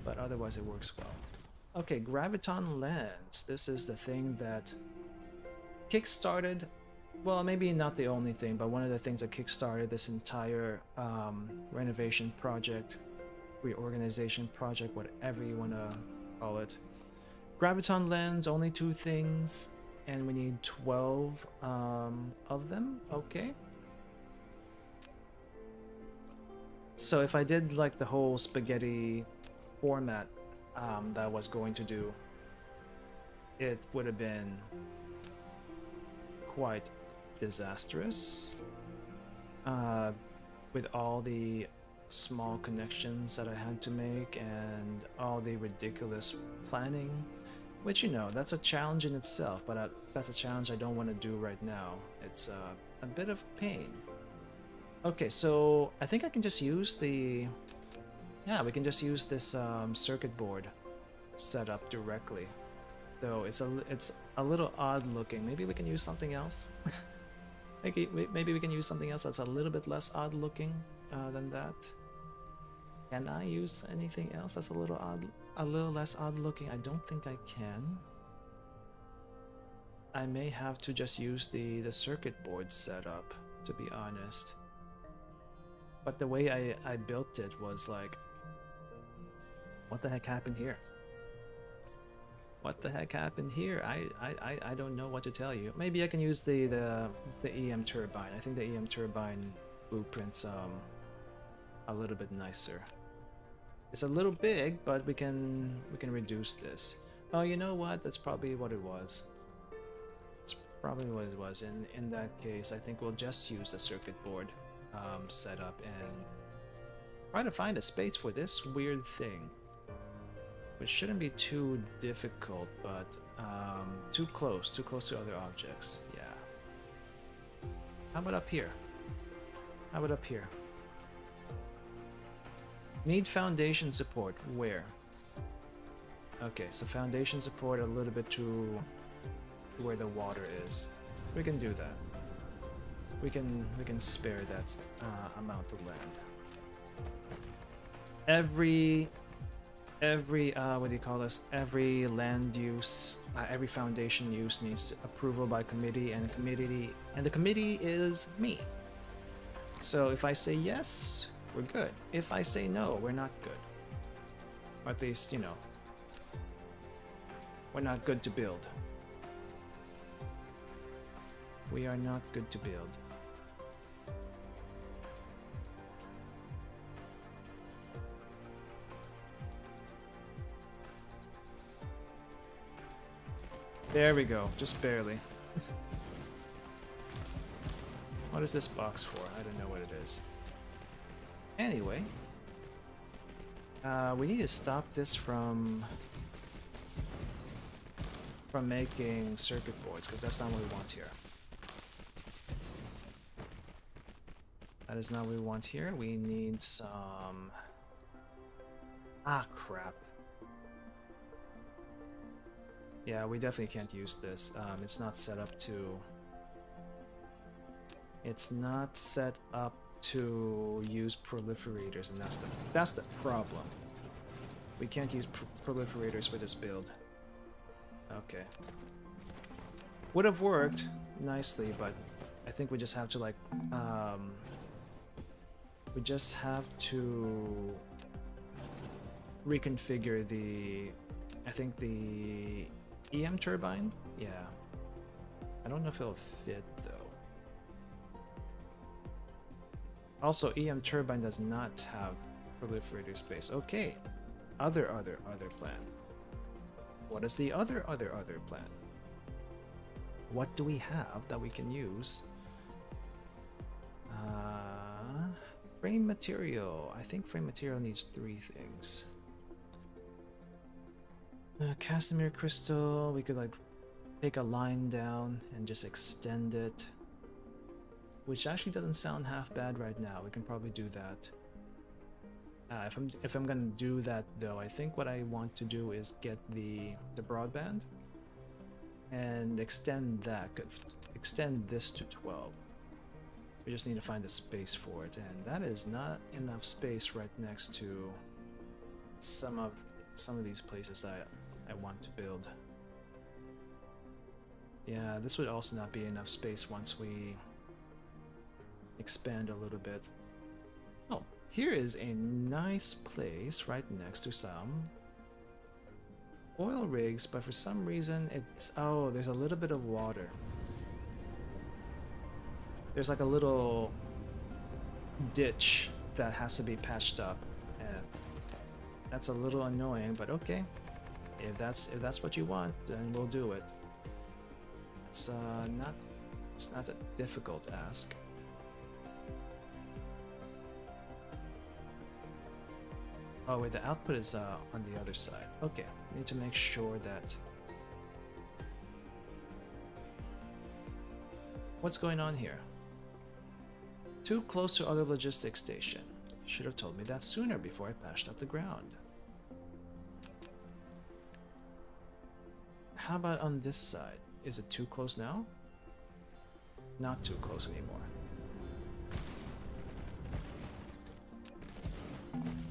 but otherwise it works well. Okay, graviton lens. This is the thing that kickstarted. Well, maybe not the only thing, but one of the things that kickstarted this entire renovation project reorganization project, whatever you want to call it. Graviton lens, only 2 things, and we need 12 of them. Okay. So if I did like the whole spaghetti format that I was going to do, it would have been quite disastrous with all the small connections that I had to make and all the ridiculous planning, which, you know, that's a challenge in itself, but that's a challenge I don't want to do right now. It's a bit of a pain. Okay, so I think I can just use the... Yeah, we can just use this circuit board setup directly. Though it's a little odd looking. Maybe we can use something else. Maybe we can use something else that's a little bit less odd looking than that. Can I use anything else that's a little less odd looking? I don't think I can. I may have to just use the circuit board setup, to be honest. But the way I built it was like, what the heck happened here? What the heck happened here? I don't know what to tell you. Maybe I can use the EM turbine. I think the EM turbine blueprint's a little bit nicer. It's a little big, but we can reduce this. Oh, you know what? That's probably what it was. It's probably what it was. In that case, I think we'll just use the circuit board setup and try to find a space for this weird thing, which shouldn't be too difficult, but too close to other objects. Yeah. How about up here? How about up here? Need foundation support. Where? Okay, so foundation support a little bit to where the water is. We can do that. We can spare that amount of land. Every what do you call this? Every land use, every foundation use needs approval by committee, and the committee is me. So if I say yes, we're good. If I say no, we're not good. Or at least, you know, we're not good to build. We are not good to build. There we go, just barely. What is this box for? I don't know what it is. Anyway, we need to stop this from making circuit boards, because that's not what we want here. That is not what we want here. We need some... Ah, crap. Yeah, we definitely can't use this. It's not set up to... It's not set up to use proliferators, and that's the problem. We can't use proliferators for this build. Okay. Would have worked nicely, but I think we just have to, like, we just have to reconfigure the... I think the EM turbine? Yeah. I don't know if it'll fit, though. Also, EM turbine does not have proliferator space. Okay. Other plan. What is the other plan? What do we have that we can use? Frame material. I think frame material needs 3 things. Casimir crystal. We could, like, take a line down and just extend it. Which actually doesn't sound half bad right now. We can probably do that. If I'm gonna do that, though, I think what I want to do is get the broadband and extend that. Extend this to 12. We just need to find the space for it, and that is not enough space right next to some of these places that I want to build. Yeah, this would also not be enough space once we expand a little bit. Oh, Here is a nice place right next to some oil rigs, but for some reason it's... oh, there's a little bit of water. There's like a little ditch that has to be patched up, and that's a little annoying, but okay. If that's what you want, then we'll do it. It's not a difficult ask. Oh wait, the output is on the other side. Okay, need to make sure that... what's going on here? Too close to other logistics station. Should have told me that sooner before I patched up the ground. How about on this side? Is it too close now? Not too close anymore.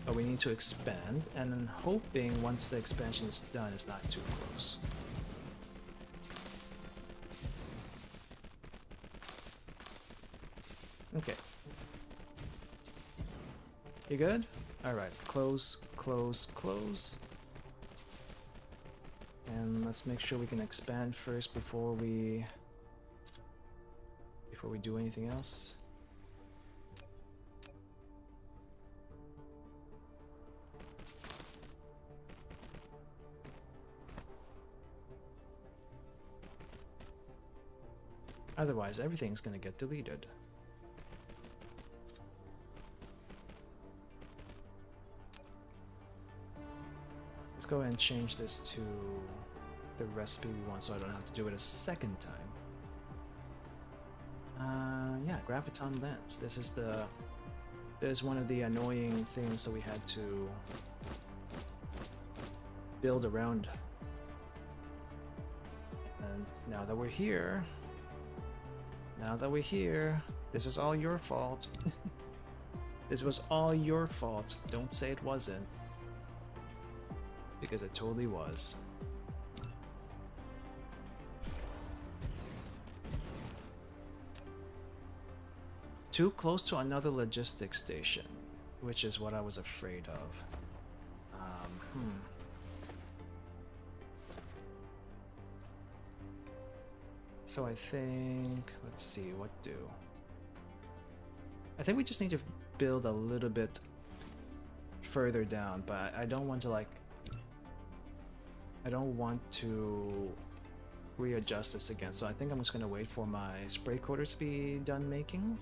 But we need to expand, and I'm hoping once the expansion is done, it's not too close. Okay. You good? Alright, close, close, close. And let's make sure we can expand first before we do anything else. Otherwise, everything's gonna get deleted. Let's go ahead and change this to the recipe we want so I don't have to do it a second time. Yeah, graviton lens. This is one of the annoying things that we had to build around. And now that we're here, this is all your fault. This was all your fault. Don't say it wasn't. Because it totally was. Too close to another logistics station, which is what I was afraid of. So I think, let's see, what do? I think we just need to build a little bit further down, but I don't want to readjust this again, so I think I'm just going to wait for my spray coaters to be done making.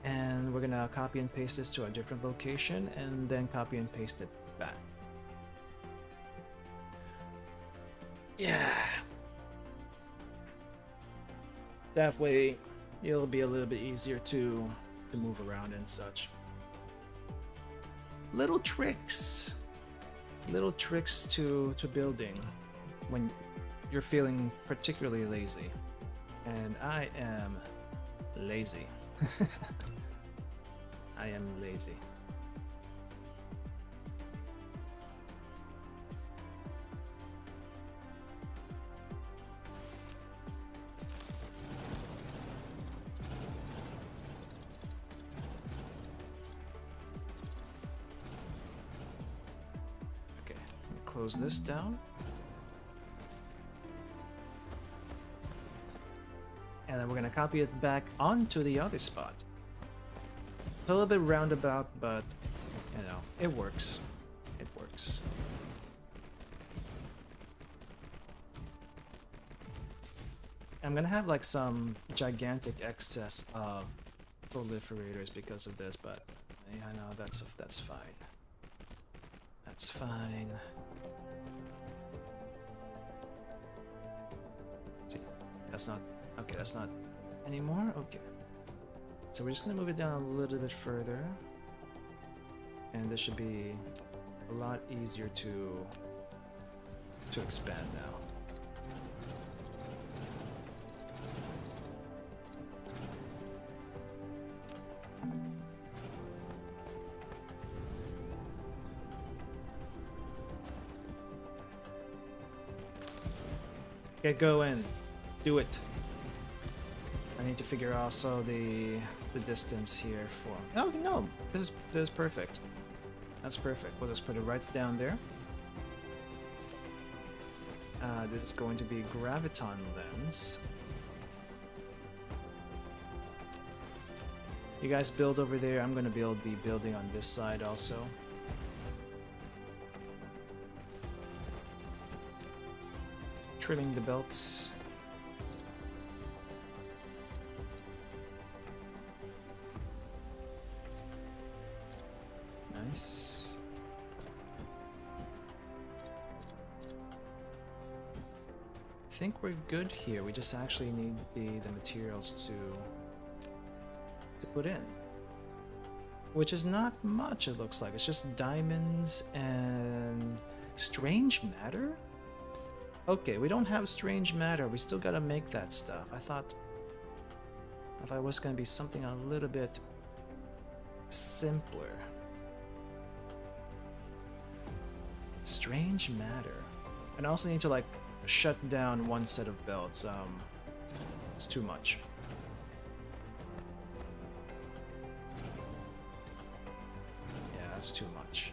And we're going to copy and paste this to a different location, and then copy and paste it back. Yeah. That way, it'll be a little bit easier to move around and such. Little tricks to building when you're feeling particularly lazy, and I am lazy. I am lazy. Close this down. And then we're going to copy it back onto the other spot. It's a little bit roundabout, but, you know, it works. It works. I'm going to have like some gigantic excess of proliferators because of this, but yeah, I know that's fine. That's fine. That's not... okay, that's not anymore? Okay. So we're just gonna move it down a little bit further. And this should be a lot easier to expand now. Get going. Do it. I need to figure out also the the distance here for... Oh, no, this is perfect. That's perfect. We'll just put it right down there. This is going to be graviton lens. You guys build over there. I'm going to be building on this side also. Trimming the belts. Nice. I think we're good here. We just actually need the materials to put in. Which is not much, it looks like. It's just diamonds and strange matter? Okay, we don't have strange matter. We still gotta make that stuff. I thought it was gonna be something a little bit simpler. Strange matter. And I also need to like shut down one set of belts. It's too much. Yeah, that's too much.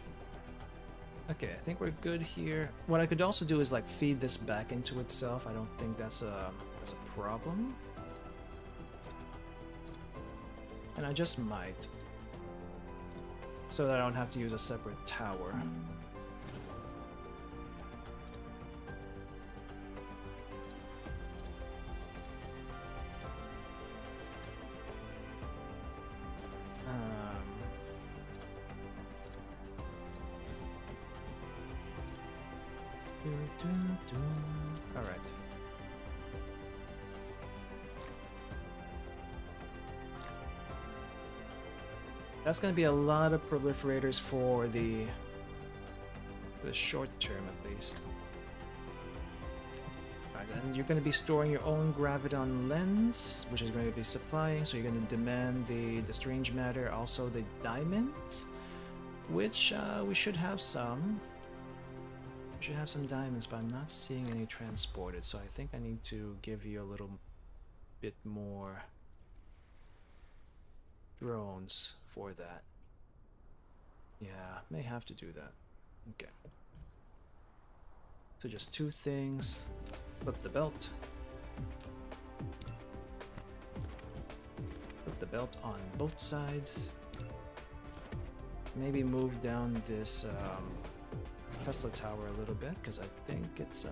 Okay, I think we're good here. What I could also do is like feed this back into itself. I don't think that's a problem. And I just might. So that I don't have to use a separate tower. All right. That's going to be a lot of proliferators for the short term, at least. Alright, and you're going to be storing your own graviton lens, which is going to be supplying, so you're going to demand the strange matter, also the diamonds, which we should have some. We should have some diamonds, but I'm not seeing any transported, so I think I need to give you a little bit more drones for that. Yeah, may have to do that. Okay. So just two things. Flip the belt. Flip the belt on both sides. Maybe move down this Tesla tower a little bit, because I think it's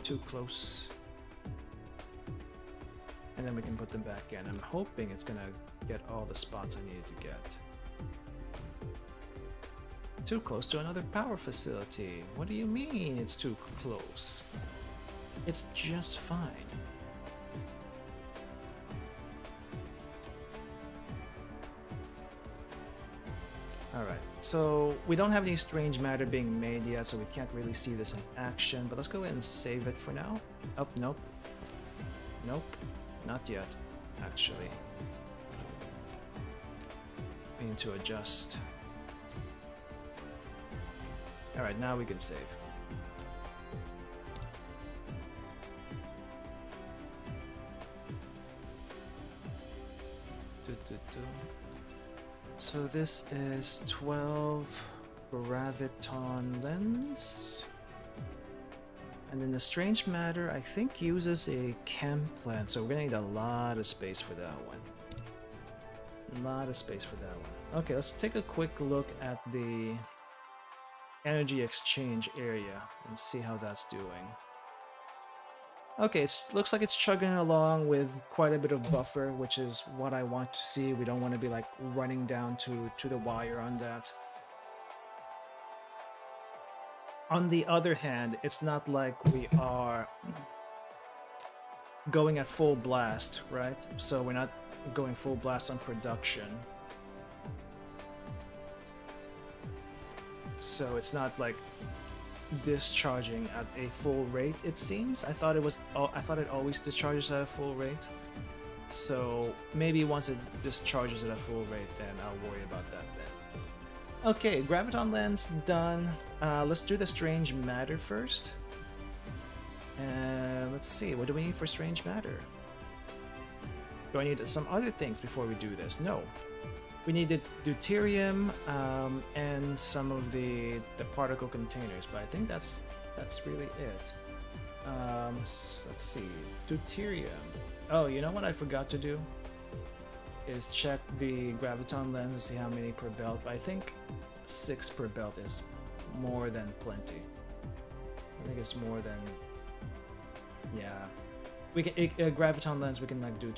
too close. And then we can put them back in. I'm hoping it's gonna get all the spots I needed to get. Too close to another power facility. What do you mean it's too close? It's just fine. Alright, so we don't have any strange matter being made yet, so we can't really see this in action, but let's go ahead and save it for now. Oh, nope. Nope. Not yet, actually. We need to adjust. Alright, now we can save. So this is 12 graviton lens. And then the strange matter, I think, uses a chem plant, so we're gonna need a lot of space for that one. A lot of space for that one. Okay, let's take a quick look at the energy exchange area and see how that's doing. Okay, it looks like it's chugging along with quite a bit of buffer, which is what I want to see. We don't want to be like running down to the wire on that. On the other hand, it's not like we are going at full blast, right? So we're not going full blast on production. So it's not like discharging at a full rate, it seems. I thought it always discharges at a full rate. So maybe once it discharges at a full rate, then I'll worry about that then. Okay, graviton lens done. Let's do the strange matter first. And let's see, what do we need for strange matter? Do I need some other things before we do this? No. We needed deuterium and some of the particle containers, but I think that's really it. Let's see, deuterium. Oh, you know what I forgot to do? Is check the graviton lens to see how many per belt, but I think 6 per belt is more than plenty. I think it's more than, yeah. We can graviton lens, we can like do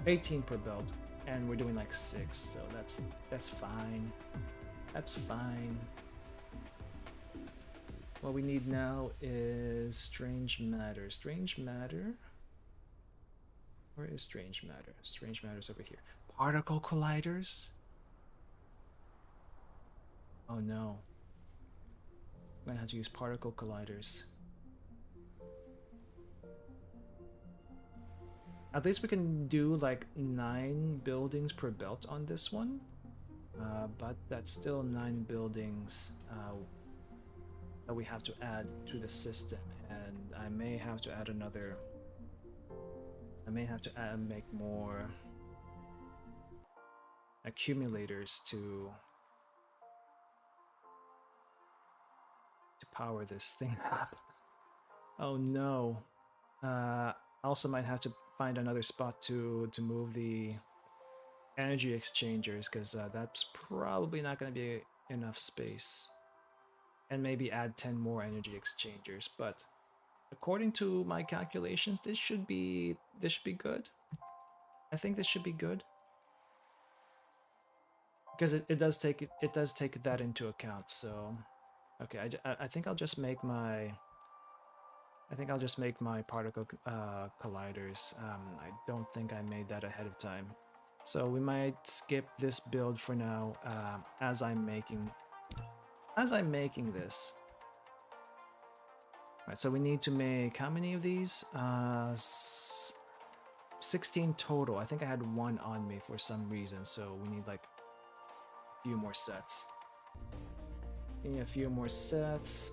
18 per belt, and we're doing like 6, so that's fine. That's fine. What we need now is strange matter. Strange matter. Where is strange matter? Strange matter's over here. Particle colliders? Oh no. I'm gonna have to use particle colliders. At least we can do like 9 buildings per belt on this one. But that's still 9 buildings that we have to add to the system. And I may have to add another... I may have to make more accumulators to power this thing up. Oh no. I also might have to find another spot to move the energy exchangers, because that's probably not going to be enough space. And maybe add 10 more energy exchangers, but according to my calculations, this should be good. I think this should be good, because it does take that into account. So okay, I think I'll just make my particle colliders. I don't think I made that ahead of time, so we might skip this build for now. As I'm making this. Right, so we need to make how many of these? 16 total. I think I had 1 on me for some reason, so we need like a few more sets. We need a few more sets.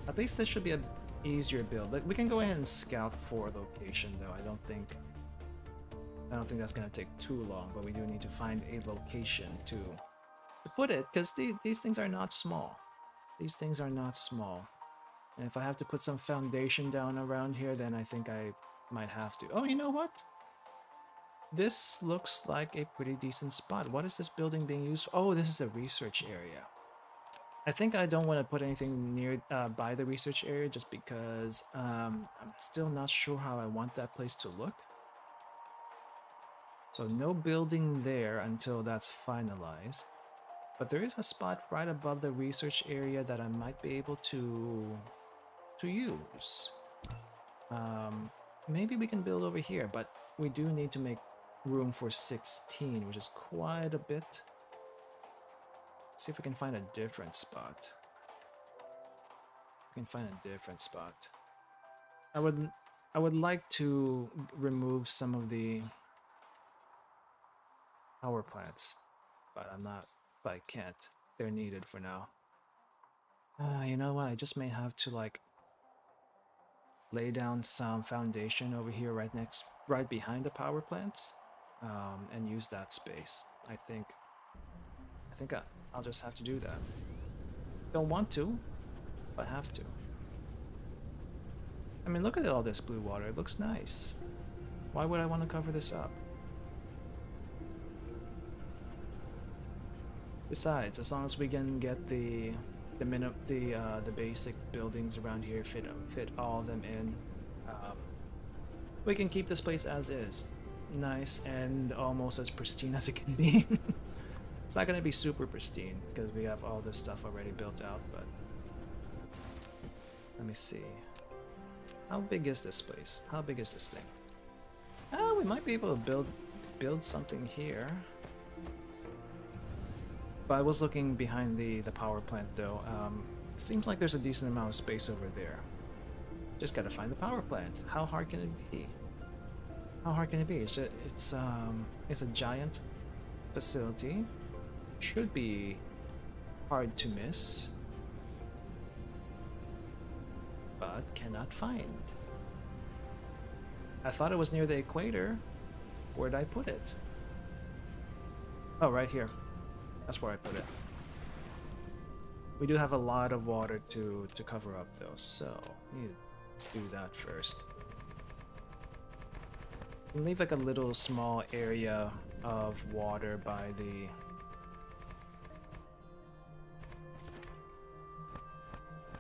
At least this should be an easier build. Like, we can go ahead and scout for location though. I don't think that's gonna take too long, but we do need to find a location to put it, because these things are not small. These things are not small. And if I have to put some foundation down around here, then I think I might have to. Oh, you know what? This looks like a pretty decent spot. What is this building being used for? Oh, this is a research area. I think I don't want to put anything near by the research area, just because I'm still not sure how I want that place to look. So no building there until that's finalized. But there is a spot right above the research area that I might be able to use. Maybe we can build over here, but we do need to make room for 16, which is quite a bit. Let's see if we can find a different spot. We can find a different spot. I would like to remove some of the power plants, but I can't. They're needed for now. You know what? I just may have to like lay down some foundation over here right behind the power plants, and use that space. I think I'll just have to do that. Don't want to, but have to. I mean, look at all this blue water. It looks nice. Why would I want to cover this up? Besides, as long as we can get the basic buildings around here, fit all of them in, we can keep this place as is. Nice and almost as pristine as it can be. It's not going to be super pristine because we have all this stuff already built out, but let me see. How big is this place? How big is this thing? We might be able to build something here. But I was looking behind the power plant though. It seems like there's a decent amount of space over there. Just gotta find the power plant. How hard can it be? How hard can it be? It's a giant facility. Should be hard to miss. But but cannot find. I thought it was near the equator. Where'd I put it? Oh, right here. That's where I put it. We do have a lot of water to cover up though, so we need to do that first. We'll leave like a little small area of water by the...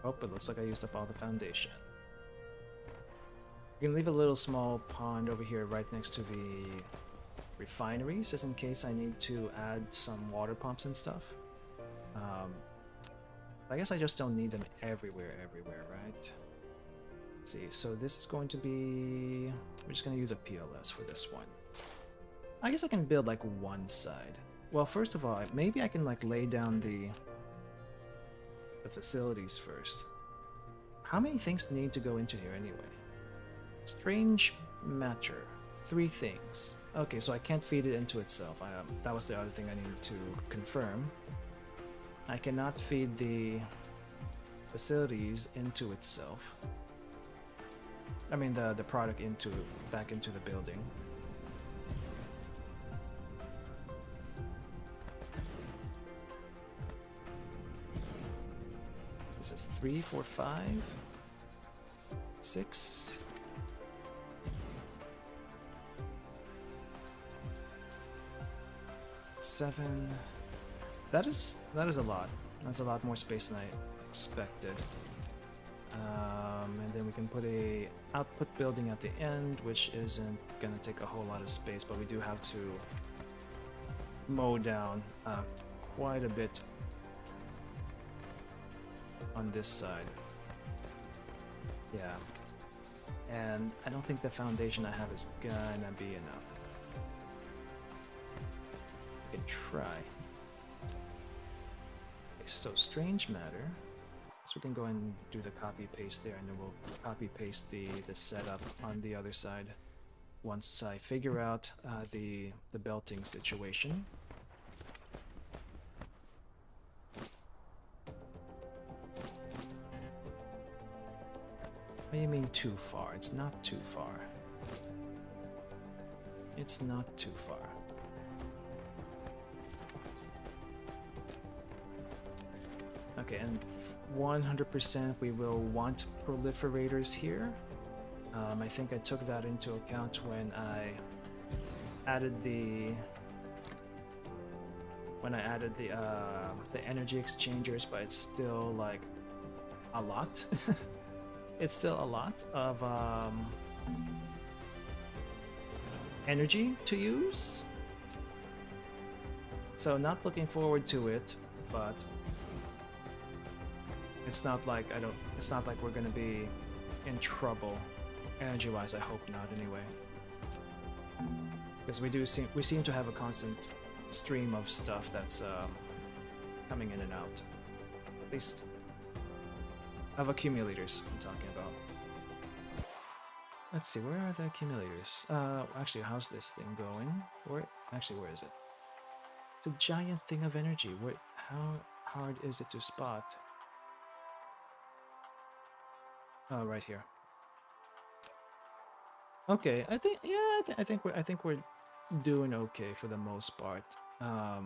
Oh, it looks like I used up all the foundation. We can leave a little small pond over here right next to the refineries, just in case I need to add some water pumps and stuff. I guess I just don't need them everywhere, right? Let's see, so this is going to be... We're just going to use a PLS for this one. I guess I can build like one side. Well, first of all, maybe I can like lay down the facilities first. How many things need to go into here anyway? Strange matter. 3 things. Okay, so I can't feed it into itself. That was the other thing I needed to confirm. I cannot feed the facilities into itself. I mean the product back into the building. This is 3, 4, 5, 6. Seven. That is a lot. That's a lot more space than I expected. And then we can put a output building at the end, which isn't gonna take a whole lot of space, but we do have to mow down quite a bit on this side. Yeah. And I don't think the foundation I have is gonna be enough. I can try. Okay, so strange matter. So we can go and do the copy paste there, and then we'll copy paste the setup on the other side once I figure out the belting situation. What do you mean too far? It's not too far. It's not too far. Okay, and 100% we will want proliferators here. I think I took that into account when I added the energy exchangers, but it's still like a lot. It's still a lot of energy to use. So not looking forward to it, but it's not like we're gonna be in trouble energy-wise. I hope not, anyway. Because we seem to have a constant stream of stuff that's coming in and out. At least of accumulators I'm talking about. Let's see, where are the accumulators? Actually, how's this thing going? Where is it? It's a giant thing of energy. How hard is it to spot? Oh, right here. Okay, I think we're doing okay for the most part. I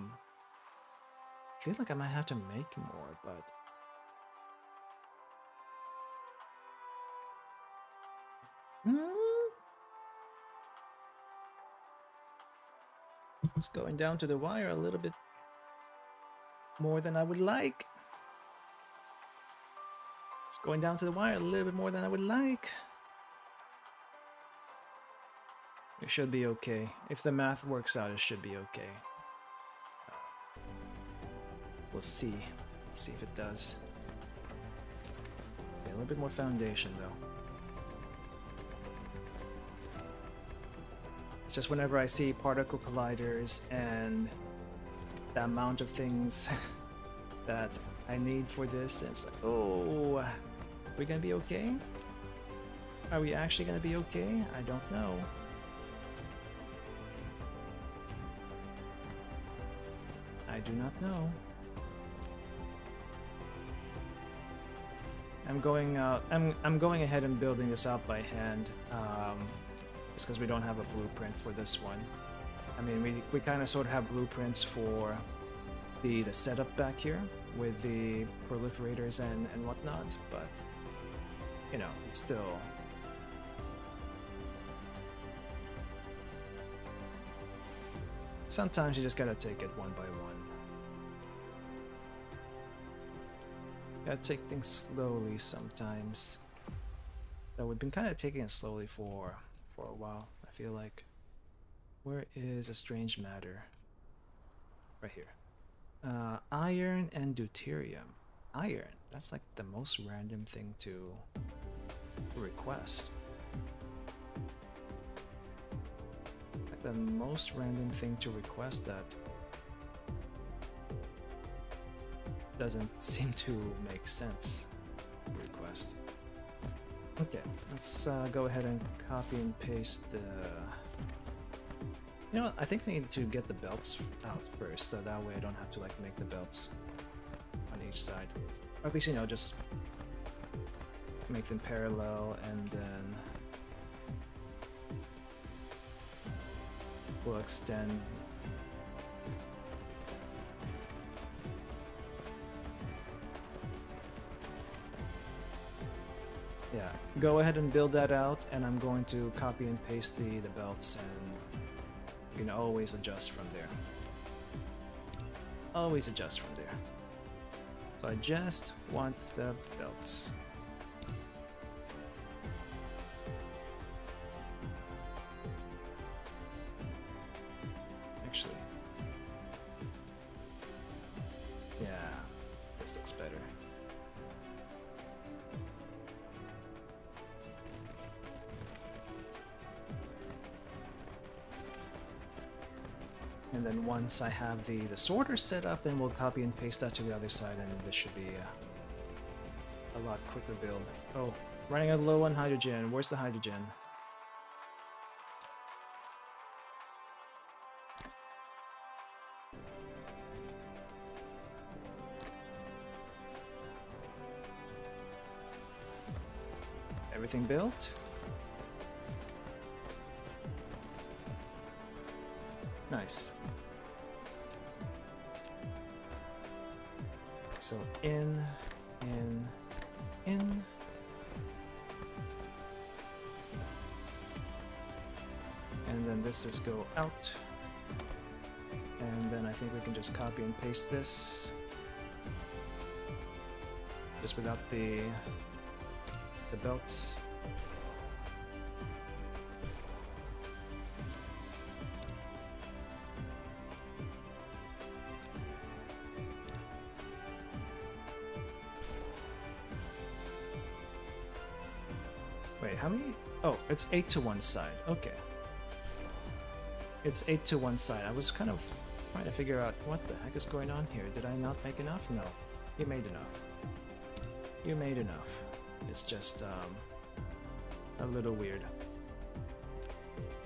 feel like I might have to make more, but it's going down to the wire a little bit more than I would like. It's going down to the wire a little bit more than I would like. It should be okay. If the math works out, it should be okay. We'll see. See if it does. Okay, a little bit more foundation though. It's just whenever I see particle colliders and the amount of things that I need for this, it's like, oh, are we gonna be okay? Are we actually gonna be okay? I don't know. I do not know. I'm going out. I'm going ahead and building this out by hand, just because we don't have a blueprint for this one. I mean, we kind of sort of have blueprints for the setup back here with the proliferators and whatnot, but you know, it's still. Sometimes you just gotta take it one by one. Gotta take things slowly sometimes. So we've been kind of taking it slowly for a while, I feel like. Where is a strange matter? Right here. Iron and deuterium. Iron. That's like the most random thing to request. Like the most random thing to request that doesn't seem to make sense. Request. Okay, let's go ahead and copy and paste the. You know what? I think I need to get the belts out first, so that way I don't have to like make the belts on each side. Or at least, you know, just make them parallel, and then we'll extend. Yeah, go ahead and build that out, and I'm going to copy and paste the belts, and you can always adjust from there. Always adjust from there. So I just want the belts. Actually, yeah, this looks better. And then once I have the sorter set up, then we'll copy and paste that to the other side, and this should be a lot quicker build. Oh, running out low on hydrogen. Where's the hydrogen? Everything built? Nice. So in. And then this is go out. And then I think we can just copy and paste this. Just without the belts. Wait, how many? Oh, it's 8 to one side. Okay. It's 8 to one side. I was kind of trying to figure out what the heck is going on here. Did I not make enough? No. You made enough. You made enough. It's just a little weird.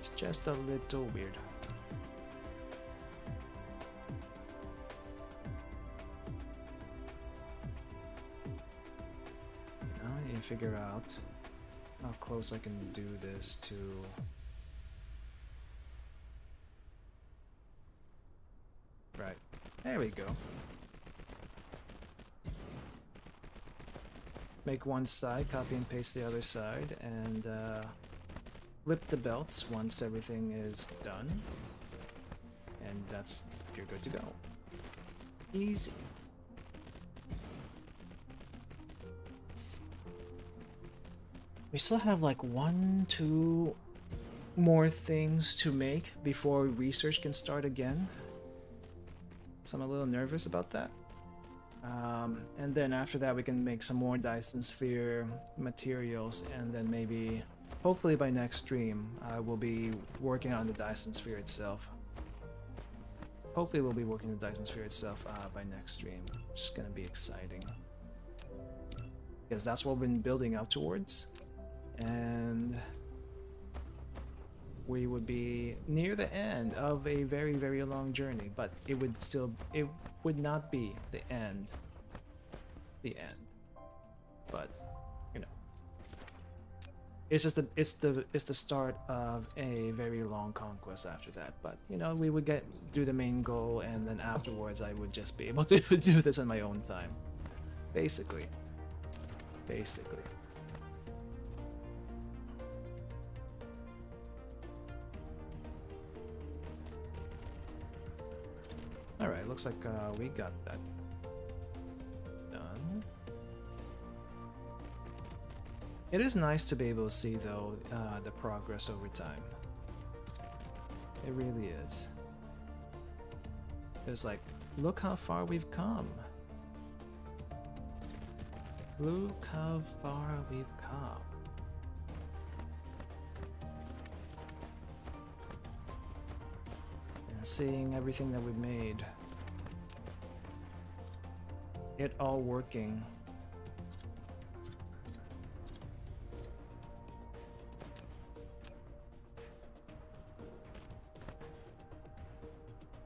It's just a little weird. Now I need to figure out how close I can do this to. Right. There we go. Make one side, copy and paste the other side, and flip the belts once everything is done. And you're good to go. Easy. We still have like 1, 2 more things to make before research can start again. So I'm a little nervous about that. And then after that we can make some more Dyson Sphere materials, and then maybe, hopefully by next stream, I will be working on the Dyson Sphere itself. Hopefully we'll be working on the Dyson Sphere itself by next stream, which is gonna be exciting. Because that's what we've been building up towards. And we would be near the end of a very, very long journey, but it would not be the end. But It's just it's the start of a very long conquest after that. But you know, we would do the main goal, and then afterwards I would just be able to do this in my own time. Basically. Basically. Alright, looks like we got that done. It is nice to be able to see, though, the progress over time. It really is. It's like, look how far we've come. Look how far we've come. And seeing everything that we've made. It all working.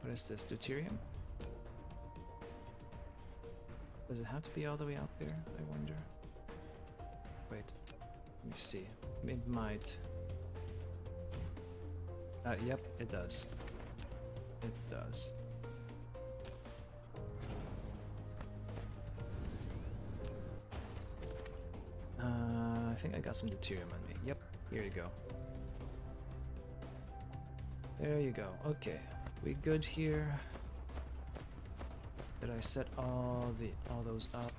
What is this, deuterium? Does it have to be all the way out there, I wonder? Wait, let me see. It might. Yep, it does. It does. I think I got some deuterium on me. Yep, here you go. There you go. Okay, we good here. Did I set all those up?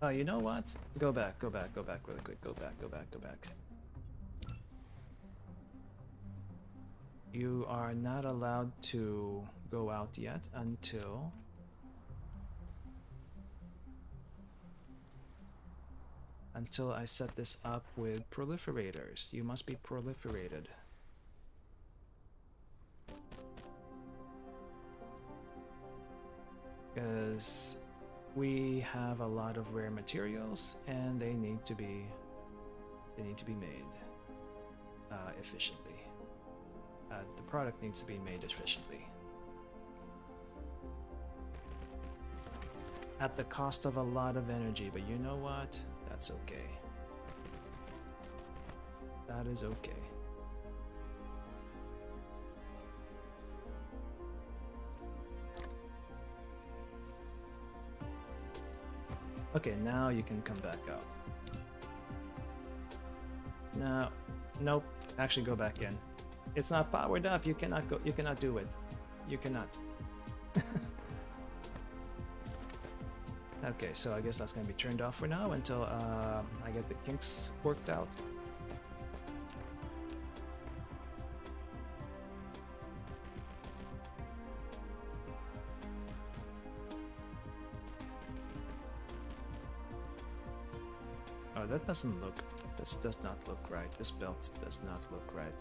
Oh, you know what? Go back really quick. Go back. You are not allowed to go out yet until I set this up with proliferators. You must be proliferated. Because we have a lot of rare materials and they need to be made efficiently. The product needs to be made efficiently. At the cost of a lot of energy, but you know what? That's okay. That is okay. Okay, now you can come back out. No, nope. Actually, go back in. It's not powered up. You cannot go. You cannot do it. You cannot. Okay, so I guess that's gonna be turned off for now until I get the kinks worked out. Oh, that doesn't look. This does not look right. This belt does not look right.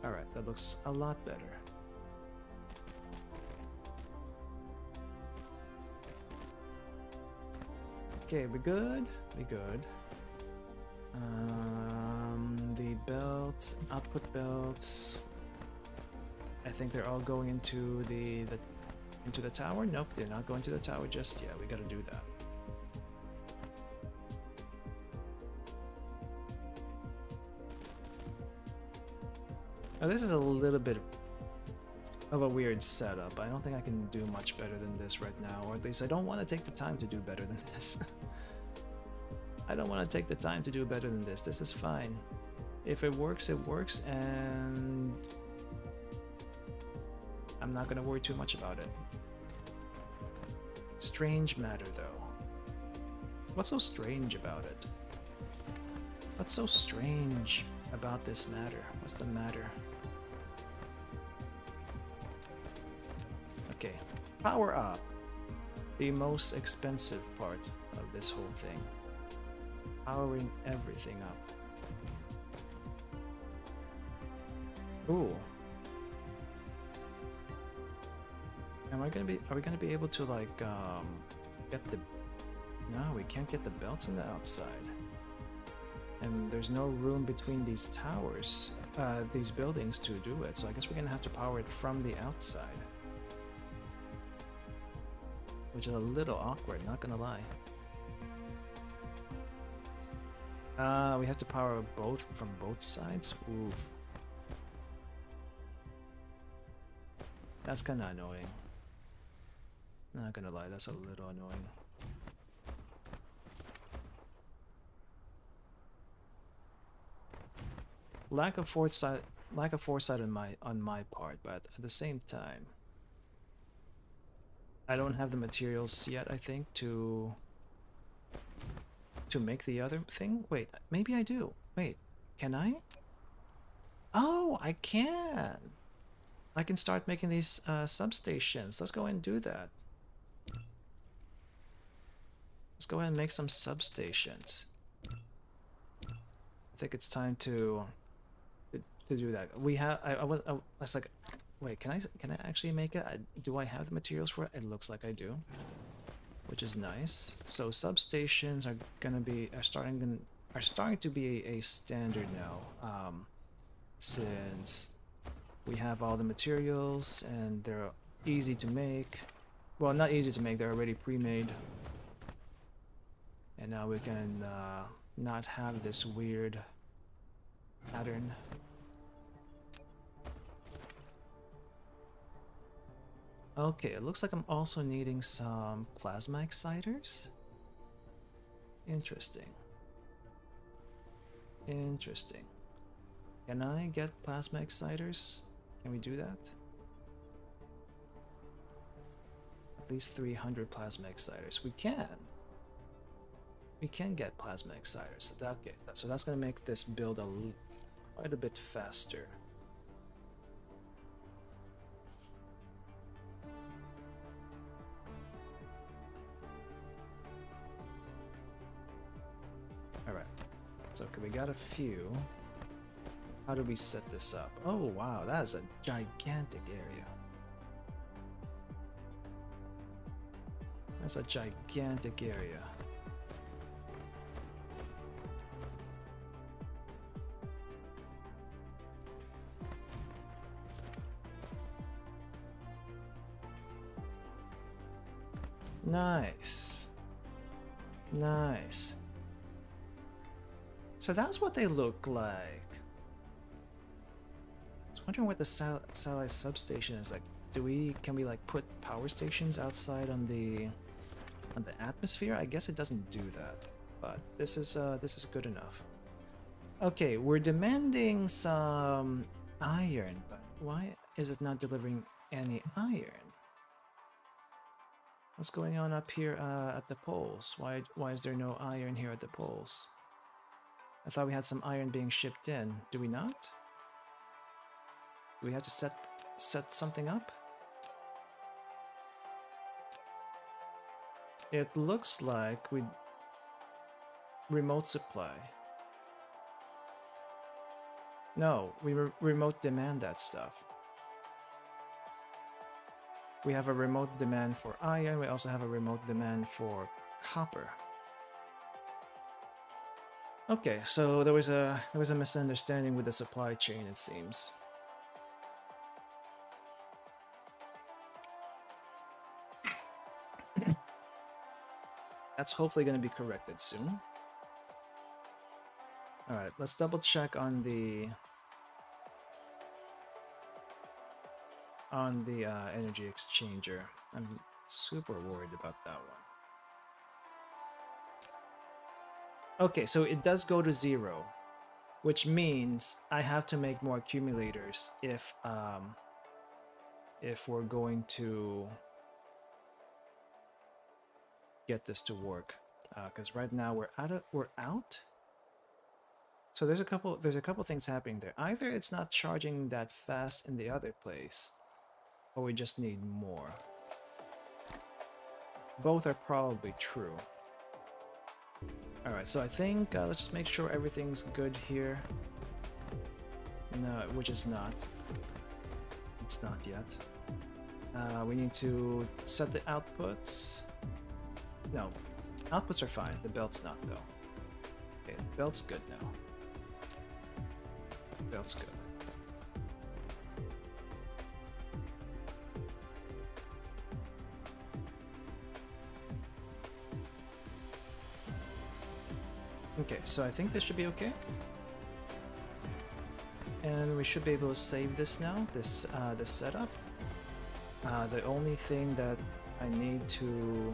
Alright, that looks a lot better. Okay, we good? We good. The belts, output belts. I think they're all going into the tower. Nope, they're not going to the tower just yet. We gotta do that. Now this is a little bit of a weird setup. I don't think I can do much better than this right now, or at least I don't want to take the time to do better than this. I don't want to take the time to do better than this. This is fine. If it works, and I'm not going to worry too much about it. Strange matter, though. What's so strange about it? What's so strange about this matter? What's the matter? Okay, power up. The most expensive part of this whole thing. Powering everything up. Ooh. Are we gonna be able to like get the? No, we can't get the belts on the outside. And there's no room between these towers, these buildings to do it. So I guess we're gonna have to power it from the outside. Which is a little awkward, not gonna lie. We have to power both from both sides? Oof. That's kinda annoying. Not gonna lie, that's a little annoying. Lack of foresight on my part, but at the same time, I don't have the materials yet, I think, to make the other thing. Wait, maybe I do. Wait, can I? Oh, I can. I can start making these substations. Let's go and do that. Let's go ahead and make some substations. I think it's time to do that. We have. I was like, wait, can I actually make it? Do I have the materials for it? It looks like I do, which is nice. So substations are starting to be a standard now, since we have all the materials and they're easy to make. Well, not easy to make; they're already pre-made. And now we can not have this weird pattern. Okay, it looks like I'm also needing some plasma exciters. Interesting. Interesting. Can I get plasma exciters? Can we do that? At least 300 plasma exciters. We can. We can get plasma exciters. Okay, so that's gonna make this build quite a bit faster. Alright, so okay, we got a few. How do we set this up? Oh wow, that is a gigantic area. That's a gigantic area. Nice. Nice. So that's what they look like. I was wondering what the satellite substation is like. Can we like put power stations outside on the atmosphere? I guess it doesn't do that, but this is good enough. Okay, we're demanding some iron, but why is it not delivering any iron? What's going on up here at the poles? Why is there no iron here at the poles? I thought we had some iron being shipped in. Do we not? Do we have to set something up? It looks like we remote supply. No, we remote demand that stuff. We have a remote demand for iron. We also have a remote demand for copper. Okay, so there was a misunderstanding with the supply chain, it seems. That's hopefully going to be corrected soon. All right, let's double check on the energy exchanger. I'm super worried about that one. Okay, so it does go to 0, which means I have to make more accumulators if we're going to get this to work. Because right now we're out. So there's a couple things happening there. Either it's not charging that fast in the other place, or we just need more. Both are probably true. Alright, so I think let's just make sure everything's good here. No, which is not. It's not yet. We need to set the outputs. No, outputs are fine. The belt's not, though. Okay, belt's good now. Belt's good. Okay, so I think this should be okay. And we should be able to save this now, this setup. The only thing that I need to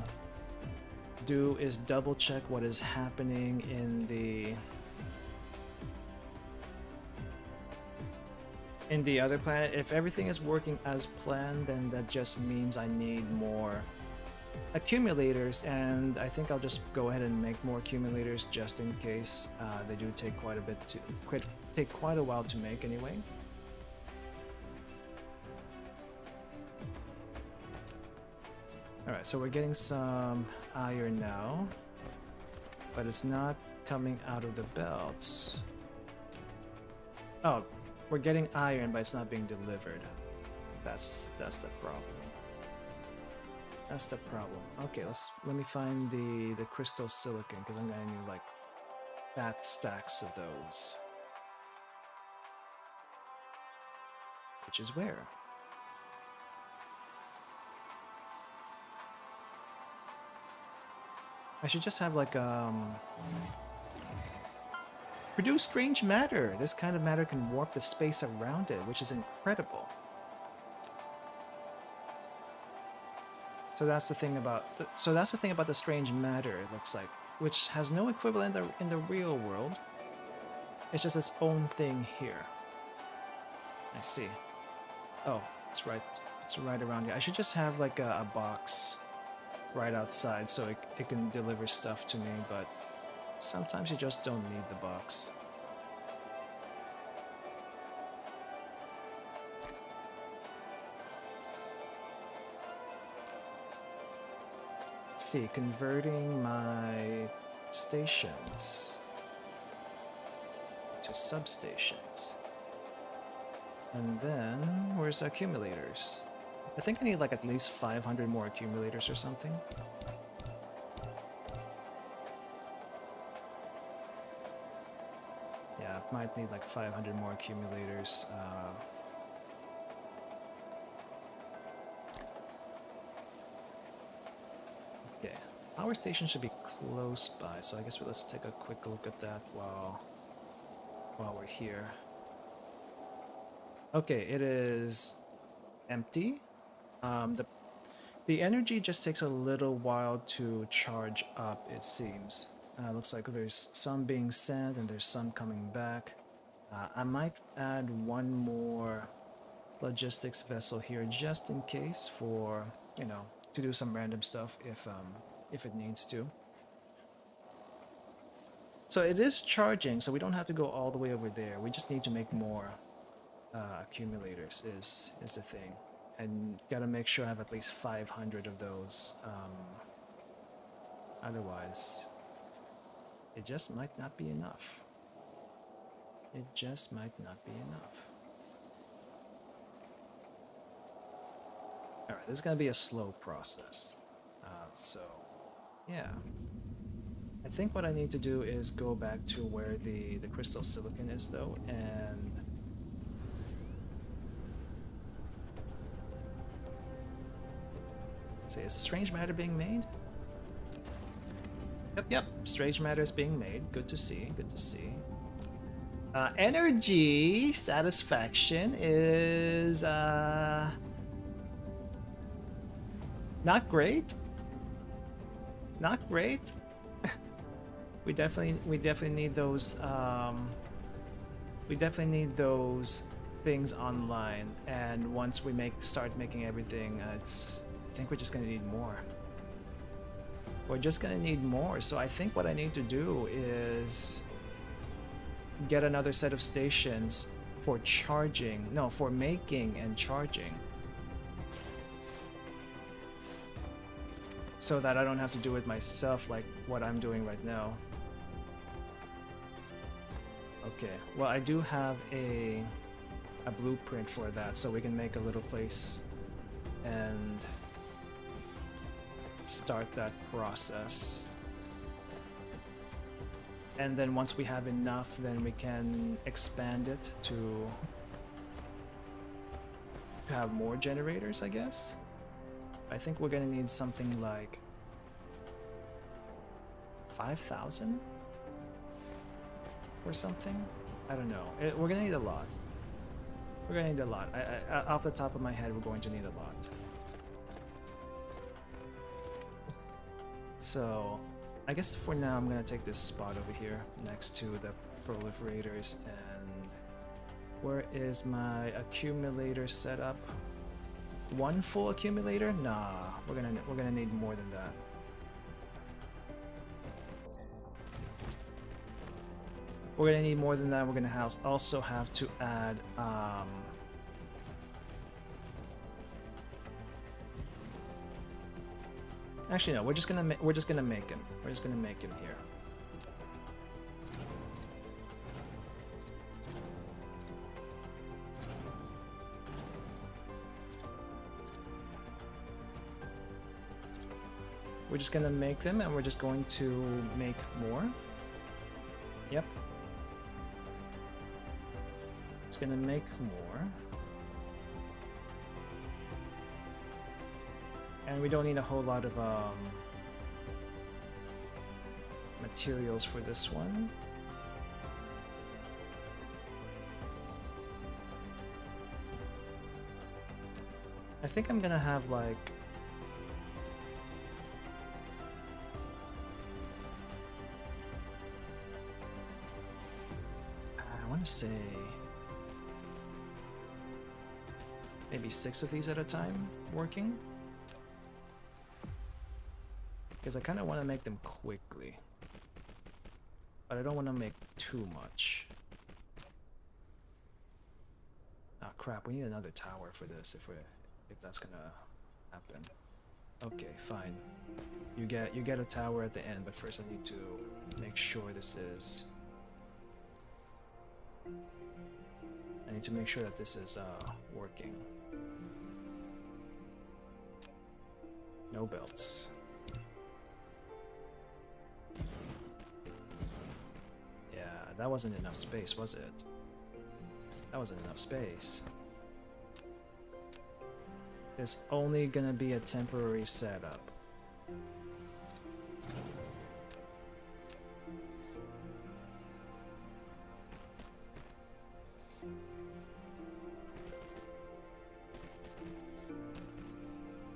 do is double check what is happening in the other planet. If everything is working as planned, then that just means I need more accumulators, and I think I'll just go ahead and make more accumulators just in case. They do take quite a while to make anyway. Alright, so we're getting some iron now, but it's not coming out of the belts. Oh, we're getting iron, but it's not being delivered. That's the problem. That's the problem. Okay, let me find the crystal silicon, because I'm gonna need like fat stacks of those. Which is where? I should just have like produce strange matter. This kind of matter can warp the space around it, which is incredible. So that's the thing about the strange matter, it looks like, which has no equivalent in the real world. It's just its own thing here. I see. Oh, it's right. It's right around here. I should just have like a box right outside so it can deliver stuff to me, but sometimes you just don't need the box. Let's see, converting my stations to substations. And then, where's the accumulators? I think I need like at least 500 more accumulators or something. Yeah, I might need like 500 more accumulators. Okay, power station should be close by, so I guess let's take a quick look at that while we're here. Okay, it is empty. The energy just takes a little while to charge up, it seems. Looks like there's some being sent and there's some coming back. I might add one more logistics vessel here just in case for, you know, to do some random stuff if it needs to. So it is charging, so we don't have to go all the way over there. We just need to make more accumulators is the thing. And gotta make sure I have at least 500 of those. Otherwise, it just might not be enough. It just might not be enough. Alright, this is gonna be a slow process. So, yeah. I think what I need to do is go back to where the crystal silicon is, though, and see, is the strange matter being made? Yep, strange matter is being made. Good to see, good to see. Energy satisfaction is not great. Not great. we definitely need those we definitely need those things online, and once we start making everything, I think we're just gonna need more. We're just gonna need more. So I think what I need to do is get another set of stations for charging. No, for making and charging. So that I don't have to do it myself like what I'm doing right now. Okay, well I do have a blueprint for that, so we can make a little place and start that process. And then once we have enough, then we can expand it to have more generators, I guess. I think we're gonna need something like 5,000 or something. I don't know. We're gonna need a lot. We're gonna need a lot. Off the top of my head, we're going to need a lot. So I guess for now I'm gonna take this spot over here next to the proliferators. And where is my accumulator setup? One full accumulator? Nah, we're gonna need more than that. We're gonna need more than that. We're gonna also have to add actually no, we're just gonna make him. We're just gonna make him here. We're just gonna make them, and we're just going to make more. Yep. It's gonna make more. And we don't need a whole lot of materials for this one. I think I'm gonna have like I want to say maybe 6 of these at a time working. Because I kind of want to make them quickly. But I don't want to make too much. Ah, crap, we need another tower for this if that's gonna happen. Okay, fine. You get a tower at the end, but first I need to make sure this is... I need to make sure that this is working. No belts. Yeah, that wasn't enough space, was it? That wasn't enough space. It's only gonna be a temporary setup.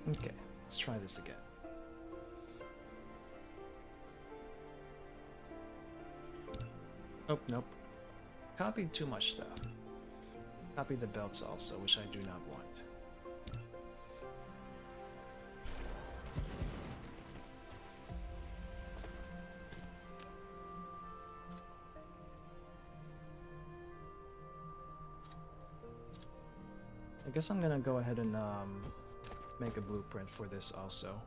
Okay, let's try this again. Oh, nope. Copied too much stuff. Copy the belts also, which I do not want. I guess I'm gonna go ahead and make a blueprint for this also.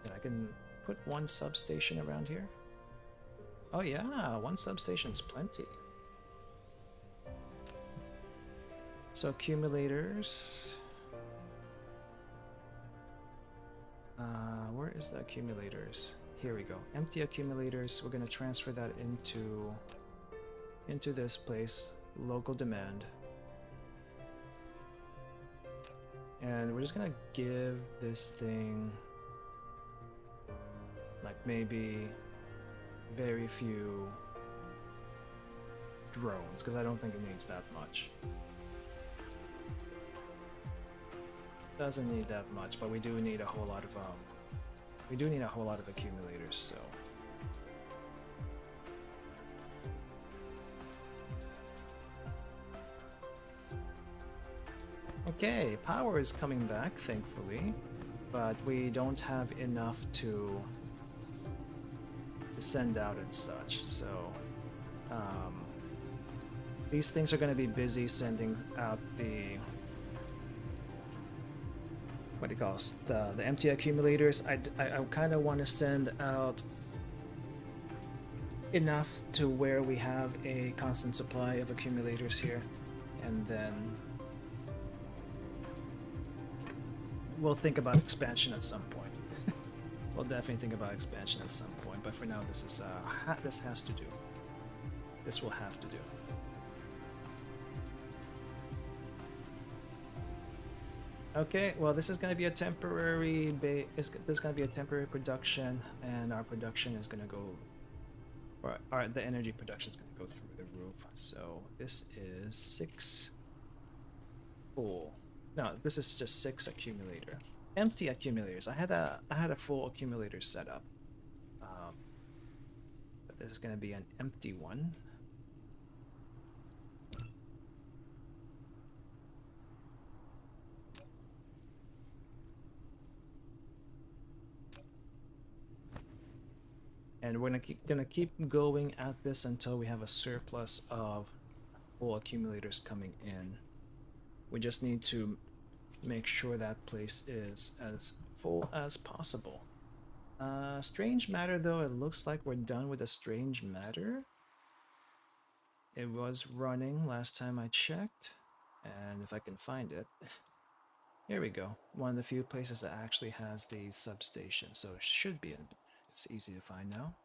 And I can put one substation around here. Oh yeah, one substation's plenty. So accumulators. Where is the accumulators? Here we go. Empty accumulators. We're gonna transfer that into this place. Local demand. And we're just gonna give this thing like maybe very few drones, because I don't think it needs that much. Doesn't need that much, but we do need a whole lot of accumulators, so okay, power is coming back, thankfully, but we don't have enough to send out and such, so these things are going to be busy sending out the what do you call it, the empty accumulators. I kind of want to send out enough to where we have a constant supply of accumulators here, and then we'll think about expansion at some point. We'll definitely think about expansion at some point, but for now this is this has to do. This will have to do. Okay, well this is going to be a temporary this is going to be a temporary production, and our production is going to go, or the energy production is going to go through the roof. So this is 6 full. No, this is just 6 accumulator. Empty accumulators. I had a full accumulator set up, but this is going to be an empty one. And we're gonna keep going at this until we have a surplus of full accumulators coming in. We just need to make sure that place is as full as possible. Strange matter though, it looks like we're done with the strange matter. It was running last time I checked, and if I can find it. Here we go. One of the few places that actually has the substation, so it should be it's easy to find now.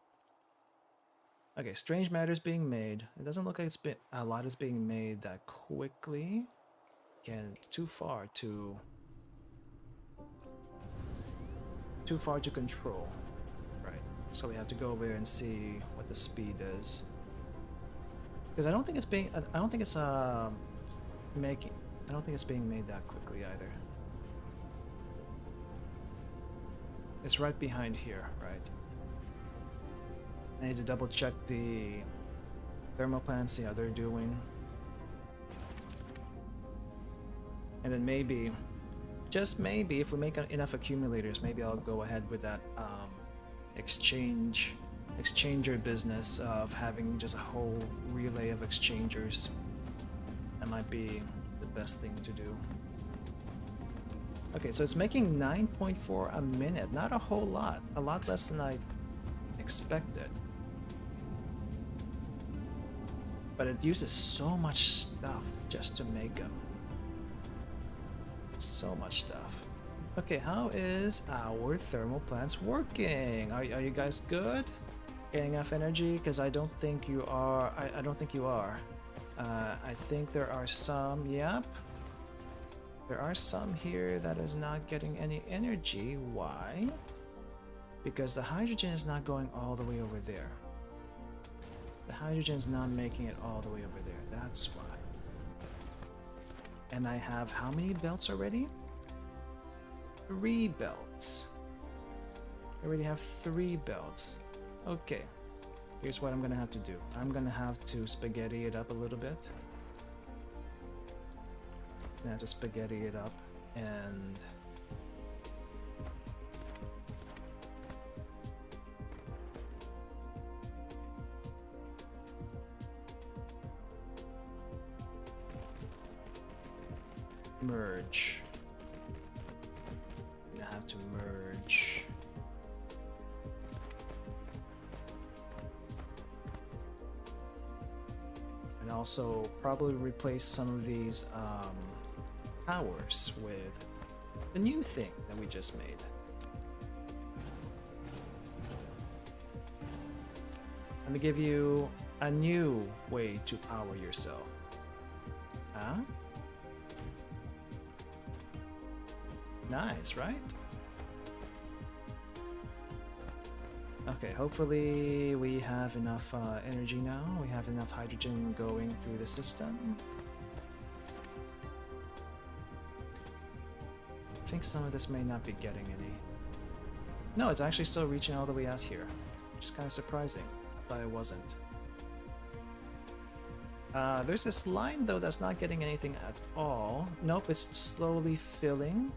Okay, strange matter is being made. It doesn't look like a lot is being made that quickly. Again, too far to control. Right. So we have to go over there and see what the speed is. Because I don't think it's being made that quickly either. It's right behind here, right? I need to double check the thermal plants, see how they're doing. And then maybe, just maybe, if we make enough accumulators, maybe I'll go ahead with that exchanger business of having just a whole relay of exchangers. That might be the best thing to do. Okay, so it's making 9.4 a minute. Not a whole lot. A lot less than I expected. But it uses so much stuff just to make them. So much stuff. Okay, how is our thermal plants working? Are you guys good? Getting enough energy? Because I don't think you are. I don't think you are. I think there are some. Yep. There are some here that is not getting any energy. Why? Because the hydrogen is not going all the way over there. The hydrogen is not making it all the way over there. That's why. And I have how many belts already? 3 belts. I already have 3 belts. Okay. Here's what I'm gonna have to do. I'm gonna have to spaghetti it up a little bit. I'm gonna have to spaghetti it up and merge. I'm gonna have to merge. And also probably replace some of these towers with the new thing that we just made. Let me give you a new way to power yourself. Huh? Nice, right? Okay, hopefully we have enough energy now. We have enough hydrogen going through the system. I think some of this may not be getting any. No, it's actually still reaching all the way out here, which is kind of surprising. I thought it wasn't. There's this line though that's not getting anything at all. Nope, it's slowly filling.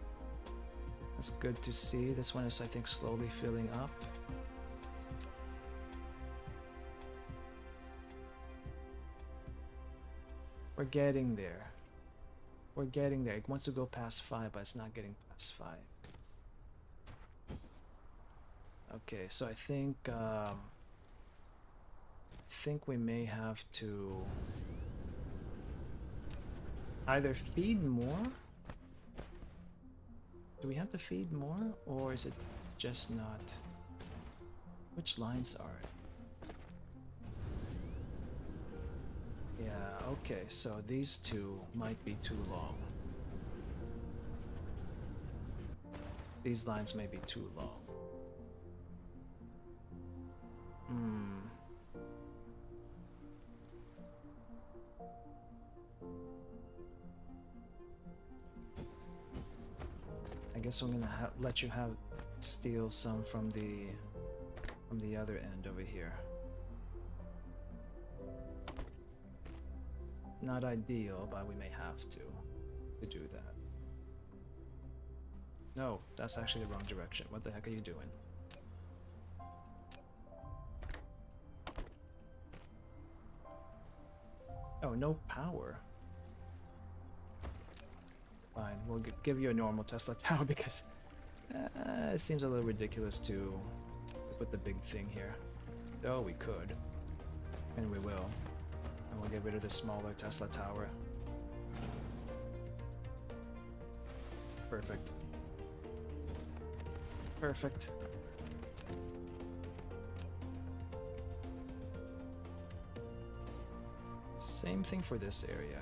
That's good to see. This one is, I think, slowly filling up. We're getting there. We're getting there. It wants to go past 5, but it's not getting past 5. Okay, so I think we may have to either feed more Do we have to feed more, or is it just not? Which lines are it? Yeah, okay, so these two might be too long. These lines may be too long. I guess I'm gonna let you steal some from the other end over here. Not ideal, but we may have to do that. No, that's actually the wrong direction. What the heck are you doing? Oh, no power. Fine, we'll give you a normal Tesla tower because it seems a little ridiculous to put the big thing here. Though we could, and we will. And we'll get rid of the smaller Tesla tower. Perfect. Perfect. Same thing for this area.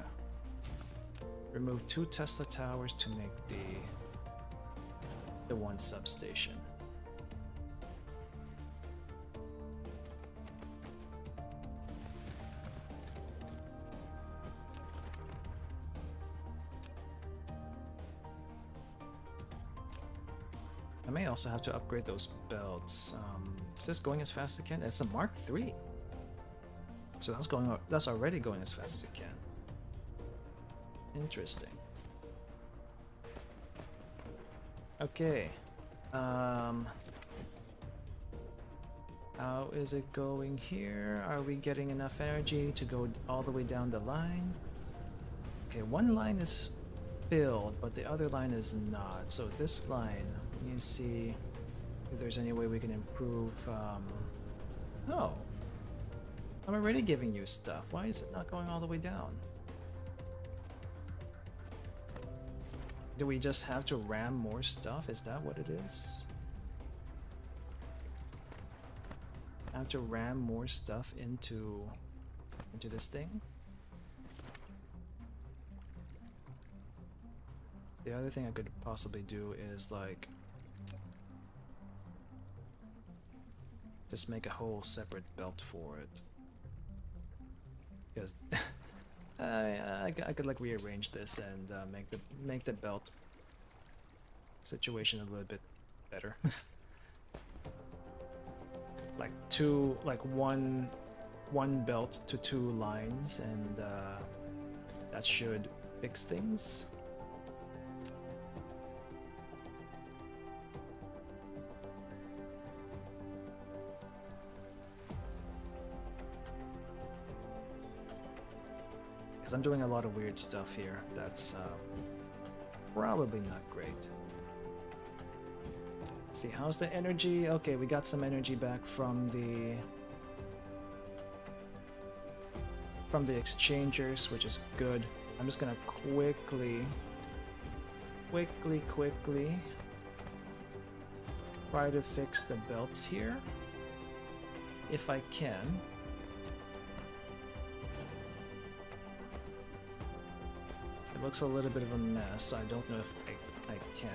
Remove 2 Tesla towers to make the one substation. I may also have to upgrade those belts. Is this going as fast as it can? It's a Mark III. So that's already going as fast as it can. Interesting. Okay. How is it going here? Are we getting enough energy to go all the way down the line? Okay, one line is filled, but the other line is not. So this line, we need to see if there's any way we can improve. Oh. I'm already giving you stuff. Why is it not going all the way down? Do we just have to ram more stuff? Is that what it is? I have to ram more stuff into this thing? The other thing I could possibly do is like just make a whole separate belt for it. Because I could like rearrange this and make the belt situation a little bit better. like one belt to 2 lines, and that should fix things. I'm doing a lot of weird stuff here that's probably not great. Let's see, how's the energy? Okay, we got some energy back from the exchangers, which is good. I'm just gonna quickly try to fix the belts here if I can. Looks a little bit of a mess, so I don't know if I can.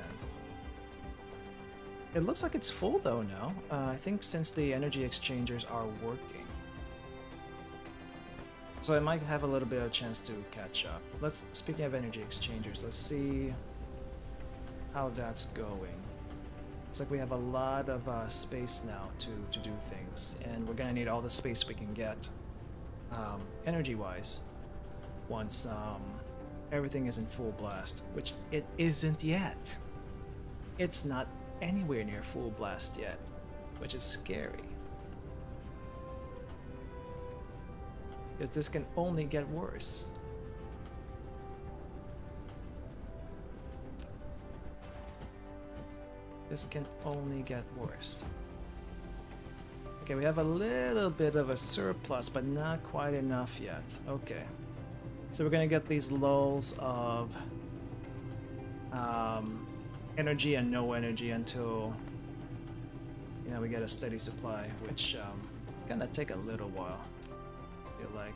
It looks like it's full though now. I think since the energy exchangers are working. So I might have a little bit of a chance to catch up. Speaking of energy exchangers, let's see how that's going. It's like we have a lot of space now to do things, and we're gonna need all the space we can get energy-wise once everything is in full blast, which it isn't yet. It's not anywhere near full blast yet, which is scary. Because this can only get worse. This can only get worse. Okay, we have a little bit of a surplus, but not quite enough yet. Okay. So we're gonna get these lulls of energy and no energy until, you know, we get a steady supply, which it's gonna take a little while, I feel like.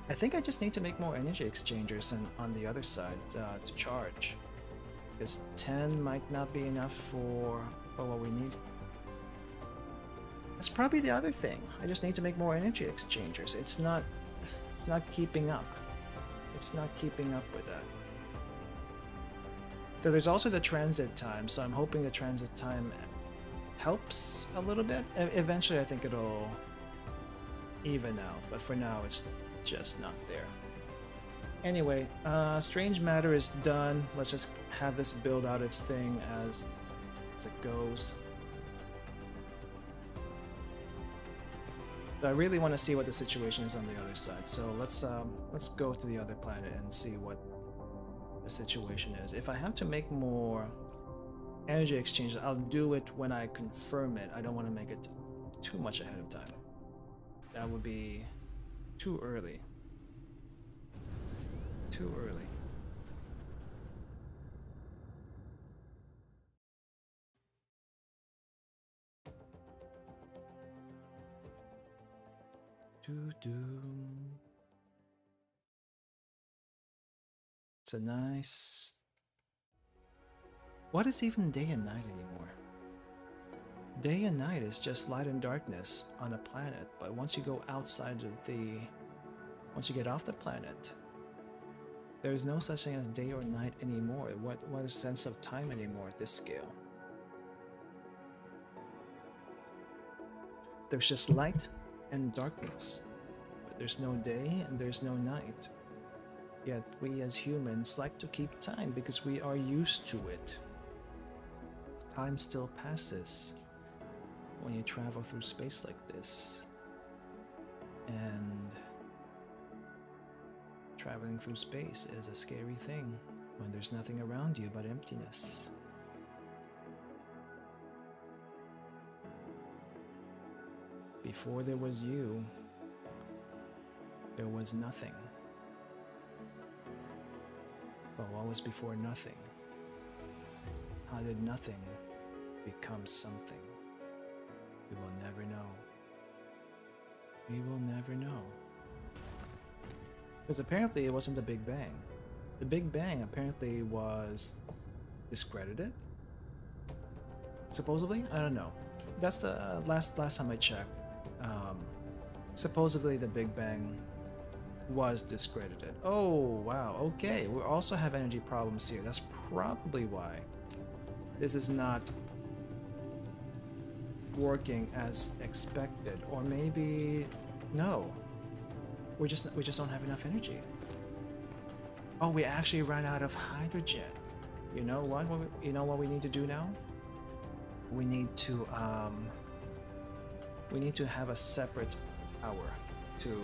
I think I just need to make more energy exchangers on the other side to charge, because 10 might not be enough for what we need. That's probably the other thing. I just need to make more energy exchangers. It's not keeping up. It's not keeping up with that. So there's also the transit time, so I'm hoping the transit time helps a little bit. Eventually I think it'll even out, but for now it's just not there. Anyway, Strange Matter is done. Let's just have this build out its thing as it goes. So I really want to see what the situation is on the other side. So let's go to the other planet and see what the situation is. If I have to make more energy exchanges, I'll do it when I confirm it. I don't want to make it too much ahead of time. That would be too early. Too early. It's a nice... What is even day and night anymore? Day and night is just light and darkness on a planet, but once you go outside of the... Once you get off the planet, there is no such thing as day or night anymore. What is sense of time anymore at this scale? There's just light and darkness, but there's no day and there's no night. Yet we as humans like to keep time because we are used to it. Time still passes when you travel through space like this. And traveling through space is a scary thing when there's nothing around you but emptiness. Before there was you, there was nothing. But what was before nothing? How did nothing become something? We will never know. We will never know. Because apparently it wasn't the Big Bang. The Big Bang apparently was discredited. Supposedly? I don't know. That's the last time I checked. Supposedly the Big Bang was discredited. Oh, wow. Okay, we also have energy problems here. That's probably why this is not working as expected. Or maybe no. We just don't have enough energy. Oh, we actually ran out of hydrogen. You know what? You know what we need to do now? We need to have a separate tower to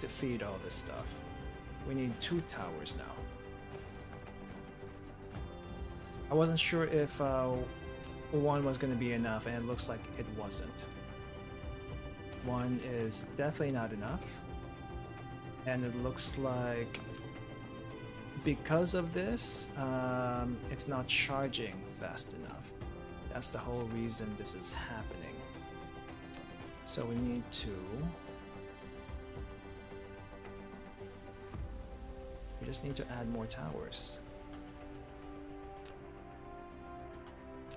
feed all this stuff. We need 2 towers now. I wasn't sure if one was going to be enough, and it looks like it wasn't. One is definitely not enough, and it looks like because of this, it's not charging fast enough. That's the whole reason this is happening. So we need to... We just need to add more towers.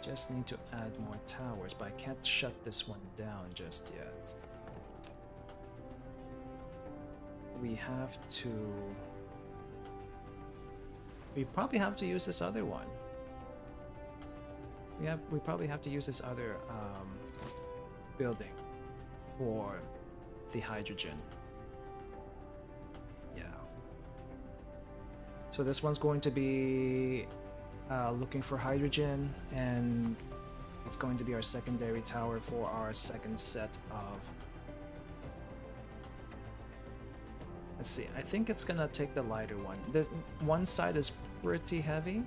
Just need to add more towers, but I can't shut this one down just yet. We have to... We probably have to use this other one. We probably have to use this other building for the hydrogen. Yeah. So this one's going to be looking for hydrogen, and it's going to be our secondary tower for our second set of... Let's see, I think it's gonna take the lighter one. This one side is pretty heavy,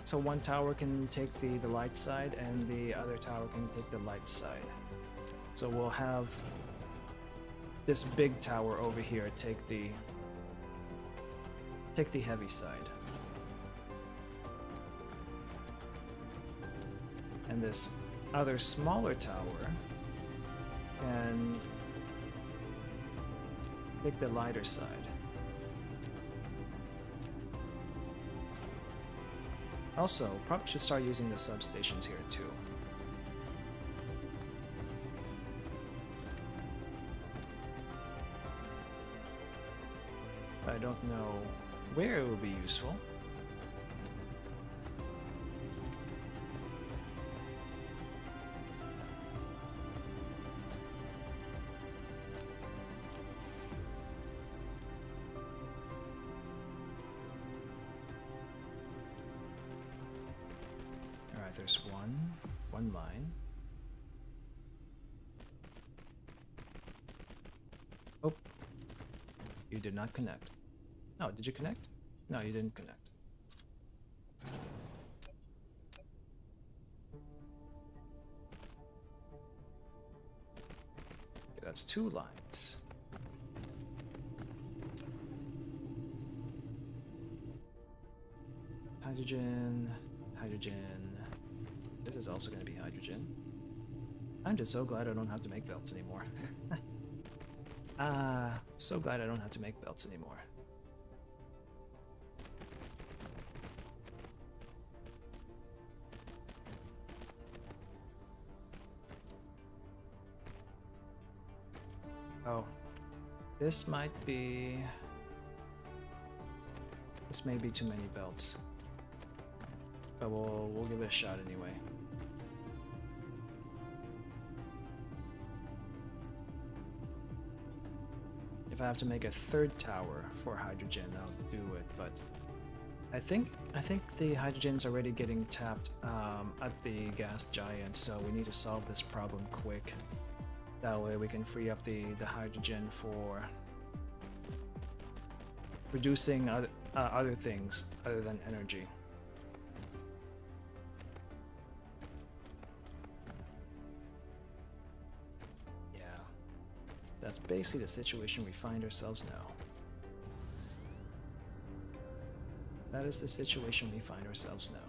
so one tower can take the light side, and the other tower can take the light side. So we'll have this big tower over here take the heavy side. and this other smaller tower can pick the lighter side. Also, probably should start using the substations here too. I don't know where it will be useful. Alright, there's one line. Oh, you did not connect. No, did you connect? No, you didn't connect. Okay, that's 2 lines. Hydrogen, hydrogen. This is also going to be hydrogen. I'm just so glad I don't have to make belts anymore. So glad I don't have to make belts anymore. Oh, this may be too many belts, but we'll give it a shot anyway. If I have to make a 3rd tower for hydrogen, I'll do it. But I think the hydrogen's already getting tapped at the gas giant, so we need to solve this problem quick. That way we can free up the hydrogen for producing other things other than energy. Yeah, that's basically the situation we find ourselves now. That is the situation we find ourselves now.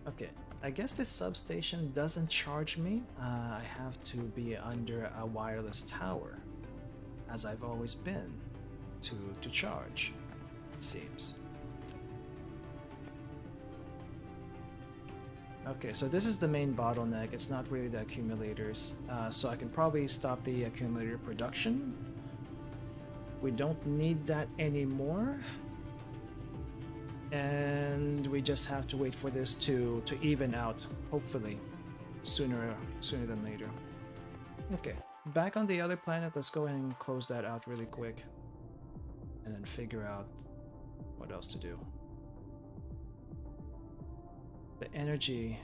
Okay, I guess this substation doesn't charge me. I have to be under a wireless tower, as I've always been, to charge, it seems. Okay, so this is the main bottleneck. It's not really the accumulators, so I can probably stop the accumulator production. We don't need that anymore. And we just have to wait for this to even out, hopefully, sooner than later. Okay, back on the other planet, let's go ahead and close that out really quick. And then figure out what else to do. The energy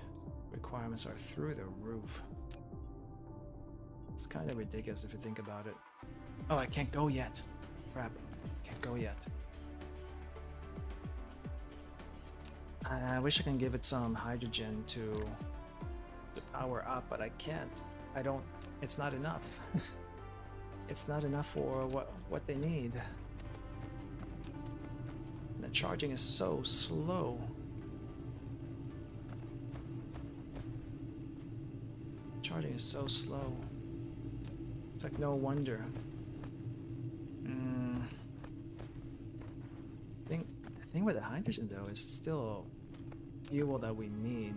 requirements are through the roof. It's kind of ridiculous if you think about it. Oh, I can't go yet. Crap, can't go yet. I wish I can give it some hydrogen to power up, but I can't. I don't. It's not enough. It's not enough for what they need. And the charging is so slow. Charging is so slow. It's like no wonder. The thing with the hydrogen though is it's still fuel that we need.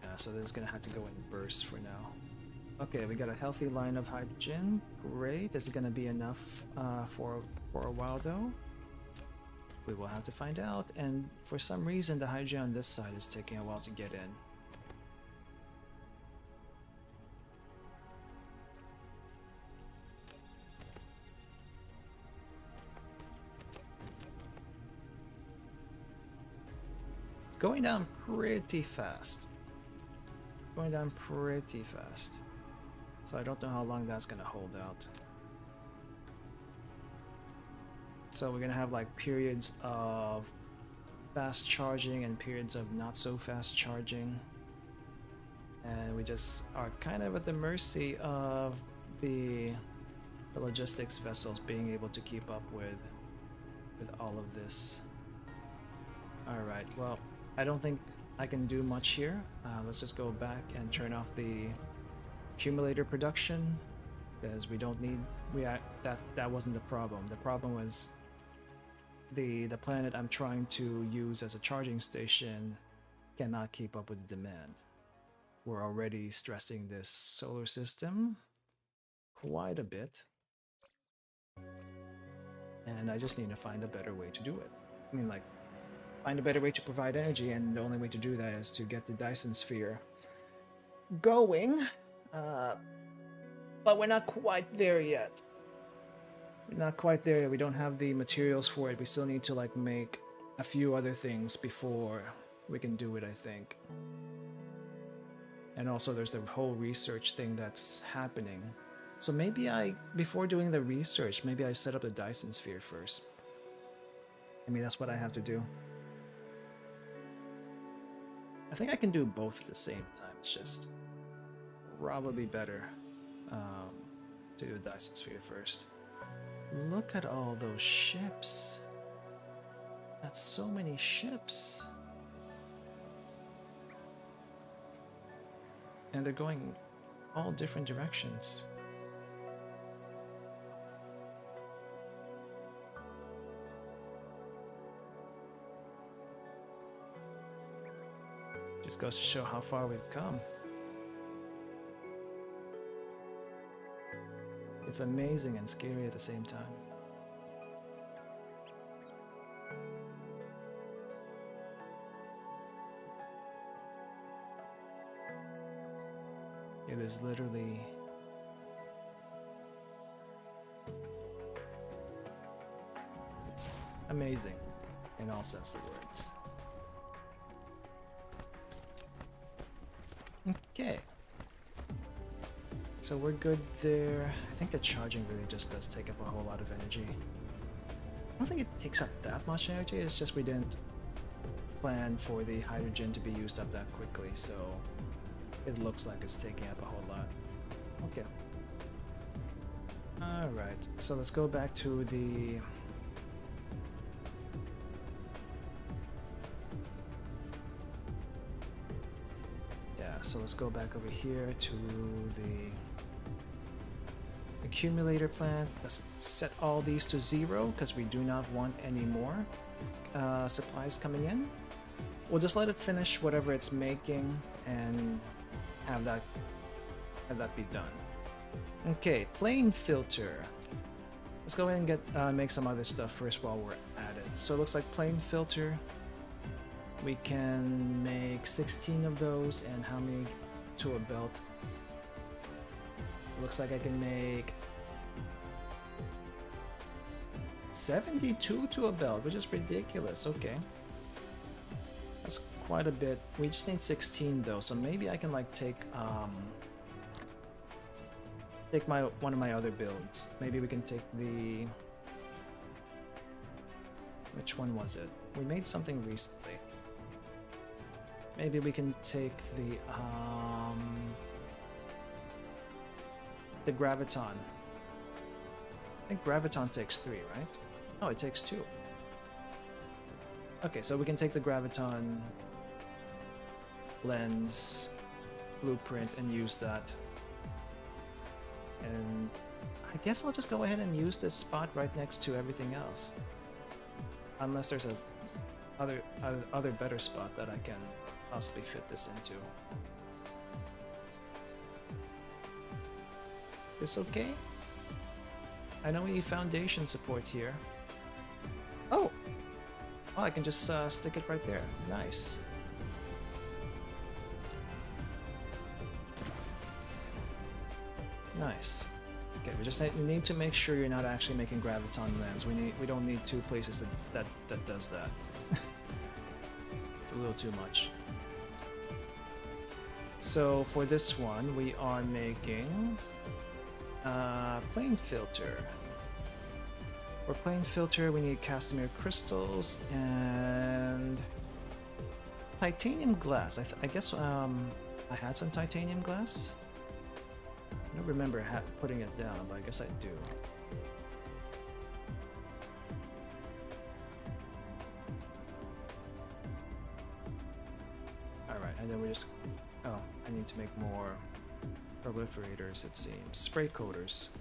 Yeah, so this is gonna have to go in bursts for now. Okay, we got a healthy line of hydrogen. Great. This is gonna be enough for a while though. We will have to find out, and for some reason the hydrogen on this side is taking a while to get in. Going down pretty fast. Going down pretty fast. So I don't know how long that's gonna hold out. So we're gonna have like periods of fast charging and periods of not so fast charging. And we just are kind of at the mercy of the logistics vessels being able to keep up with all of this. Alright, well, I don't think I can do much here. Let's just go back and turn off the accumulator production, because we don't need... that wasn't the problem. The problem was the planet I'm trying to use as a charging station cannot keep up with the demand. We're already stressing this solar system quite a bit, and I just need to find a better way to do it. I mean, like, find a better way to provide energy, and the only way to do that is to get the Dyson Sphere going, but we're not quite there yet. We're not quite there yet. We don't have the materials for it. We still need to like make a few other things before we can do it, I think. And also there's the whole research thing that's happening. So maybe before doing the research, maybe I set up the Dyson Sphere first. I mean, that's what I have to do. I think I can do both at the same time. It's just probably better to do the Dyson Sphere first. Look at all those ships. That's so many ships. And they're going all different directions. Just goes to show how far we've come. It's amazing and scary at the same time. It is literally amazing in all sense of the words. Okay. So we're good there. I think the charging really just does take up a whole lot of energy. I don't think it takes up that much energy, it's just we didn't plan for the hydrogen to be used up that quickly, so it looks like it's taking up a whole lot. Okay. Alright, so let's go back to the... So let's go back over here to the accumulator plant. Let's set all these to 0 because we do not want any more supplies coming in. We'll just let it finish whatever it's making and have that be done. Okay, plane filter. Let's go ahead and get make some other stuff first while we're at it. So it looks like plane filter. We can make 16 of those, and how many to a belt? Looks like I can make 72 to a belt, which is ridiculous. Okay. That's quite a bit. We just need 16 though, so maybe I can like take one of my other builds. Maybe we can take the... Which one was it? We made something recently. Maybe we can take the graviton. I think graviton takes 3, right? Oh, it takes 2. Okay, so we can take the graviton lens blueprint and use that. And I guess I'll just go ahead and use this spot right next to everything else. Unless there's a other better spot that I can possibly fit this into. This okay? I know we need foundation support here. Oh! Oh, I can just stick it right there. Nice. Nice. Okay, we need to make sure you're not actually making graviton lens. We don't need 2 places that does that. It's a little too much. So for this one, we are making plane filter. For plane filter, we need Casimir crystals and titanium glass. I guess I had some titanium glass. I don't remember putting it down, but I guess I do. Alright, and then we just... Oh, I need to make more proliferators, it seems. Spray coaters.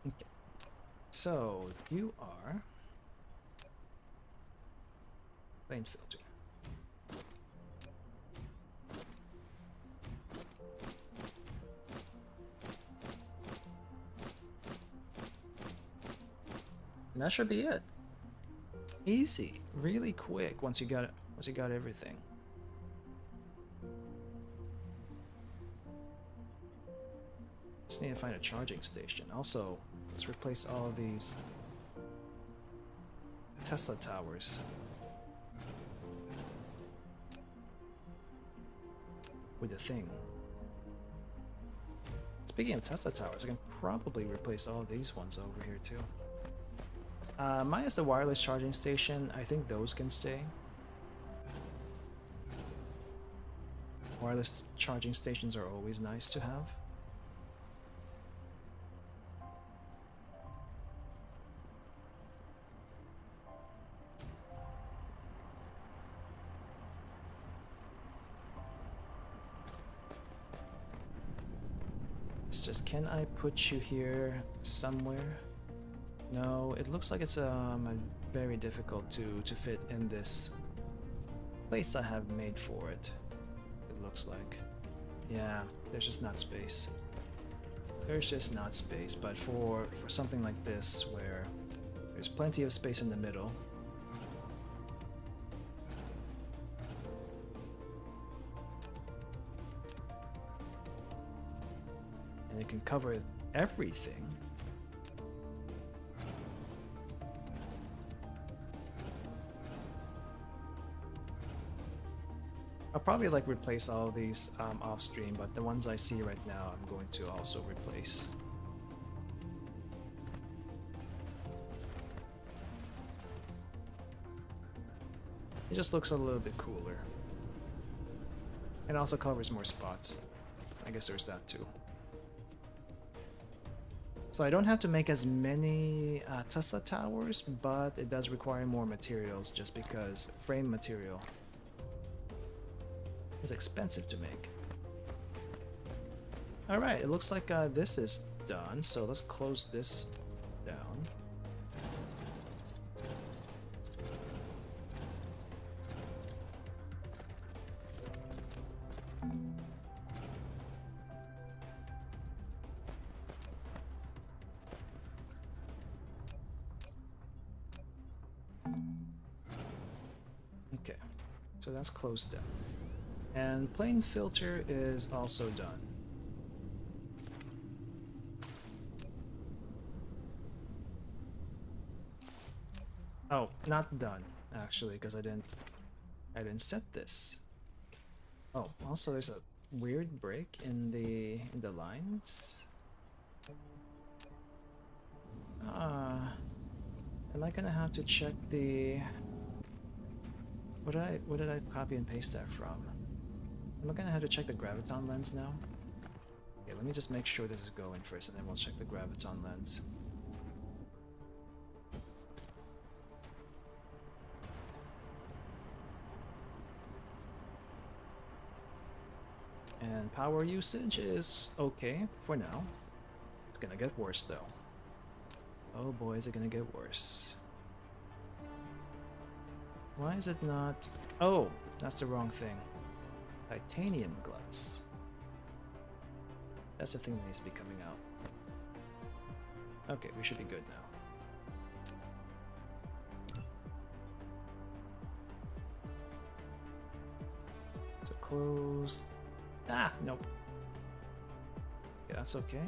Okay. So, you are... plane filter. And that should be it. Easy, really quick once you got everything. Just need to find a charging station. Also, let's replace all of these Tesla towers. With the thing. Speaking of Tesla towers, I can probably replace all of these ones over here too. Minus the wireless charging station, I think those can stay. Wireless charging stations are always nice to have. It's just, can I put you here somewhere? No, it looks like it's very difficult to fit in this place I have made for it. It looks like. Yeah, there's just not space. There's just not space, but for something like this where there's plenty of space in the middle. And it can cover everything. I'll probably like replace all of these off stream, but the ones I see right now I'm going to also replace. It just looks a little bit cooler. It also covers more spots. I guess there's that too. So I don't have to make as many Tesla towers, but it does require more materials just because frame material is expensive to make. Alright, it looks like this is done, so let's close this down. Okay, so that's closed down. And plane filter is also done. Oh, not done actually, because I didn't set this. Oh, also there's a weird break in the lines. Am I gonna have to check the... What did I copy and paste that from? Am I gonna have to check the graviton lens now? Okay, let me just make sure this is going first, and then we'll check the graviton lens. And power usage is okay for now. It's gonna get worse though. Oh boy, is it gonna get worse. Why is it not... Oh, that's the wrong thing. Titanium glass. That's the thing that needs to be coming out. Okay, we should be good now. So close. Ah, nope. Yeah, that's okay.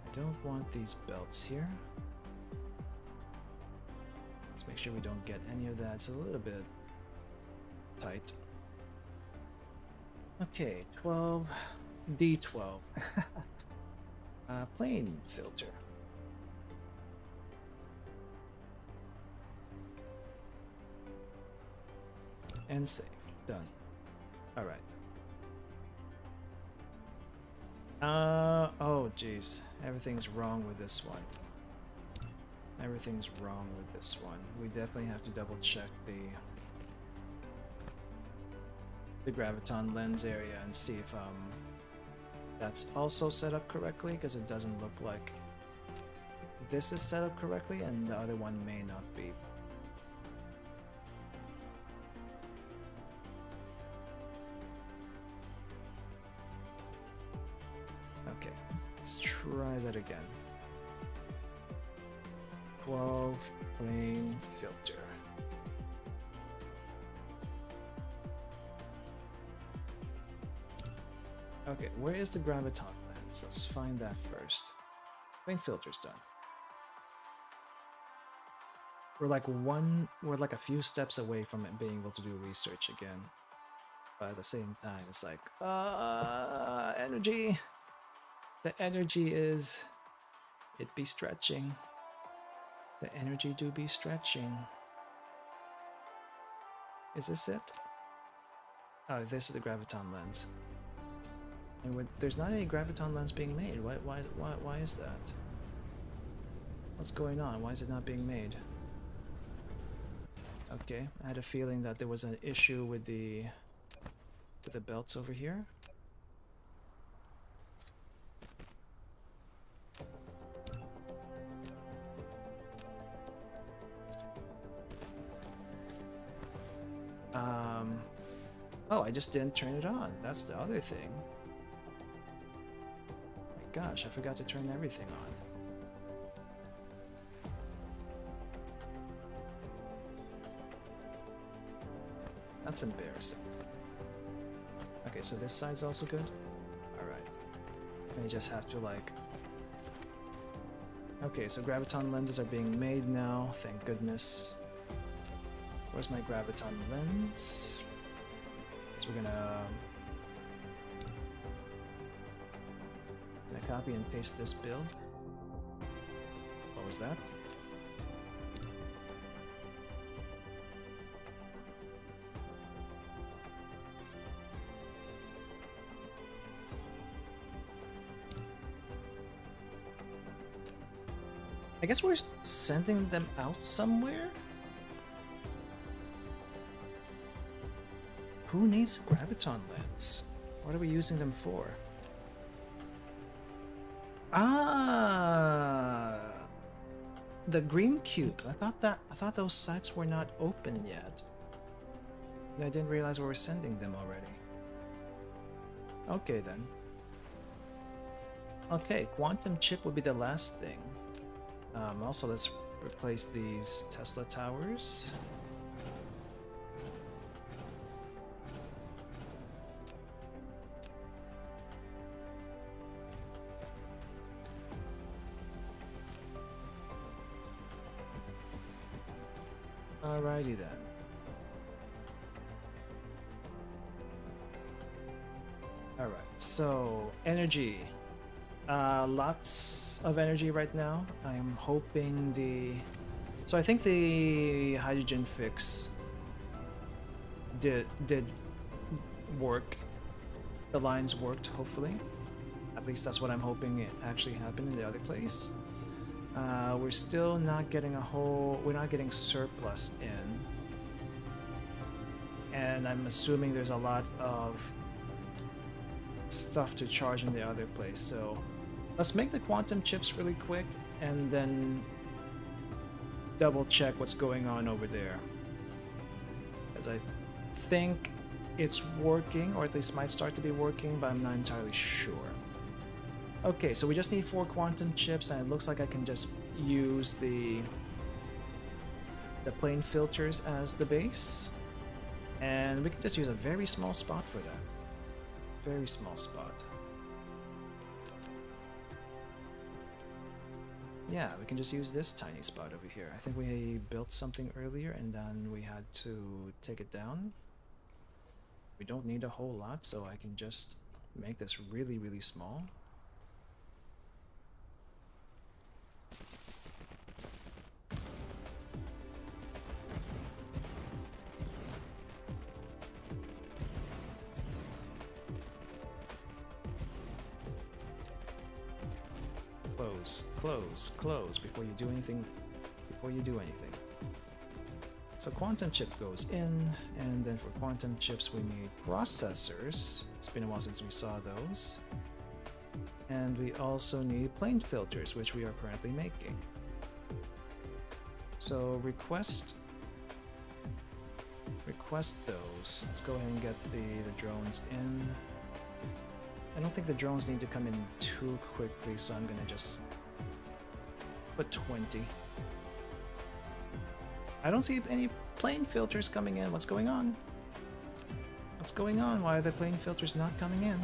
I don't want these belts here. Let's make sure we don't get any of that. It's a little bit Tight. Okay, 12, D12. Plane filter. And save. Done. Alright. Oh jeez. Everything's wrong with this one. Everything's wrong with this one. We definitely have to double check the graviton lens area and see if that's also set up correctly, because it doesn't look like this is set up correctly and the other one may not be. Okay, let's try that again. 12 plane filter. Okay, where is the graviton lens? Let's find that first. Plane filter's done. We're like a few steps away from it being able to do research again. But at the same time, it's like, energy. The energy is, it be stretching. The energy do be stretching. Is this it? Oh, this is the graviton lens. And there's not any graviton lens being made. Why is that? What's going on? Why is it not being made? Okay, I had a feeling that there was an issue with the belts over here. Oh, I just didn't turn it on. That's the other thing. My gosh, I forgot to turn everything on. That's embarrassing. Okay, so this side's also good? Alright. I just have to like... Okay, so graviton lenses are being made now, thank goodness. Where's my graviton lens? So we're gonna copy and paste this build. What was that? I guess we're sending them out somewhere? Who needs a graviton lens? What are we using them for? Ah, the green cubes. I thought those sites were not open yet. I didn't realize we were sending them already. Okay then. Okay, quantum chip will be the last thing. Also, let's replace these Tesla towers. Alrighty then. Alright, so energy. Lots of energy right now. I'm hoping so I think the hydrogen fix did work. The lines worked, hopefully. At least that's what I'm hoping it actually happened in the other place. We're still not getting we're not getting surplus in. And I'm assuming there's a lot of stuff to charge in the other place, so let's make the quantum chips really quick and then double check what's going on over there. As I think it's working, or at least might start to be working, but I'm not entirely sure. Okay, so we just need 4 quantum chips, and it looks like I can just use the plane filters as the base. And we can just use a very small spot for that. Very small spot. Yeah, we can just use this tiny spot over here. I think we built something earlier and then we had to take it down. We don't need a whole lot, so I can just make this really, really small. Close, close, close before you do anything. So quantum chip goes in, and then for quantum chips we need processors. It's been a while since we saw those. And we also need plane filters, which we are currently making. So request those. Let's go ahead and get the drones in. I don't think the drones need to come in too quickly, so I'm gonna just put 20. I don't see any plane filters coming in. What's going on? What's going on? Why are the plane filters not coming in?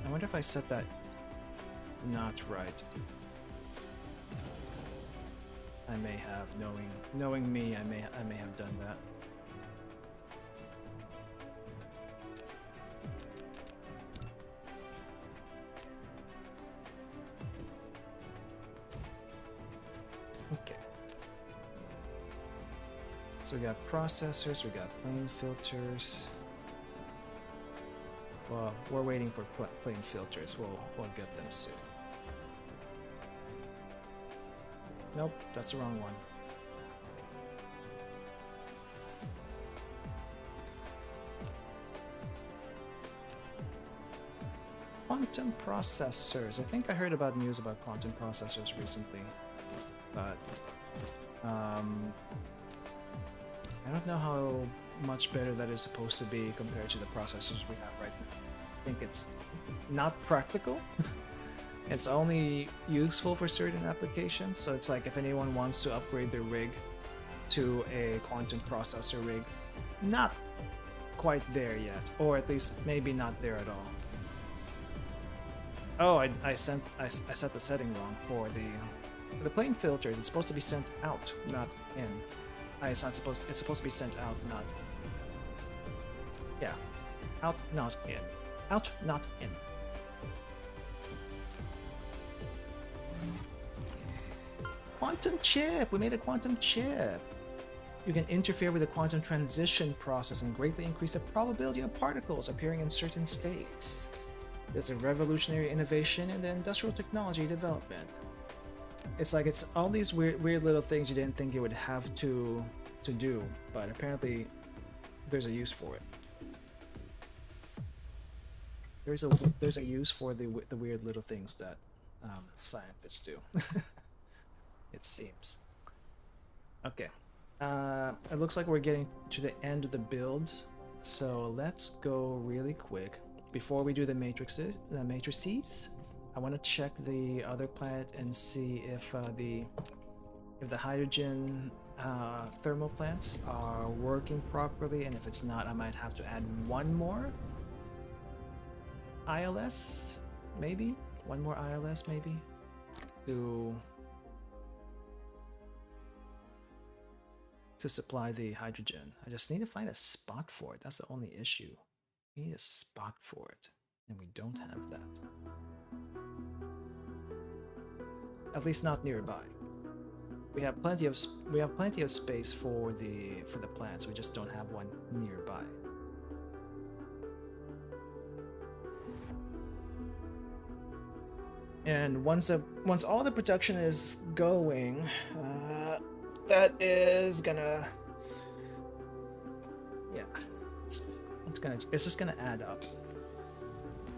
I wonder if I set that not right. I may have, knowing me, I may have done that. Okay. So we got processors, we got plane filters. Well, we're waiting for plane filters. We'll get them soon. Nope, that's the wrong one. Quantum processors. I think I heard about news about quantum processors recently, but I don't know how much better that is supposed to be compared to the processors we have right now. I think it's not practical. It's only useful for certain applications, so it's like if anyone wants to upgrade their rig to a quantum processor rig, not quite there yet, or at least maybe not there at all. Oh, I set the setting wrong for the plane filters. It's supposed to be sent out, not in. It's supposed to be sent out, not. Yeah, out, not in. Out, not in. Quantum chip! We made a quantum chip! You can interfere with the quantum transition process and greatly increase the probability of particles appearing in certain states. There's a revolutionary innovation in the industrial technology development. It's like it's all these weird little things you didn't think you would have to do, but apparently there's a use for it. There's a use for the weird little things that scientists do. It seems. Okay. It looks like we're getting to the end of the build, so let's go really quick. Before we do the matrices, I want to check the other planet and see if the hydrogen thermal plants are working properly, and if it's not, I might have to add one more ILS, maybe? One more ILS, maybe? To supply the hydrogen. I just need to find a spot for it. That's the only issue. We need a spot for it, and we don't have that. At least not nearby. We have plenty of space for the plants. We just don't have one nearby. And once all the production is going, that is gonna, yeah, it's just gonna add up.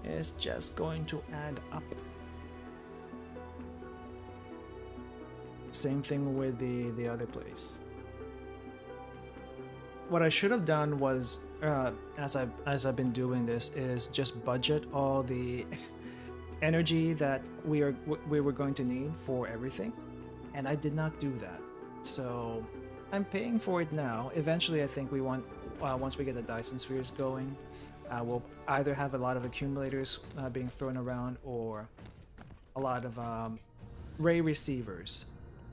It's just going to add up. Same thing with the other place. What I should have done was, as I've been doing this, is just budget all the energy that we were going to need for everything, and I did not do that. So I'm paying for it now. Eventually, I think we want once we get the Dyson spheres going, We'll either have a lot of accumulators being thrown around or a lot of ray receivers,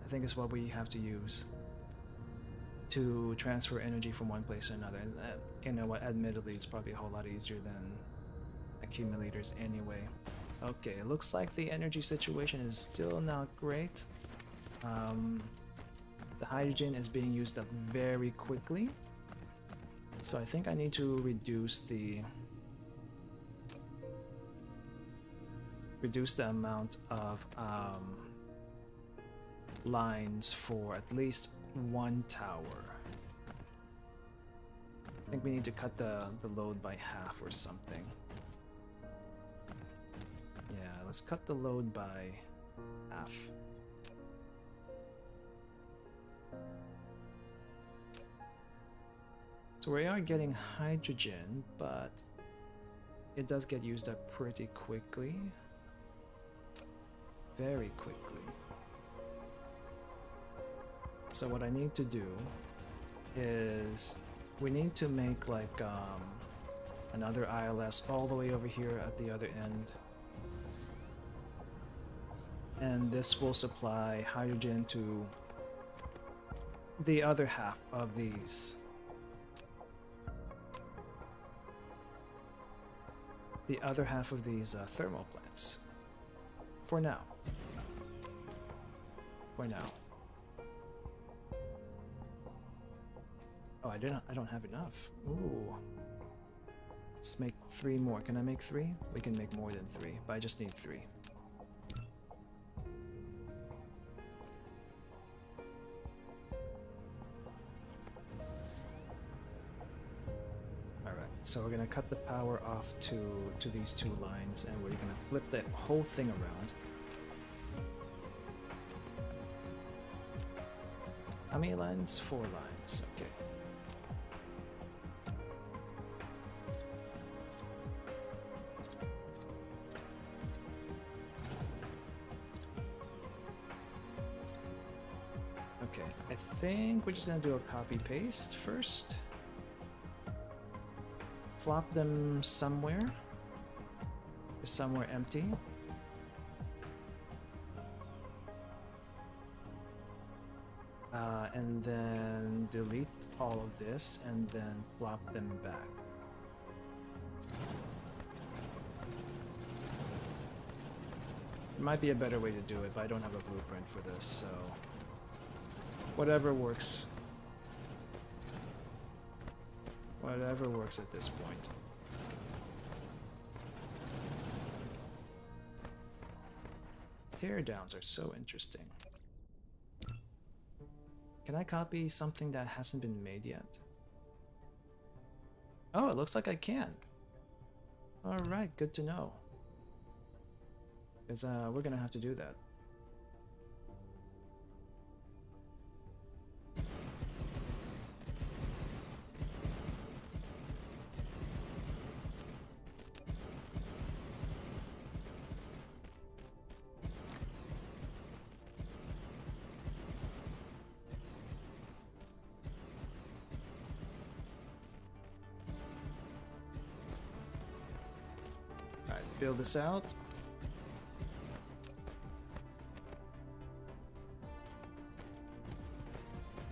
I think is what we have to use to transfer energy from one place to another. And you know what, admittedly, it's probably a whole lot easier than accumulators anyway. Okay, it looks like the energy situation is still not great. The hydrogen is being used up very quickly. So I think I need to reduce the amount of lines for at least one tower. I think we need to cut the load by half or something. Yeah, let's cut the load by half. So we are getting hydrogen, but it does get used up pretty quickly. Very quickly. So what I need to do is we need to make like another ILS all the way over here at the other end. And this will supply hydrogen to the other half of these. The other half of these thermal plants. For now. For now. Oh, I don't have enough. Ooh. Let's make 3 more. Can I make 3? We can make more than 3, but I just need 3. So we're gonna cut the power off to these 2 lines, and we're gonna flip that whole thing around. How many lines? 4 lines. Okay. Okay, I think we're just gonna do a copy paste first. Plop them somewhere empty. And then delete all of this and then plop them back. There might be a better way to do it, but I don't have a blueprint for this, so whatever works. Whatever works at this point. Teardowns are so interesting. Can I copy something that hasn't been made yet? Oh, it looks like I can. Alright, good to know. Because we're gonna have to do that. Build this out.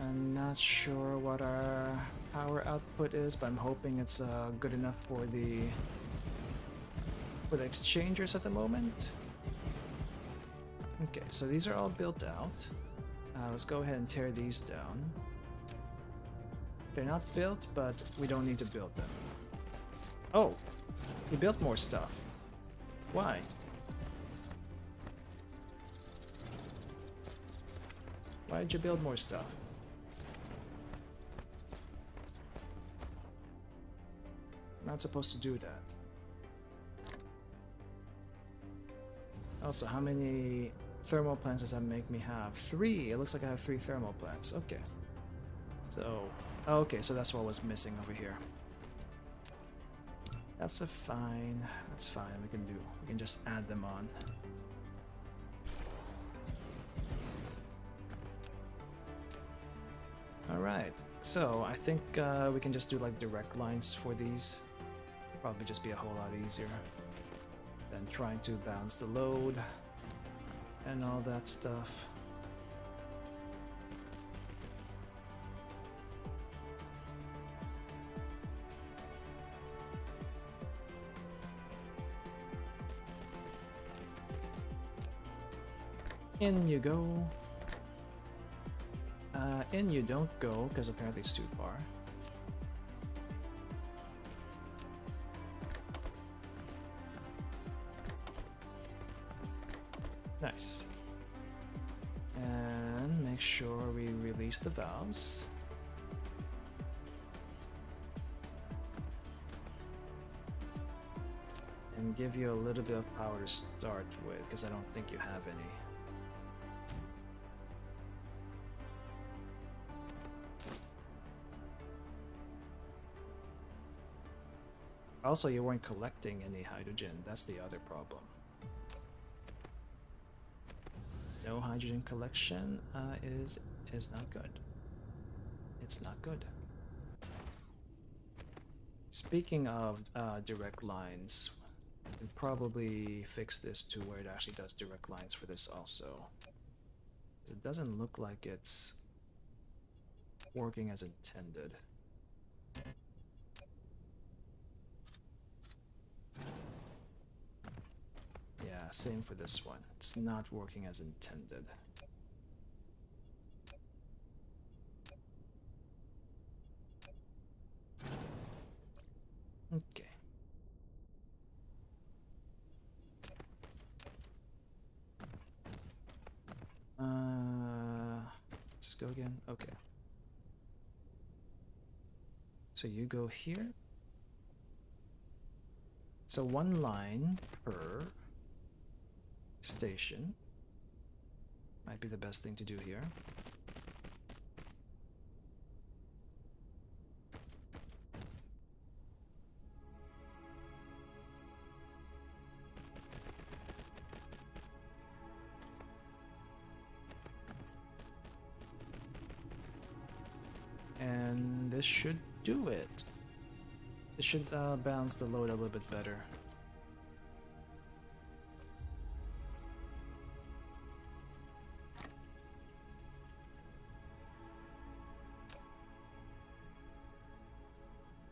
I'm not sure what our power output is, but I'm hoping it's good enough for the exchangers at the moment. Okay, so these are all built out. Let's go ahead and tear these down. They're not built, but we don't need to build them. Oh, we built more stuff. Why? Why did you build more stuff? Not supposed to do that. Also, how many thermal plants does that make me have? 3! It looks like I have 3 thermal plants. Okay. So, okay, so that's what was missing over here. That's fine. That's fine. We can just add them on. Alright, so I think we can just do like direct lines for these. Probably just be a whole lot easier than trying to balance the load and all that stuff. In you go. In you don't go, because apparently it's too far. Nice. And make sure we release the valves. And give you a little bit of power to start with, because I don't think you have any. Also, you weren't collecting any hydrogen. That's the other problem. No hydrogen collection is not good. It's not good. Speaking of direct lines, we can probably fix this to where it actually does direct lines for this also. It doesn't look like it's working as intended. Yeah, same for this one. It's not working as intended. Okay. Let's go again. Okay. So you go here. So one line per station might be the best thing to do here. And this should do it. It should balance the load a little bit better.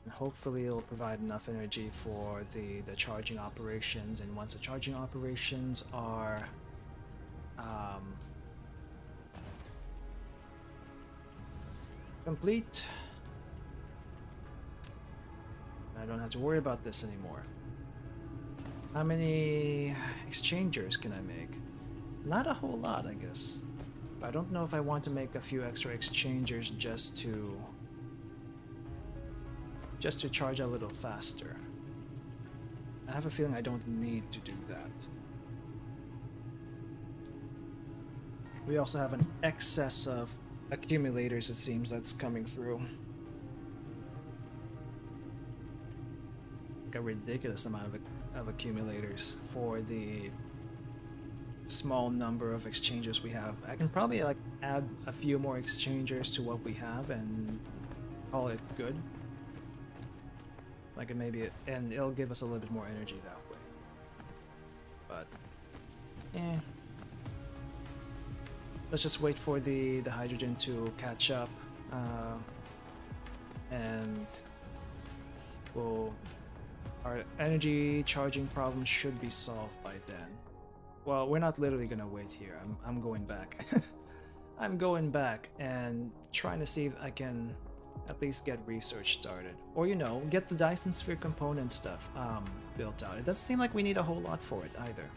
And hopefully it'll provide enough energy for the charging operations, and once the charging operations are complete, I don't have to worry about this anymore. How many exchangers can I make? Not a whole lot, I guess. But I don't know if I want to make a few extra exchangers just to charge a little faster. I have a feeling I don't need to do that. We also have an excess of accumulators, it seems, that's coming through. Like a ridiculous amount of accumulators for the small number of exchangers we have. I can probably like add a few more exchangers to what we have and call it good. Like and it'll give us a little bit more energy that way. But let's just wait for the hydrogen to catch up, and our energy charging problem should be solved by then. Well, we're not literally gonna wait here. I'm going back. I'm going back and trying to see if I can at least get research started, or get the Dyson Sphere component stuff built out. It doesn't seem like we need a whole lot for it either.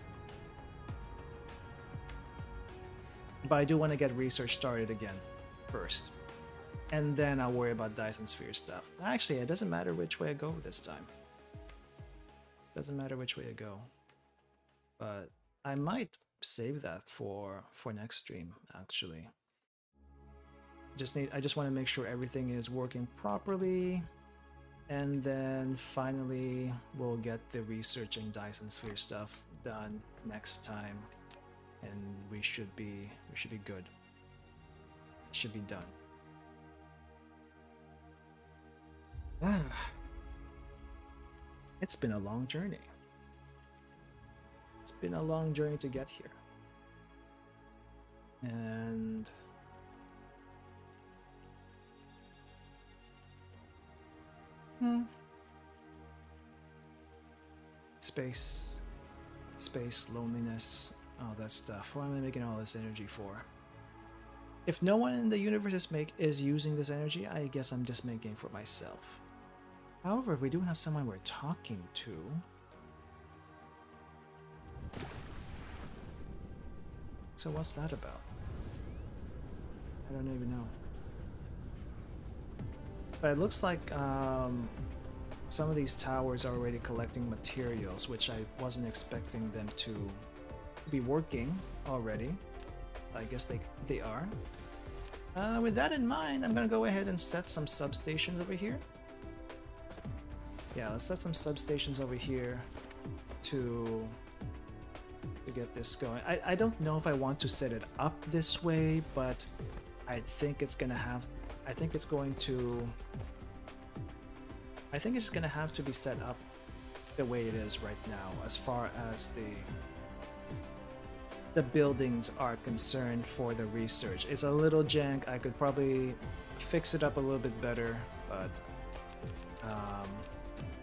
But I do want to get research started again first, and then I'll worry about Dyson Sphere stuff. Actually, it doesn't matter which way I go this time. Doesn't matter which way I go. But I might save that for next stream, actually. I just want to make sure everything is working properly, and then finally we'll get the research and Dyson Sphere stuff done next time, and we should be good. It should be done. It's been a long journey. It's been a long journey to get here. And space, loneliness, all that stuff. What am I making all this energy for? If no one in the universe is using this energy, I guess I'm just making it for myself. However, we do have someone we're talking to. So what's that about? I don't even know. But it looks like some of these towers are already collecting materials, which I wasn't expecting them to be working already. I guess they are. With that in mind, I'm gonna go ahead and set some substations over here. Yeah, let's set some substations over here to get this going. I don't know if I want to set it up this way, but I think it's gonna have. I think it's going to. I think it's gonna have to be set up the way it is right now, as far as the buildings are concerned for the research. It's a little jank. I could probably fix it up a little bit better, but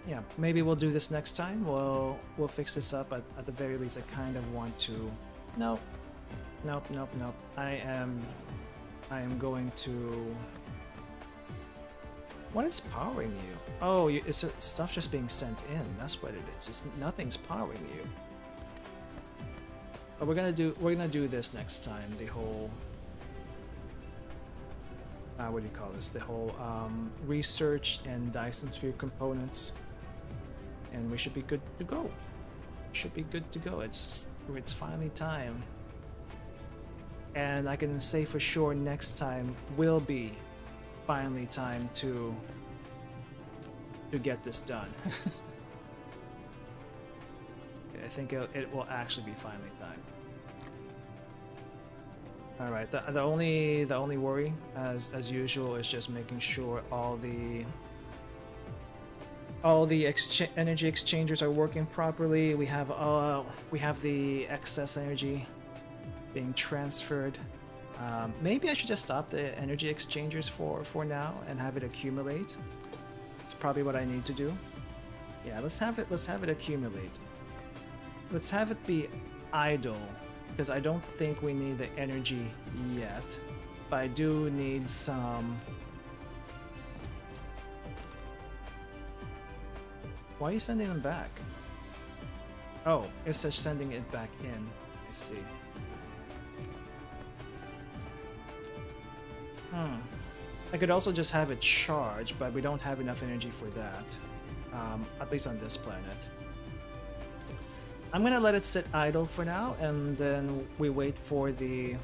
yeah, maybe we'll do this next time. We'll fix this up. At the very least, I kind of want to. Nope. I am going to. What is powering you? Oh, it's stuff just being sent in. That's what it is. Nothing's powering you. But we're gonna do this next time. The whole what do you call this? The whole research and Dyson Sphere components, and we should be good to go. Should be good to go. It's finally time, and I can say for sure next time will be finally time to get this done. I think it will actually be finally time. All right. The only worry, as usual, is just making sure all the energy exchangers are working properly. We have the excess energy being transferred. Maybe I should just stop the energy exchangers for now and have it accumulate. It's probably what I need to do. Yeah, let's have it accumulate. Let's have it be idle, because I don't think we need the energy yet, but I do need some. Why are you sending them back? Oh, it's just sending it back in. I see. I could also just have it charge, but we don't have enough energy for that. At least on this planet. I'm gonna let it sit idle for now, and then we wait for the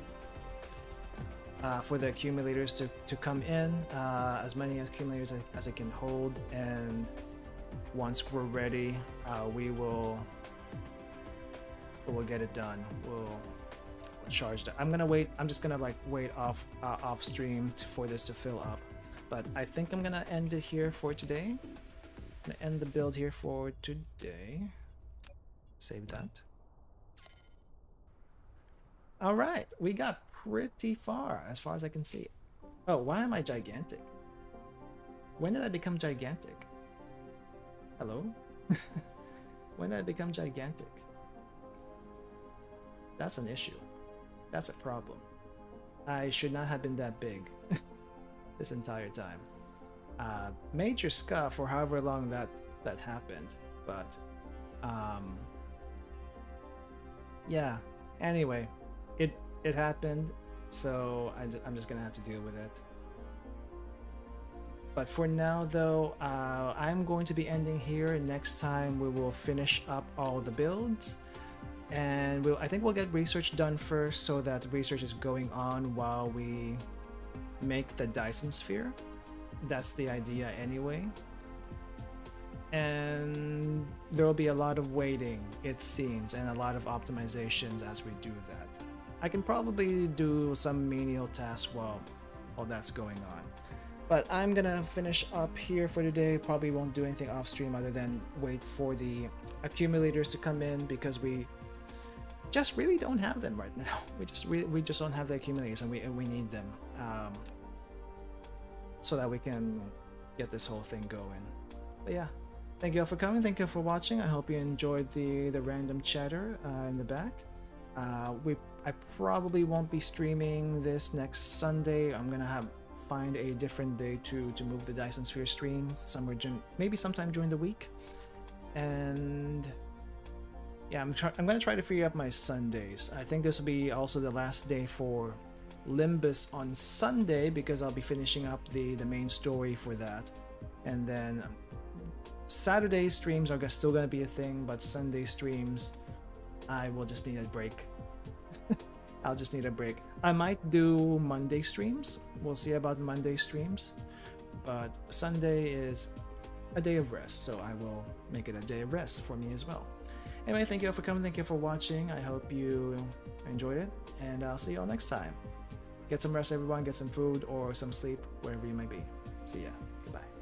accumulators to come in. As many accumulators as I can hold, and once we're ready, we will get it done. We'll charge that. I'm just gonna wait off stream for this to fill up, but I think I'm gonna end it here for today. I'm gonna end the build here for today. Save that. All right, we got pretty far as I can see. Oh, why am I gigantic? When did I become gigantic? Hello? When did I become gigantic? That's an issue. That's a problem. I should not have been that big this entire time. Major scuff for however long that happened, but yeah. Anyway, it happened, so I'm just gonna have to deal with it. But for now, though, I'm going to be ending here. Next time, we will finish up all the builds. And I think we'll get research done first, so that research is going on while we make the Dyson Sphere. That's the idea anyway. And there will be a lot of waiting, it seems, and a lot of optimizations as we do that. I can probably do some menial tasks while that's going on. But I'm gonna finish up here for today. Probably won't do anything off stream other than wait for the accumulators to come in, because we just really don't have them right now. We just don't have the accumulators, and we need them so that we can get this whole thing going. But yeah, thank you all for coming. Thank you all for watching. I hope you enjoyed the random chatter in the back. I probably won't be streaming this next Sunday. I'm gonna find a different day to move the Dyson Sphere stream somewhere maybe sometime during the week. And yeah, I'm gonna try to free up my Sundays. I think this will be also the last day for Limbus on Sunday, because I'll be finishing up the main story for that. And then Saturday streams are still gonna be a thing, but Sunday streams, I will just need a break. I'll just need a break. I might do Monday streams. We'll see about Monday streams. But Sunday is a day of rest, so I will make it a day of rest for me as well. Anyway, thank you all for coming. Thank you for watching. I hope you enjoyed it, and I'll see you all next time. Get some rest, everyone. Get some food or some sleep, wherever you may be. See ya. Goodbye.